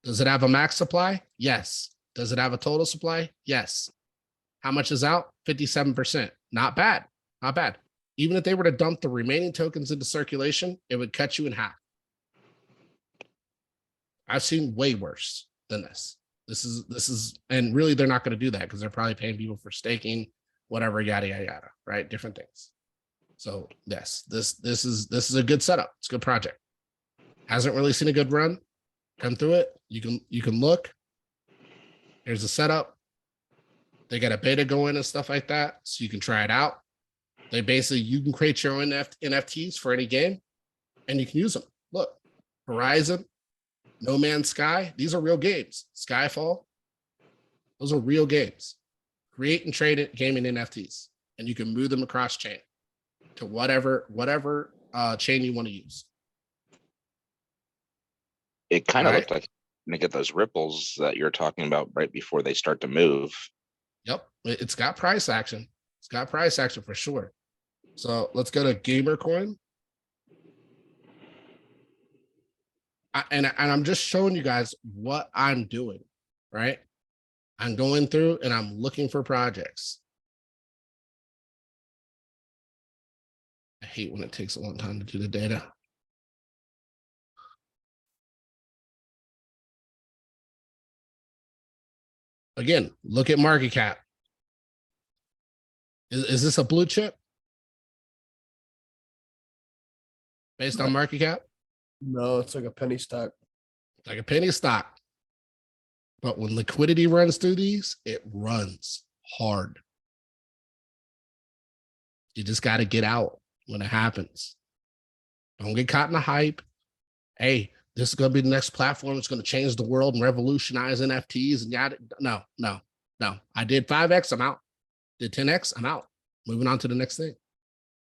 Does it have a max supply? Yes. Does it have a total supply? Yes. How much is out? 57%. Not bad. Not bad. Even if they were to dump the remaining tokens into circulation, it would cut you in half. I've seen way worse than this. This is, and really they're not going to do that because they're probably paying people for staking, whatever, yada, yada, yada, right? Different things. So yes, this is a good setup. It's a good project. Hasn't really seen a good run. Come through it. You can look. Here's the setup. They got a beta going and stuff like that, so you can try it out. They basically, you can create your own NFTs for any game, and you can use them. Look, Horizon, No Man's Sky, these are real games. Skyfall, those are real games. Create and trade it gaming NFTs, and you can move them across chain to whatever chain you want to use. It kind of Right. looked like to get those ripples that you're talking about right before they start to move. Yep, it's got price action. It's got price action for sure. So let's go to Gamercoin. And I'm just showing you guys what I'm doing, right? I'm going through and I'm looking for projects. I hate when it takes a long time to do the data. Again, look at market cap. Is this a blue chip? Based on market cap? No, it's like a penny stock. Like a penny stock. But when liquidity runs through these, it runs hard. You just got to get out when it happens. Don't get caught in the hype. Hey, this is going to be the next platform. It's going to change the world and revolutionize NFTs and yada. No. I did 5X, I'm out. Did 10X, I'm out. Moving on to the next thing.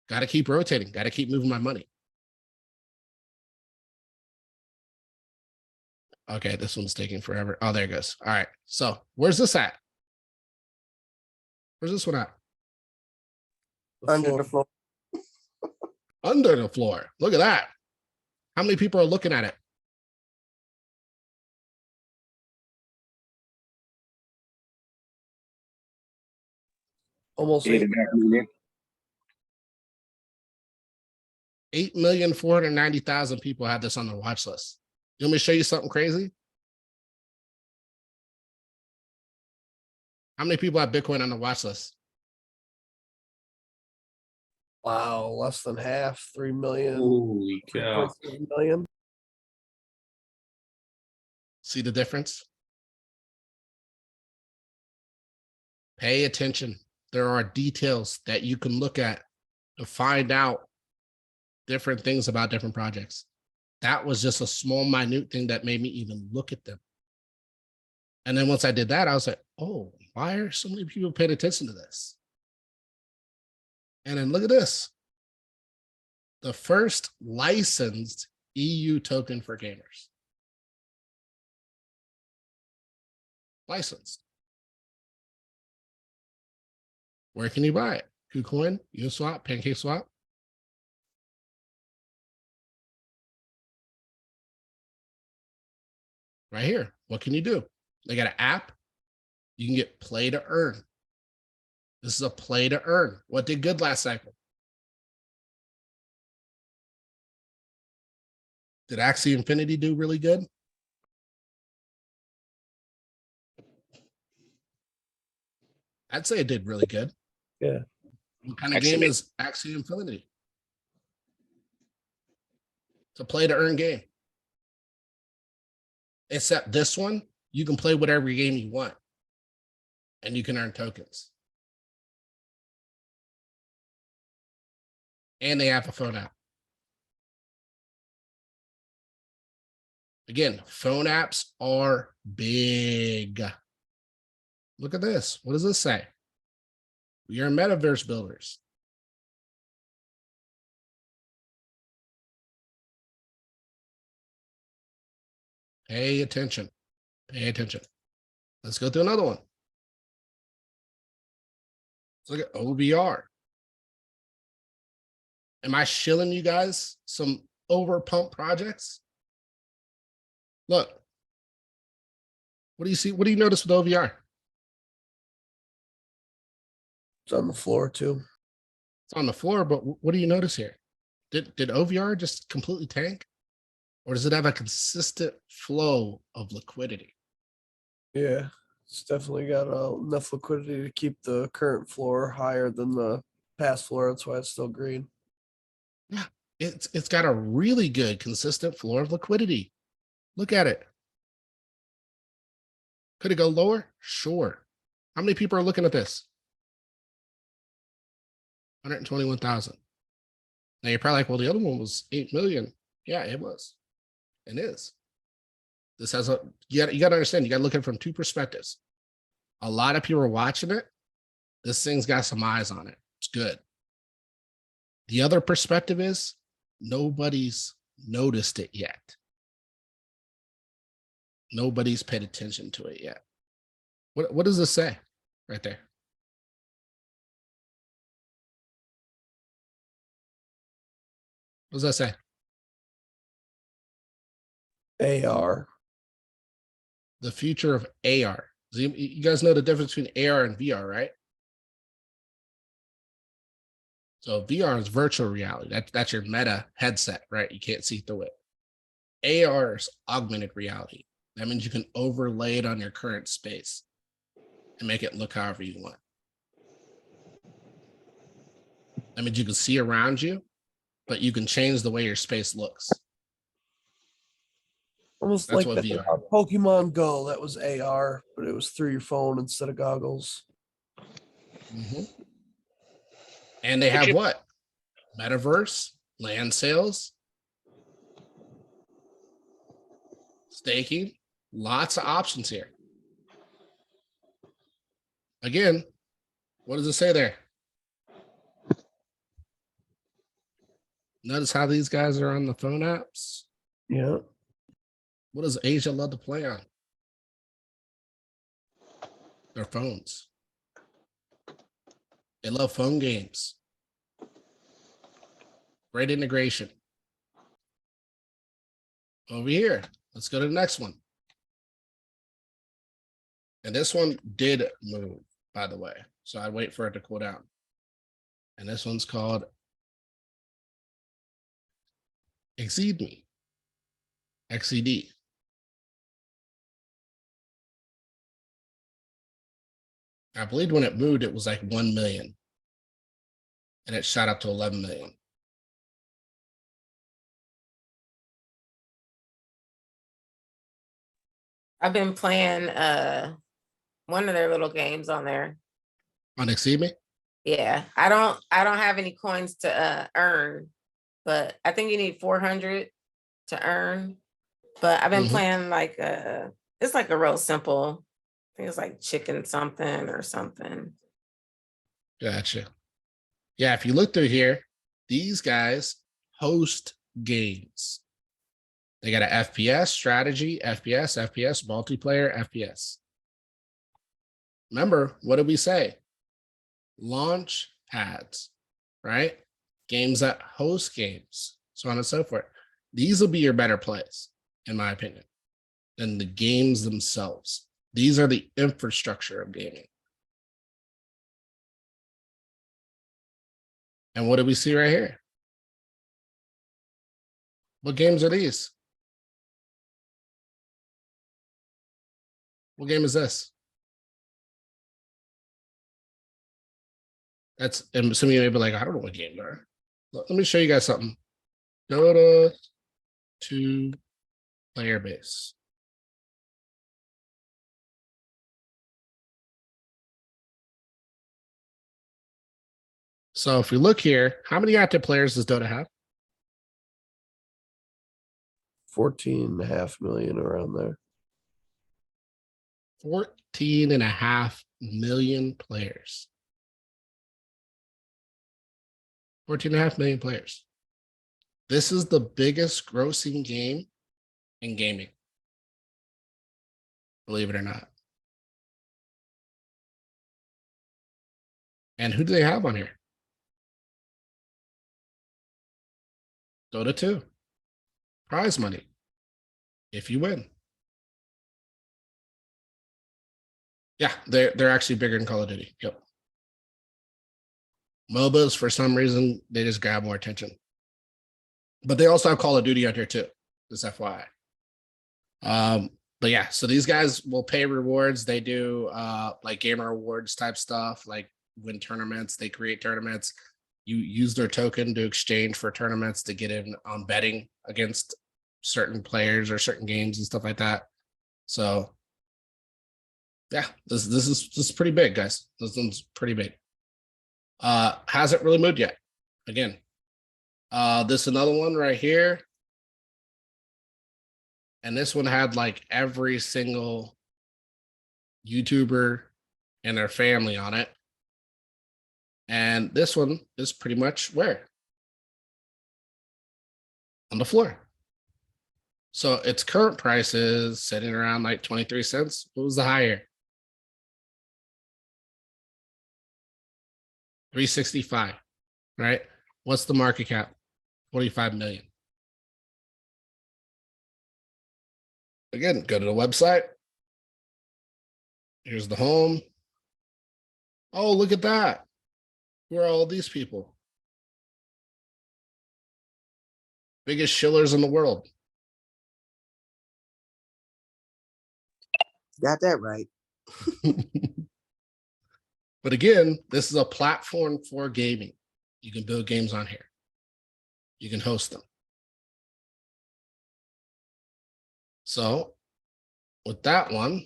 Got to keep rotating. Got to keep moving my money. Okay, this one's taking forever. Oh, there it goes. All right. So where's this at? Where's this one at? Under the floor. Under the floor. Look at that. How many people are looking at it? Almost 8.5 million. 8,490,000 people have this on their watch list. You want me to show you something crazy? How many people have Bitcoin on the watch list? Wow, less than half, 3 million. Holy cow. 3.7 million. See the difference? Pay attention. There are details that you can look at to find out different things about different projects. That was just a small, minute thing that made me even look at them. And then once I did that, I was like, oh, why are so many people paying attention to this? And then look at this. The first licensed EU token for gamers. Licensed. Where can you buy it? KuCoin, Uniswap, PancakeSwap. Right here. What can you do? They got an app. You can get play to earn. This is a play to earn. What did good last cycle? Did Axie Infinity do really good? I'd say it did really good. Yeah. What kind of game is Axie Infinity? It's a play to earn game. Except this one, you can play whatever game you want. And you can earn tokens. And they have a phone app. Again, phone apps are big. Look at this. What does this say? We are metaverse builders. Pay attention. Pay attention. Let's go through another one. Let's look at OVR. Am I shilling you guys some overpump projects? Look. What do you see? What do you notice with OVR? It's on the floor too. It's on the floor, but what do you notice here? Did OVR just completely tank? Or does it have a consistent flow of liquidity? Yeah, it's definitely got enough liquidity to keep the current floor higher than the past floor. That's why it's still green. Yeah, it's got a really good consistent floor of liquidity. Look at it. Could it go lower? Sure. How many people are looking at this? 121,000. Now you're probably like, well, the other one was 8 million. Yeah, it was. It is. This has you got to understand, you got to look at it from two perspectives. A lot of people are watching it. This thing's got some eyes on it. It's good. The other perspective is nobody's noticed it yet. Nobody's paid attention to it yet. What does this say right there? What does that say? AR. The future of AR. You guys know the difference between AR and VR, right? So VR is virtual reality. That's your meta headset, right? You can't see through it. AR is augmented reality. That means you can overlay it on your current space and make it look however you want. That means you can see around you, but you can change the way your space looks. Almost That's like what the VR. Pokemon Go, that was AR, but it was through your phone instead of goggles. Mhm. And they have what? Metaverse, land sales, staking, lots of options here. Again, what does it say there? Notice how these guys are on the phone apps. Yeah. What does Asia love to play on? Their phones. They love phone games. Great integration. Over here, let's go to the next one. And this one did move, by the way. So I'd wait for it to cool down. And this one's called Exceed Me. XCD. I believe when it moved, it was like 1 million. And it shot up to 11 million. I've been playing one of their little games on there. On Exceed Me? Yeah, I don't have any coins to earn, but I think you need 400 to earn. But I've been playing like it's like a real simple, I think it's like chicken something or something. Gotcha. Yeah, if you look through here, these guys host games. They got an FPS, strategy, FPS, multiplayer, FPS. Remember, what did we say? Launch pads, right? Games that host games, so on and so forth. These will be your better plays, in my opinion, than the games themselves. These are the infrastructure of gaming. And what do we see right here? What games are these? What game is this? That's, and some of you may be like, I don't know what games are. Let me show you guys something. Dota 2 player base. So if we look here, how many active players does Dota have? 14.5 million around there. 14.5 million players. 14.5 million players. This is the biggest grossing game in gaming. Believe it or not. And who do they have on here? Dota 2. Prize money. If you win. Yeah, they're actually bigger than Call of Duty. Yep. MOBAs, for some reason, they just grab more attention. But they also have Call of Duty out here too. Just FYI. But yeah, so these guys will pay rewards. They do like gamer awards type stuff, like win tournaments. They create tournaments. You use their token to exchange for tournaments to get in on betting against certain players or certain games and stuff like that. So Yeah, this is pretty big, guys. This one's pretty big. Hasn't really moved yet. Again, this another one right here. And this one had like every single YouTuber and their family on it. And this one is pretty much where? On the floor. So its current price is sitting around like 23 cents. What was the higher? 365, right? What's the market cap? 45 million. Again, go to the website. Here's the home. Oh, look at that. Who are all these people? Biggest shillers in the world. Got that right. But again, this is a platform for gaming. You can build games on here. You can host them. So with that one,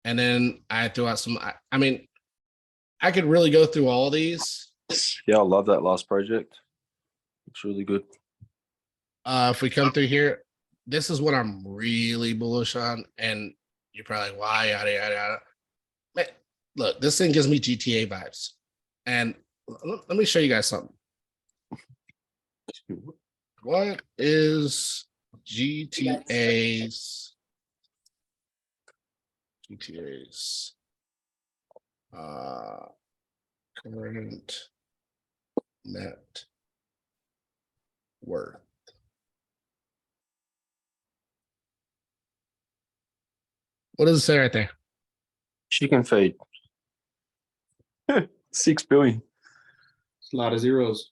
and then I threw out some, I mean, I could really go through all these. Yeah, I love that last project. It's really good. If we come through here, this is what I'm really bullish on. And you're probably like, why, yada, yada, yada. Man, look, this thing gives me GTA vibes. And let me show you guys something. What is GTA's current net worth? What does it say right there? Chicken feed. 6 billion. It's a lot of zeros.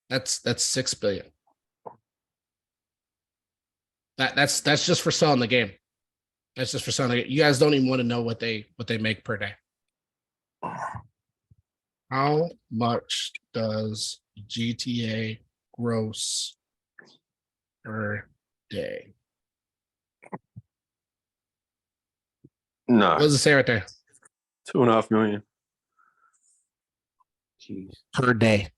That's 6 billion. That's just for selling the game. That's just for selling the game. You guys don't even want to know what they make per day. How much does GTA gross per day? No. What does it say right there? 2.5 million. Jeez. Per day.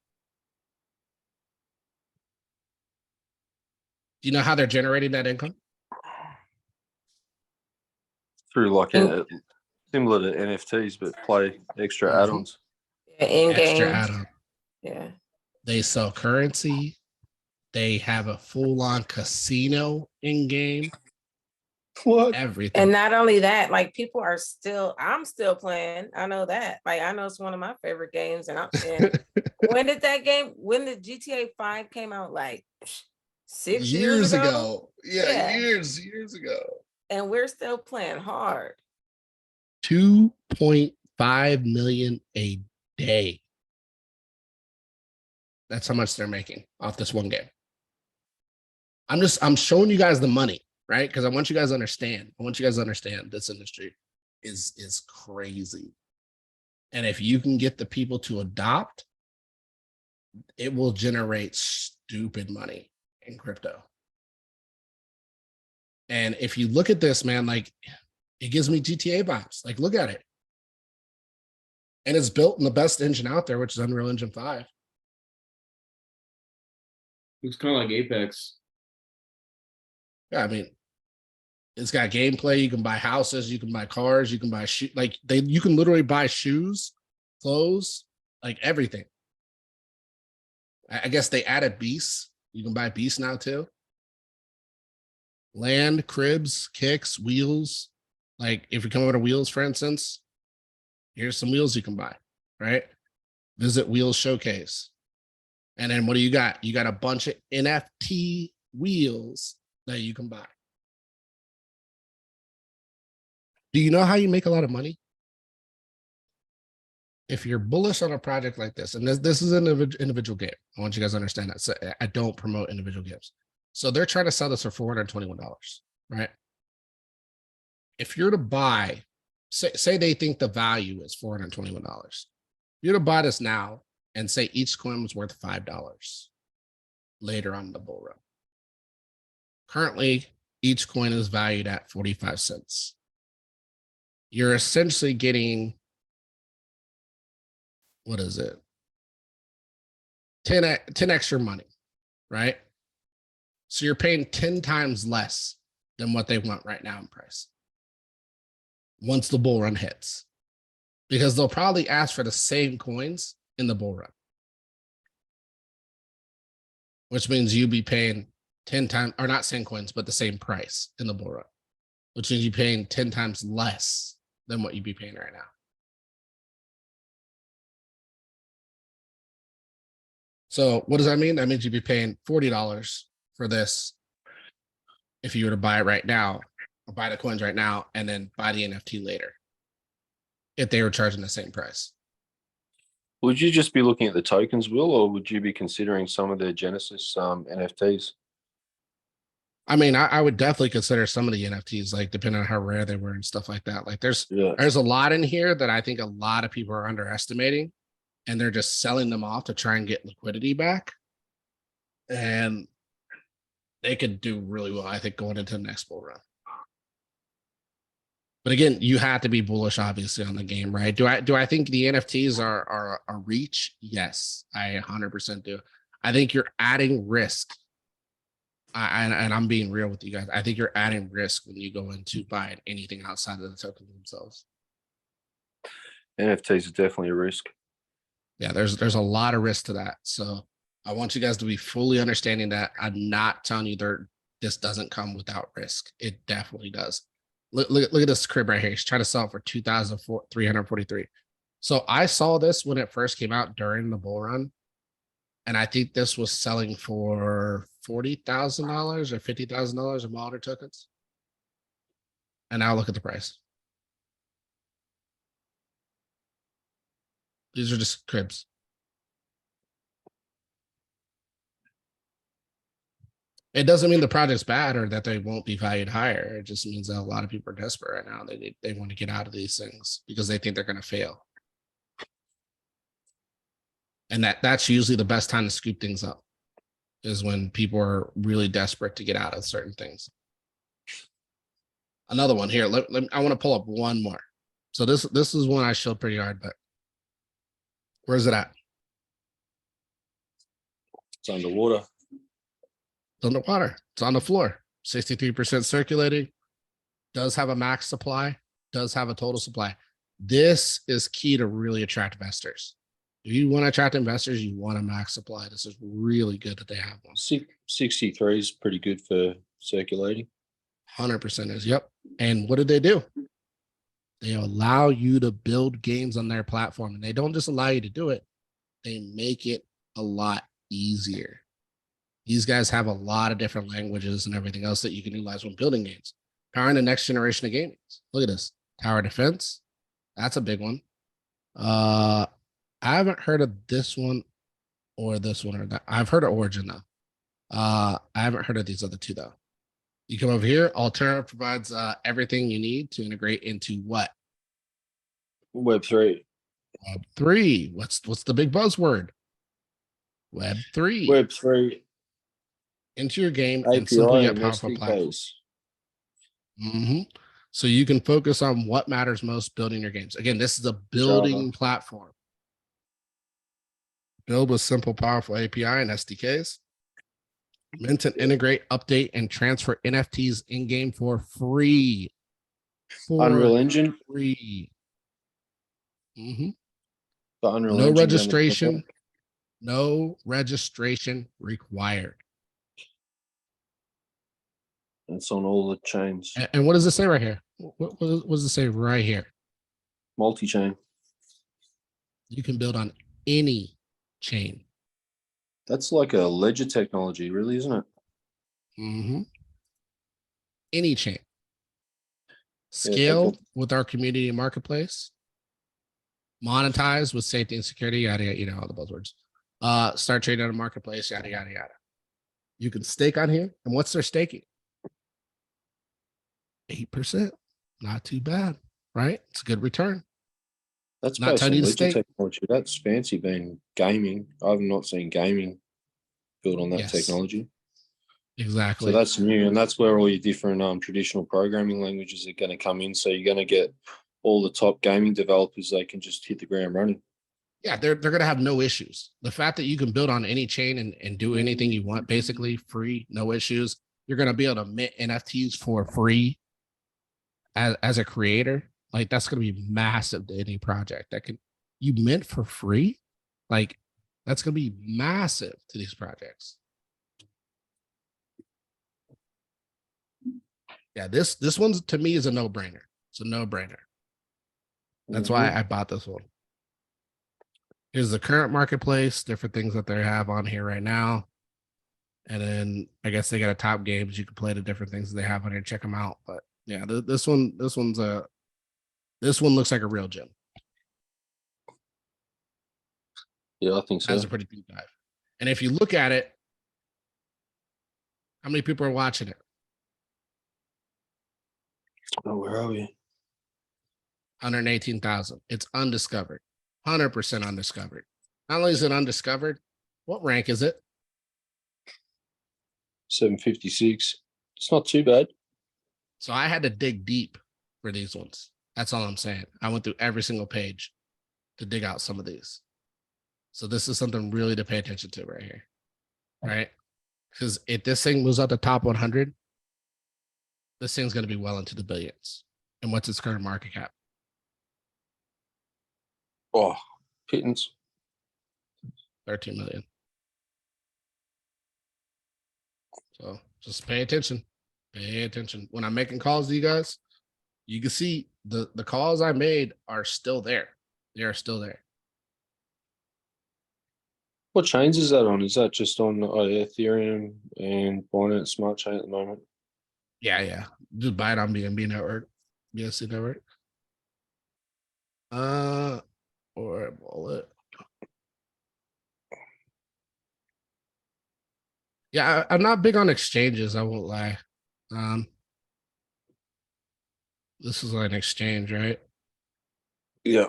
Do you know how they're generating that income? Through like Mm. similar to NFTs, but play extra Mhm. add-ons. Yeah, in Extra game. add-on. Yeah. They sell currency. They have a full-on casino in game. What? Everything. And not only that, like people are still, I'm still playing. I know that. Like I know it's one of my favorite games. And when did GTA 5 came out? Like 6 years ago? Yeah, Yeah. years ago. And we're still playing hard. 2.5 million a day. That's how much they're making off this one game. I'm showing you guys the money, right? Because I want you guys to understand. I want you guys to understand this industry is crazy. And if you can get the people to adopt, it will generate stupid money in crypto. And if you look at this, man, like it gives me GTA vibes. Like, look at it. And it's built in the best engine out there, which is Unreal Engine 5. Looks kind of like Apex. Yeah, I mean, it's got gameplay. You can buy houses, you can buy cars, you can buy you can literally buy shoes, clothes, like everything. I guess they added beasts. You can buy beasts now too. Land, cribs, kicks, wheels. Like if you come over to Wheels, for instance, here's some wheels you can buy, right? Visit Wheels Showcase. And then what do you got? You got a bunch of NFT wheels that you can buy. Do you know how you make a lot of money? If you're bullish on a project like this, and this is an individual game. I want you guys to understand that. So I don't promote individual games. So they're trying to sell this for $421, right? If you're to buy, say they think the value is $421. You're to buy this now and say each coin was worth $5 later on in the bull run. Currently, each coin is valued at 45 cents. you're essentially getting, what is it? 10 extra money, right? So you're paying 10 times less than what they want right now in price. Once the bull run hits, because they'll probably ask for the same coins in the bull run, which means you'd be paying 10 times, or not same coins, but the same price in the bull run, which means you're paying 10 times less than what you'd be paying right now. So what does that mean? That means you'd be paying $40 for this if you were to buy it right now, or buy the coins right now, and then buy the NFT later, if they were charging the same price. Would you just be looking at the tokens, Will, or would you be considering some of the Genesis NFTs? I mean, I would definitely consider some of the NFTs, like depending on how rare they were and stuff like that. Like there's a lot in here that I think a lot of people are underestimating, and they're just selling them off to try and get liquidity back. And they could do really well, I think, going into the next bull run. But again, you have to be bullish, obviously, on the game, right? Do I think the NFTs are a reach? Yes, I 100% do. I think you're adding risk. And I'm being real with you guys. I think you're adding risk when you go into buying anything outside of the tokens themselves. NFTs are definitely a risk. Yeah, there's a lot of risk to that. So I want you guys to be fully understanding that. I'm not telling you this doesn't come without risk. It definitely does. Look at this crib right here. He's trying to sell it for $2,343. So I saw this when it first came out during the bull run, and I think this was selling for $40,000 or $50,000 of Molitor tokens. And now look at the price. These are just cribs. It doesn't mean the project's bad or that they won't be valued higher. It just means that a lot of people are desperate right now. They want to get out of these things because they think they're going to fail. And that's usually the best time to scoop things up, is when people are really desperate to get out of certain things. Another one here. I want to pull up one more. So this is one I showed pretty hard, but where's it at? It's underwater. It's underwater. It's on the floor. 63% circulating. Does have a max supply. Does have a total supply. This is key to really attract investors. If you want to attract investors, you want a max supply. This is really good that they have one. 63 is pretty good for circulating. 100% is. Yep. And what did they do? They allow you to build games on their platform, and they don't just allow you to do it. They make it a lot easier. These guys have a lot of different languages and everything else that you can utilize when building games. Powering the next generation of gaming. Look at this. Tower defense. That's a big one. I haven't heard of this one or this one or that. I've heard of Origin though. I haven't heard of these other two though. You come over here. Altera provides everything you need to integrate into what? Web3. Web3. What's the big buzzword? Web3. Web3. Into your game API and simple yet and powerful SDKs. platforms. So you can focus on what matters most building your games. Again, this is a building platform. Build with simple, powerful API and SDKs. Meant to integrate, update, and transfer NFTs in-game for free. Unreal Engine. Free. The Unreal No Engine registration. No registration required. It's on all the chains. And what does it say right here? What does it say right here? Multi-chain. You can build on any chain. That's like a ledger technology, really, isn't it? Any chain. Yeah, Scale with our community and marketplace. Monetize with safety and security, yada, yada, you know, all the buzzwords. Start trading on a marketplace, yada, yada, yada. You can stake on here. And what's their staking? 8%. Not too bad, right? It's a good return. That's Not based on telling you to ledger stake. technology. That's fancy being gaming. I've not seen gaming built on that Yes. technology. Exactly. So that's new, and that's where all your different traditional programming languages are going to come in. So you're going to get all the top gaming developers, they can just hit the ground running. Yeah, they're gonna have no issues. The fact that you can build on any chain and do anything you want, basically free, no issues. You're gonna be able to mint NFTs for free as a creator. Like that's gonna be massive to any project that can you mint for free. Like that's gonna be massive to these projects. Yeah, this one's to me is a no-brainer. It's a no-brainer. That's why I bought this one. Here's the current marketplace, different things that they have on here right now. And then I guess they got a top games. You can play the different things that they have on here. Check them out. But yeah, this one looks like a real gem. Yeah, I think so. That's a pretty deep dive. And if you look at it, how many people are watching it? Oh, where are we? 118,000. It's undiscovered. 100% undiscovered. Not only is it undiscovered, what rank is it? 756. It's not too bad. So I had to dig deep for these ones. That's all I'm saying. I went through every single page to dig out some of these. So this is something really to pay attention to right here. Right? Because if this thing moves out the top 100, this thing's going to be well into the billions. And what's its current market cap? Oh, pittance. 13 million. So just pay attention. Pay attention. When I'm making calls to you guys, you can see the calls I made are still there. They are still there. What chains is that on? Is that just on Ethereum and Binance Smart Chain at the moment? Yeah. Just buy it on BNB network. BSC network. Or wallet. Yeah, I'm not big on exchanges, I won't lie. This is an exchange, right? Yeah.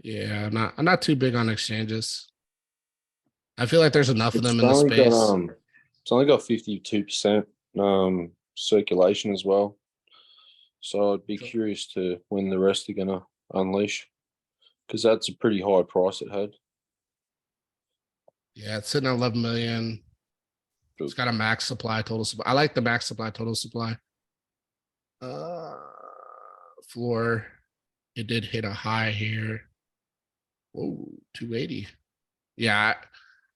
Yeah, I'm not too big on exchanges. I feel like there's enough of It's them in the only space. it's only got 52% circulation as well. So I'd be curious to when the rest are gonna unleash, because that's a pretty high price it had. Yeah, it's sitting at 11 million. It's got a max supply, total supply. I like the max supply, total supply. Floor. It did hit a high here. Whoa, 280. Yeah,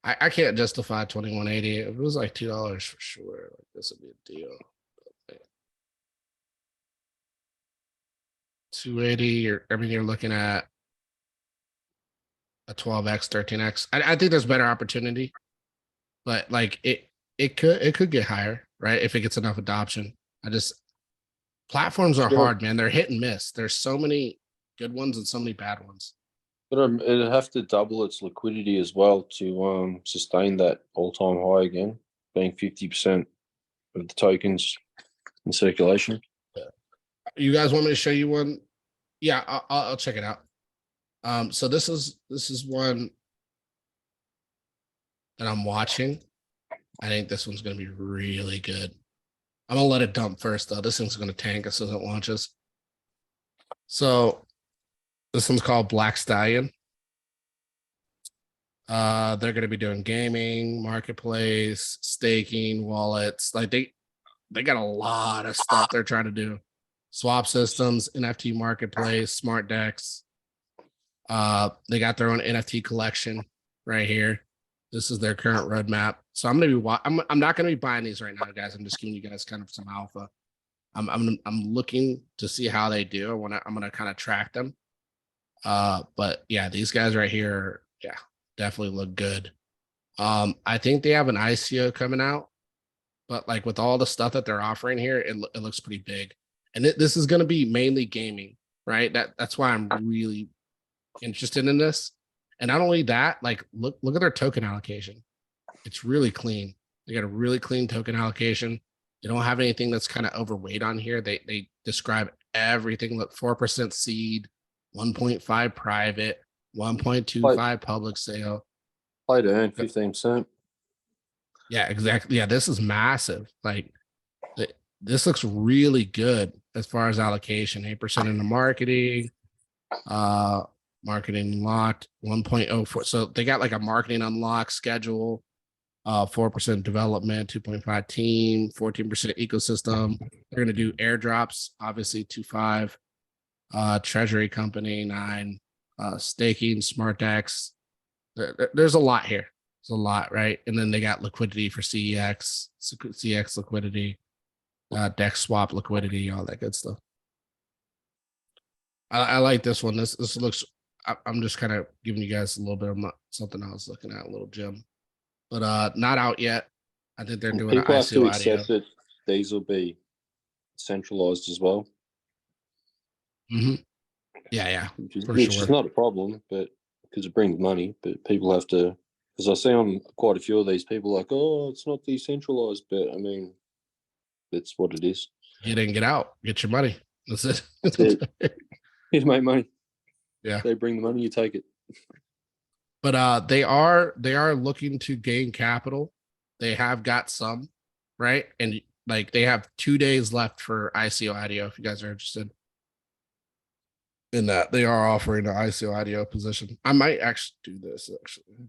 I can't justify 2180. If it was like $2 for sure, like this would be a deal. 280, you're looking at a 12x, 13x. I think there's better opportunity, but like it could get higher, right? If it gets enough adoption. Platforms are hard, man. They're hit and miss. There's so many good ones and so many bad ones. But it'd have to double its liquidity as well to sustain that all-time high again, being 50% of the tokens in circulation. You guys want me to show you one? Yeah, I'll check it out. So this is one that I'm watching. I think this one's gonna be really good. I'm gonna let it dump first though. This thing's gonna tank as soon as it launches. So this one's called Black Stallion. They're gonna be doing gaming, marketplace, staking, wallets. Like they got a lot of stuff they're trying to do. Swap systems, NFT marketplace, smart decks. They got their own NFT collection right here. This is their current roadmap. So I'm not gonna be buying these right now, guys. I'm just giving you guys kind of some alpha. I'm looking to see how they do. I'm gonna kind of track them. But yeah, these guys right here, yeah, definitely look good. I think they have an ICO coming out, but like with all the stuff that they're offering here, it looks pretty big. And this is gonna be mainly gaming, right? That's why I'm really interested in this. And not only that, like look at their token allocation. It's really clean. They got a really clean token allocation. They don't have anything that's kind of overweight on here. They describe everything. Look, 4% seed, 1.5 private, 1.25 public sale. Play to earn 15%. Yeah, exactly. Yeah, this is massive. Like this looks really good as far as allocation, 8% into marketing, marketing locked 1.04. So they got like a marketing unlock schedule, 4% development, 2.5 team, 14% ecosystem. They're going to do airdrops, obviously 2.5, treasury company 9, staking, smart DEX. There's a lot here. It's a lot, right? And then they got liquidity for CEX liquidity, DEX swap liquidity, all that good stuff. I like this one. This looks. I'm just kind of giving you guys a little bit of something I was looking at, a little gem, but not out yet. I think they're And doing an people have to ICO accept IDO. that these will be centralized as well, Yeah, which for is sure. not a problem, but because it brings money. But people have to, because I see on quite a few of these people like, oh, it's not decentralized, but I mean, that's what it is. Get in, get out, get your money. That's it. Here to make money. Yeah. They bring the money, you take it. But they are looking to gain capital. They have got some, right? And like they have 2 days left for ICO IDO if you guys are interested in that. They are offering an ICO IDO position. I might actually do this actually.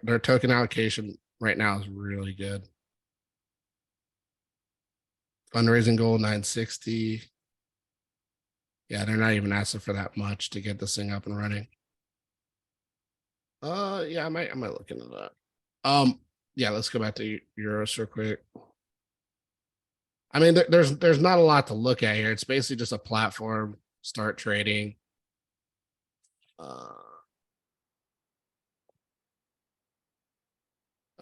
Their token allocation right now is really good. Fundraising goal 960. Yeah, they're not even asking for that much to get this thing up and running. Yeah, I might look into that. Yeah, let's go back to Euros real quick. I mean, there's not a lot to look at here. It's basically just a platform, start trading. I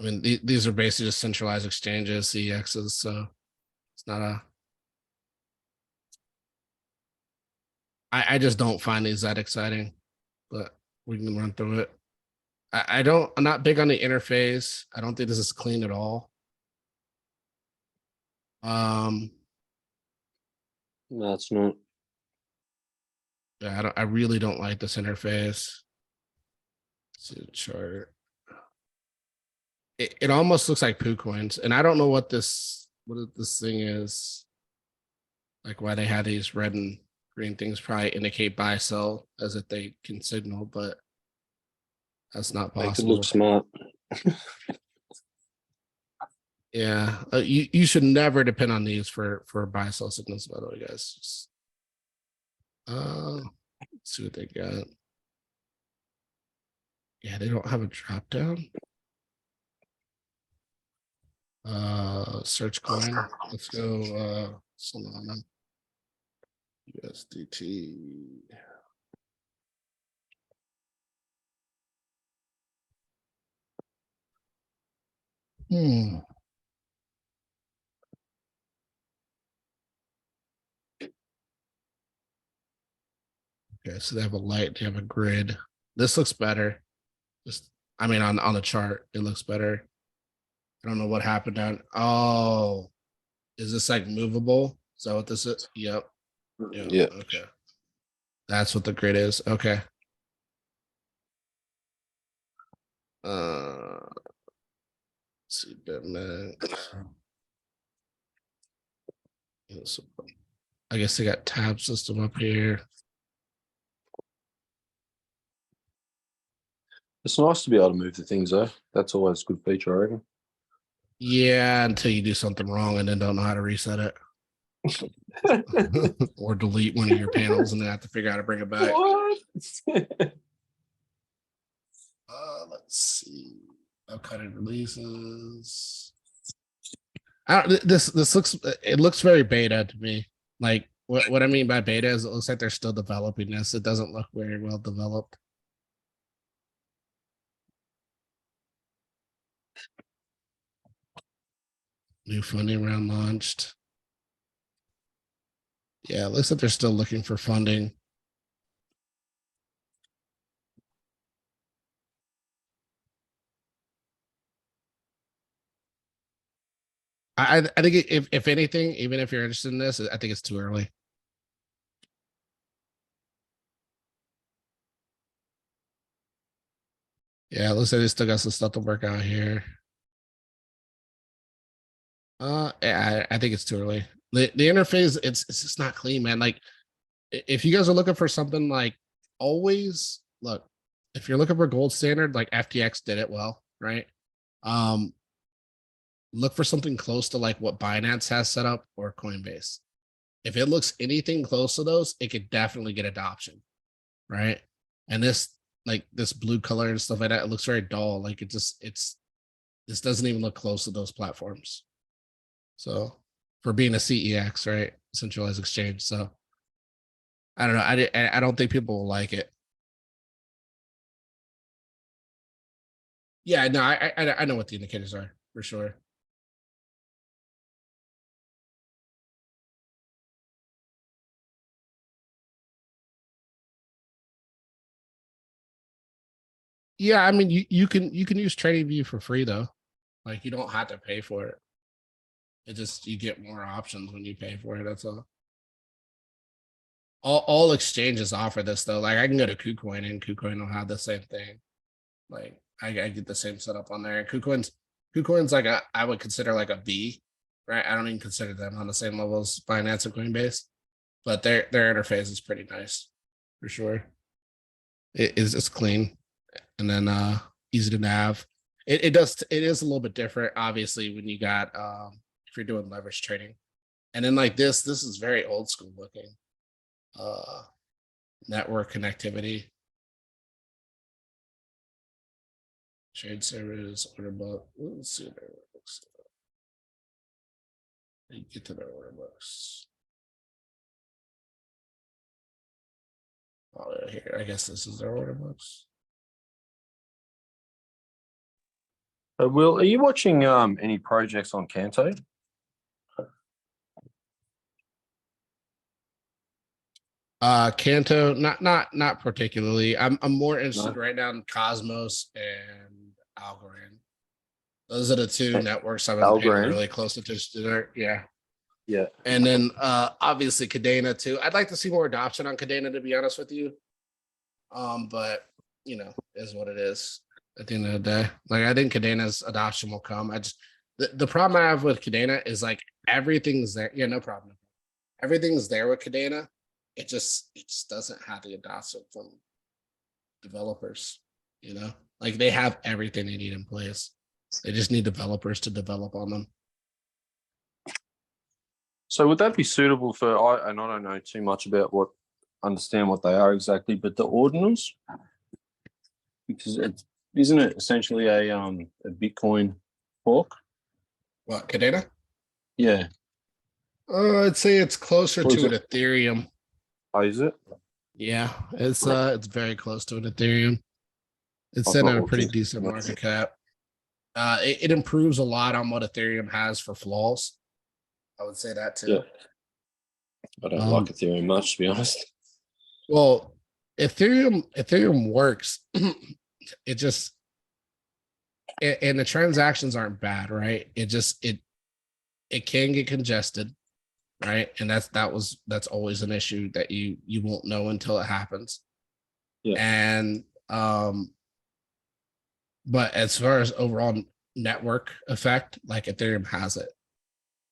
mean, these are basically just centralized exchanges, CEXs, so it's not a. I just don't find these that exciting, but we can run through it. I'm not big on the interface. I don't think this is clean at all. No, it's not. Yeah, I really don't like this interface. Let's see the chart. It almost looks like PooCoins, and I don't know what this thing is. Like why they have these red and green things probably indicate buy sell as if they can signal, but that's not Make it possible. look smart. Yeah, you should never depend on these for buy sell signals. By the way, guys. Just, let's see what they got. Yeah, they don't have a drop down. Search coin. Let's go. Solana. USDT. Okay, so they have a light, they have a grid. This looks better. Just, I mean, on the chart, it looks better. I don't know what happened down. Oh, is this like movable? Is that what this is? Yep. Yeah. Okay. That's what the grid is. Okay. Let's see, BitMEX. Yes, I guess they got tab system up here. It's nice to be able to move the things though. That's always a good feature, I reckon. Yeah, until you do something wrong and then don't know how to reset it. Or delete one of your panels and then have to figure out how to bring it back. What? Let's see. Upcutted releases. This looks, it looks very beta to me. Like what I mean by beta is it looks like they're still developing this. It doesn't look very well developed. New funding round launched. Yeah, it looks like they're still looking for funding. I think if anything, even if you're interested in this, I think it's too early. Yeah, it looks like they still got some stuff to work out here. Yeah, I think it's too early. The interface, it's just not clean, man. Like if you guys are looking for something like always look, if you're looking for gold standard, like FTX did it well, right? Look for something close to like what Binance has set up or Coinbase. If it looks anything close to those, it could definitely get adoption, right? And this blue color and stuff like that, it looks very dull. Like this doesn't even look close to those platforms. So for being a CEX, right, centralized exchange. So I don't know. I don't think people will like it. Yeah, no, I know what the indicators are for sure. Yeah, I mean you can use TradingView for free though. Like you don't have to pay for it. It just you get more options when you pay for it. That's all. All exchanges offer this though. Like I can go to KuCoin and KuCoin will have the same thing. Like I get the same setup on there. KuCoin's like I would consider like a B, right? I don't even consider them on the same level as Binance and Coinbase, but their interface is pretty nice for sure. It's clean and then easy to nav. It is a little bit different, obviously, when you got if you're doing leverage trading. And then like this is very old school looking. Network connectivity. Trade service, order book. Let's see their order books. Get to their order books. Oh, here, I guess this is their order books. Will, are you watching any projects on Canto? Canto, not particularly. I'm more interested No? right now in Cosmos and Algorand. Those are the two networks I've been paying Algorand? really close attention to. Yeah. Yeah. And then obviously Cadena too. I'd like to see more adoption on Cadena, to be honest with you. But you know, is what it is at the end of the day. Like I think Cadena's adoption will come. The problem I have with Cadena is like everything's there. Yeah, no problem. Everything's there with Cadena. It just doesn't have the adoption from developers, you know, like they have everything they need in place. They just need developers to develop on them. So would that be suitable for, and I don't know too much about understand what they are exactly, but the ordinals? Because isn't it essentially a Bitcoin fork? What, Cadena? Yeah. I'd say it's closer Or is to an Ethereum. Oh, is it? Yeah, it's very close to an Ethereum. It's I set thought at a it pretty was- decent market cap. It improves a lot on what Ethereum has for flaws. I would say that too. Yeah. I don't like Ethereum much, to be honest. Well, Ethereum works. It just and the transactions aren't bad, right? It can get congested, right? And that's always an issue that you won't know until it happens. Yeah. And but as far as overall network effect, like Ethereum has it.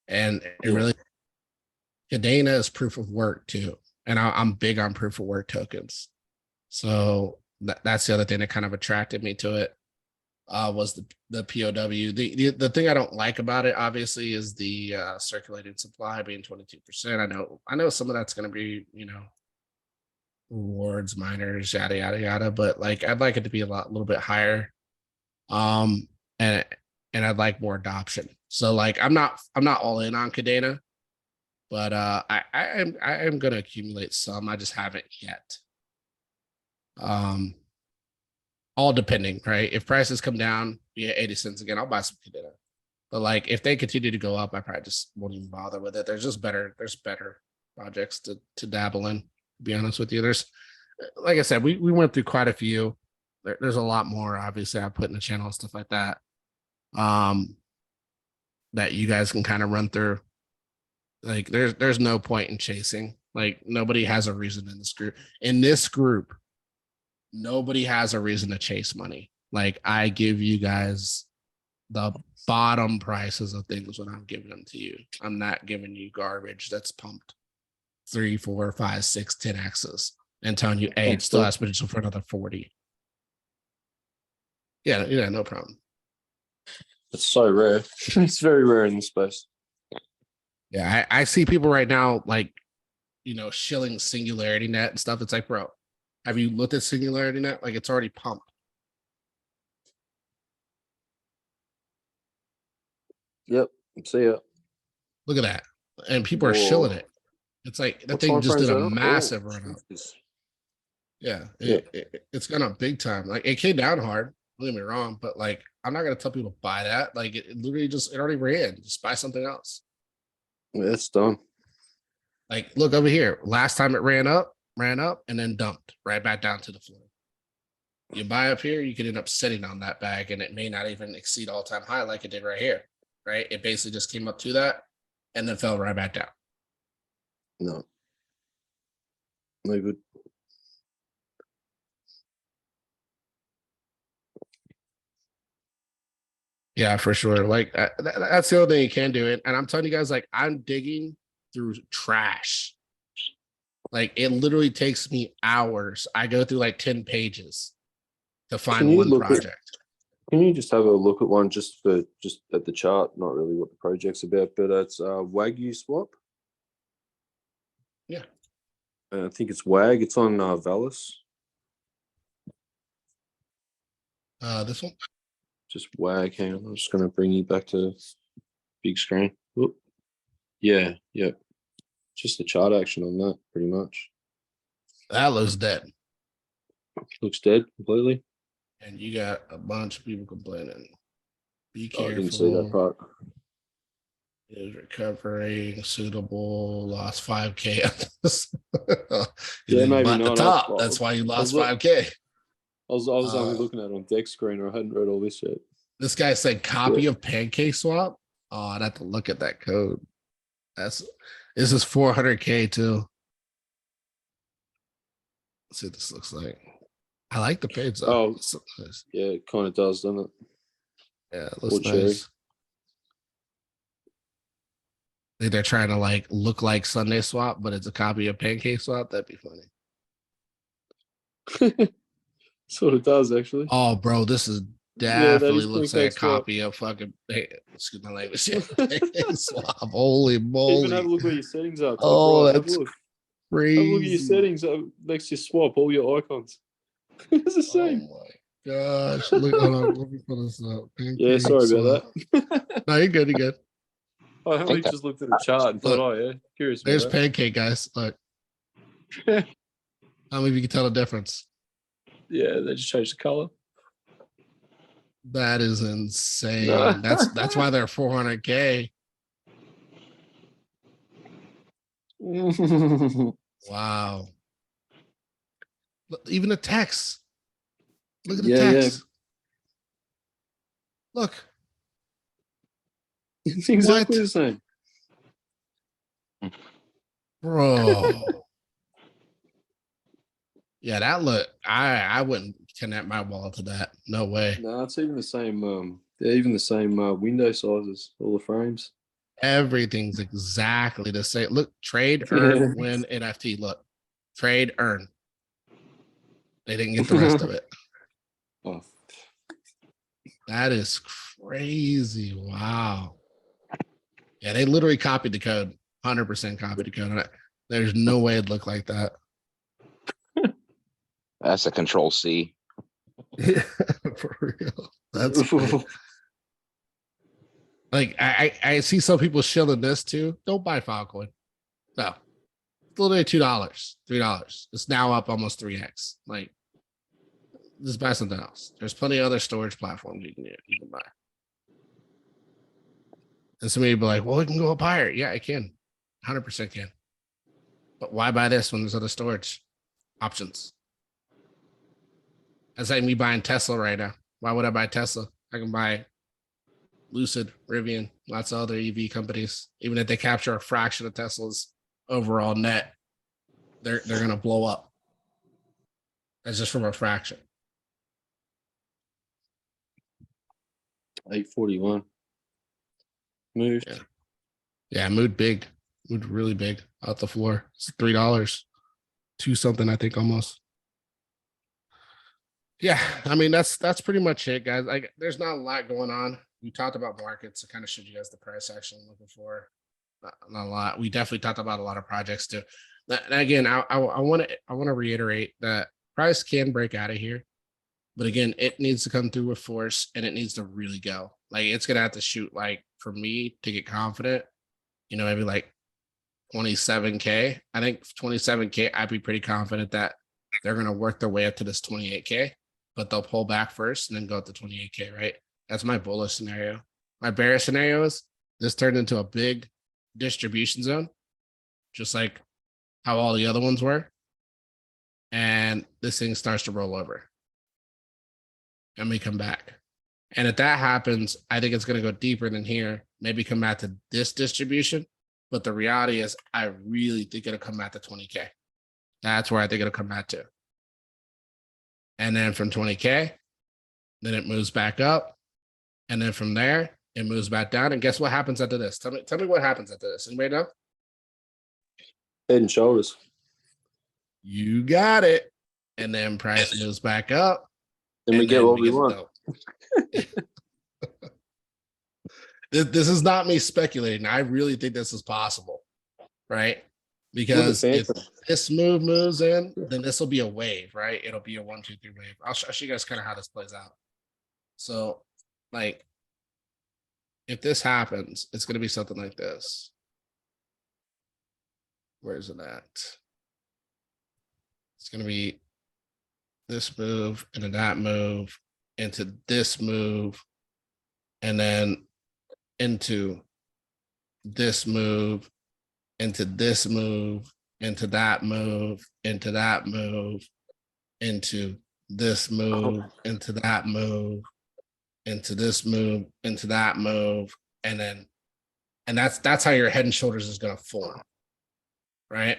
And it really Cadena is proof of work too. And I'm big on proof of work tokens. So that's the other thing that kind of attracted me to it. Was the POW. The thing I don't like about it, obviously, is the circulating supply being 22%. I know some of that's going to be, you know, rewards, miners, yada yada yada. But like, I'd like it to be a little bit higher. And I'd like more adoption. So like, I'm not all in on Cadena, but I am going to accumulate some. I just haven't yet. All depending, right? If prices come down, 80 cents again, I'll buy some Cadena. But like if they continue to go up, I probably just won't even bother with it. There's better projects to dabble in, to be honest with you. There's, like I said, we went through quite a few. There's a lot more, obviously, I put in the channel and stuff like that. That you guys can kind of run through. Like there's no point in chasing. Like nobody has a reason in this group. In this group, nobody has a reason to chase money. Like I give you guys the bottom prices of things when I'm giving them to you. I'm not giving you garbage that's pumped 3, 4, 5, 6, 10 X's and telling you, hey, it still has potential for another 40. Yeah, no problem. It's so rare. It's very rare in this space. Yeah, I see people right now like, shilling Singularity Net and stuff. It's like, bro, have you looked at Singularity Net? Like, it's already pumped. Yep. See it. Look at that. And people are shilling it. It's like that What thing time just frame's did a that on? massive Oh, run up. Jesus. Yeah, Yeah. it's gone up big time. Like, it came down hard. Don't get me wrong, but like, I'm not gonna tell people to buy that. Like, it literally it already ran. Just buy something else. Yeah, it's done. Like, look over here. Last time it ran up, and then dumped right back down to the floor. You buy up here, you could end up sitting on that bag, and it may not even exceed all-time high like it did right here. Right? It basically just came up to that and then fell right back down. No. No good. Yeah, for sure. Like, that's the other thing you can do it. And I'm telling you guys, like, I'm digging through trash. Like, it literally takes me hours. I go through like 10 pages to Can find you one look at- project. Can you just have a look at one just at the chart? Not really what the project's about, but it's Wagyu swap. Yeah. I think it's WAG. It's on Valus. This one. Just WAG. Hang on, I'm just gonna bring you back to big screen. Whoop. Yeah. Just the chart action on that, pretty much. That looks dead. Looks dead completely. And you got a bunch of people complaining. Be Oh, I didn't see that careful. part. Is recovering suitable, lost 5K. Yeah, maybe At the not. top. That's why you lost look- 5K. I was only Uh, looking at it on deck screen, or I hadn't read all this yet. This guy said copy of Pancake Swap. Oh, I'd have to look at that code. This is 400K too. Let's see what this looks like. I like the page though. Oh. It's so nice. Yeah, it kind of does, doesn't it? Yeah, it looks Or cherry. nice. I think they're trying to like look like Sunday Swap, but it's a copy of Pancake Swap. That'd be funny. Sort of does, actually. Oh, bro, this is that definitely is looks like a Pancake Swap. copy of fucking. Excuse my language. Pancake Swap. Holy Even have a moly! look where your settings are. Oh, Have a that's look. Have a look at your crazy. settings next to your swap, all your icons. It's the same. Oh my gosh! Look, hold on, let me pull this up. Yeah, Pancake sorry about Swap. that. No, you're good. You're good. I only that- just looked at the chart and thought, Look, oh yeah, curious. about There's that. Pancake, guys. Look, how many of you can tell the difference? Yeah, they just changed the color. That is insane. That's why they're 400K. Wow. Look, even the text. Look at the Yeah, yeah. text. Look. It's exactly What? the same. Bro. Yeah, that look. I wouldn't connect my wallet to that. No way. No, it's even the same. They're even the same window sizes, all the frames. Everything's exactly the same. Look, trade, earn, win, NFT. Look, trade, earn. They didn't get the rest of it. Oh, That is crazy. Wow. Yeah, they literally copied the code. 100% copied the code. There's no way it'd look like that. That's a control C. For real. That's crazy. Like I see some people shilling this too. Don't buy Filecoin. No. It's literally $2, $3. It's now up almost 3x. Like, just buy something else. There's plenty of other storage platforms you can buy. And somebody be like, well, it can go up higher. Yeah, it can. 100% can. But why buy this when there's other storage options? That's like me buying Tesla right now. Why would I buy Tesla? I can buy Lucid, Rivian, lots of other EV companies. Even if they capture a fraction of Tesla's overall net, they're gonna blow up. That's just from a fraction. 841. moved. Yeah. Yeah, moved big, moved really big out the floor. It's $3, 2 something, I think almost. Yeah, I mean that's pretty much it, guys. Like, there's not a lot going on. We talked about markets. I kind of showed you guys the price action I'm looking for. Not a lot. We definitely talked about a lot of projects too. And again, I want to reiterate that price can break out of here, but again, it needs to come through with force and it needs to really go. Like, it's gonna have to shoot, like, for me to get confident, maybe like 27K. I think 27K, I'd be pretty confident that they're gonna work their way up to this 28K, but they'll pull back first and then go up to 28K, right? That's my bullish scenario. My bearish scenario is this turned into a big distribution zone, just like how all the other ones were. And this thing starts to roll over. And we come back. And if that happens, I think it's going to go deeper than here, maybe come back to this distribution. But the reality is, I really think it'll come back to 20K. That's where I think it'll come back to. And then from 20K, then it moves back up. And then from there, it moves back down. And guess what happens after this? Tell me what happens after this. Anybody know? Head and shoulders. You got it. And then price moves back up. Then we and get then what we the want. dope. This is not me speculating. I really think this is possible, right? Because if this move moves in, then this will be a wave, right? It'll be a 1, 2, 3 wave. I'll show you guys kind of how this plays out. So, like, if this happens, it's going to be something like this. Where is it at? It's going to be this move and then that move into this move and then into this move, into this move, into that move, into that move, into this move, into that move, into this move, into that move, and that's how your head and shoulders is going to form, right?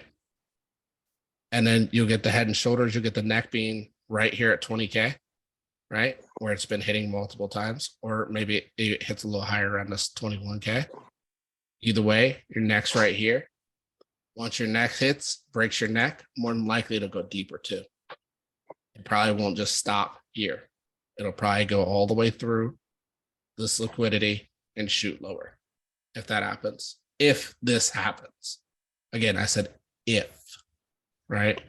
And then you'll get the head and shoulders, you'll get the neck being right here at 20K, right? Where it's been hitting multiple times, or maybe it hits a little higher around this 21K. Either way, your neck's right here. Once your neck hits, breaks your neck, more than likely it'll go deeper too. It probably won't just stop here. It'll probably go all the way through this liquidity and shoot lower if that happens. If this happens. Again, I said if, right?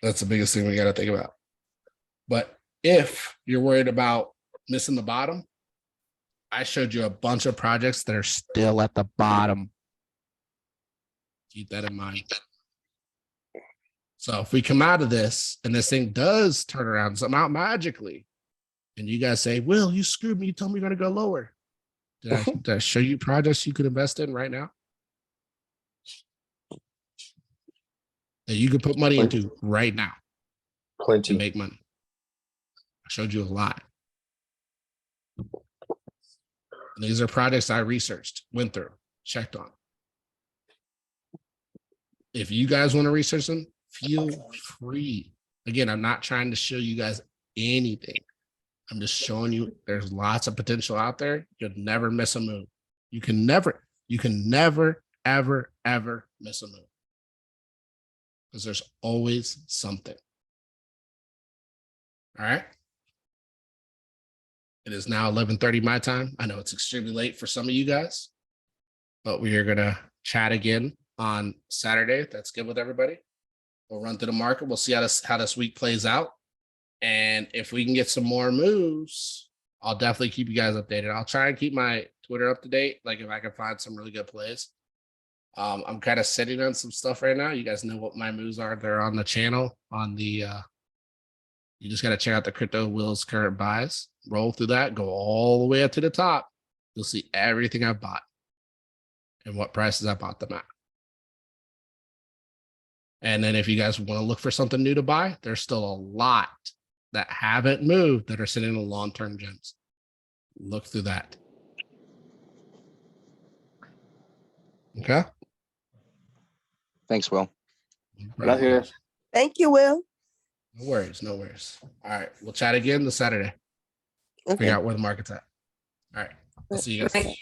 That's the biggest thing we got to think about. But if you're worried about missing the bottom, I showed you a bunch of projects that are still at the bottom. Keep that in mind. So if we come out of this and this thing does turn around somehow magically, and you guys say, Will, you screwed me. You told me you're going to go lower. Did I show you projects you could invest in right now? That you could put money into right now. Plenty. To make money. I showed you a lot. And these are projects I researched, went through, checked on. If you guys want to research them, feel free. Again, I'm not trying to show you guys anything. I'm just showing you there's lots of potential out there. You'll never miss a move. You can never, ever, ever miss a move. Because there's always something. All right. It is now 11:30 my time. I know it's extremely late for some of you guys, but we are going to chat again on Saturday. If that's good with everybody. We'll run through the market. We'll see how this week plays out. And if we can get some more moves, I'll definitely keep you guys updated. I'll try and keep my Twitter up to date. Like if I can find some really good plays. I'm kind of sitting on some stuff right now. You guys know what my moves are. They're on the channel on the, you just got to check out the Crypto Will's current buys, roll through that, go all the way up to the top. You'll see everything I bought and what prices I bought them at. And then if you guys want to look for something new to buy, there's still a lot that haven't moved that are sitting in long-term gems. Look through that. Okay. Thanks, Will. Gracias. Thank you, Will. No worries. No worries. All right. We'll chat again this Saturday. Figure out where the market's at. All right. I'll see you guys.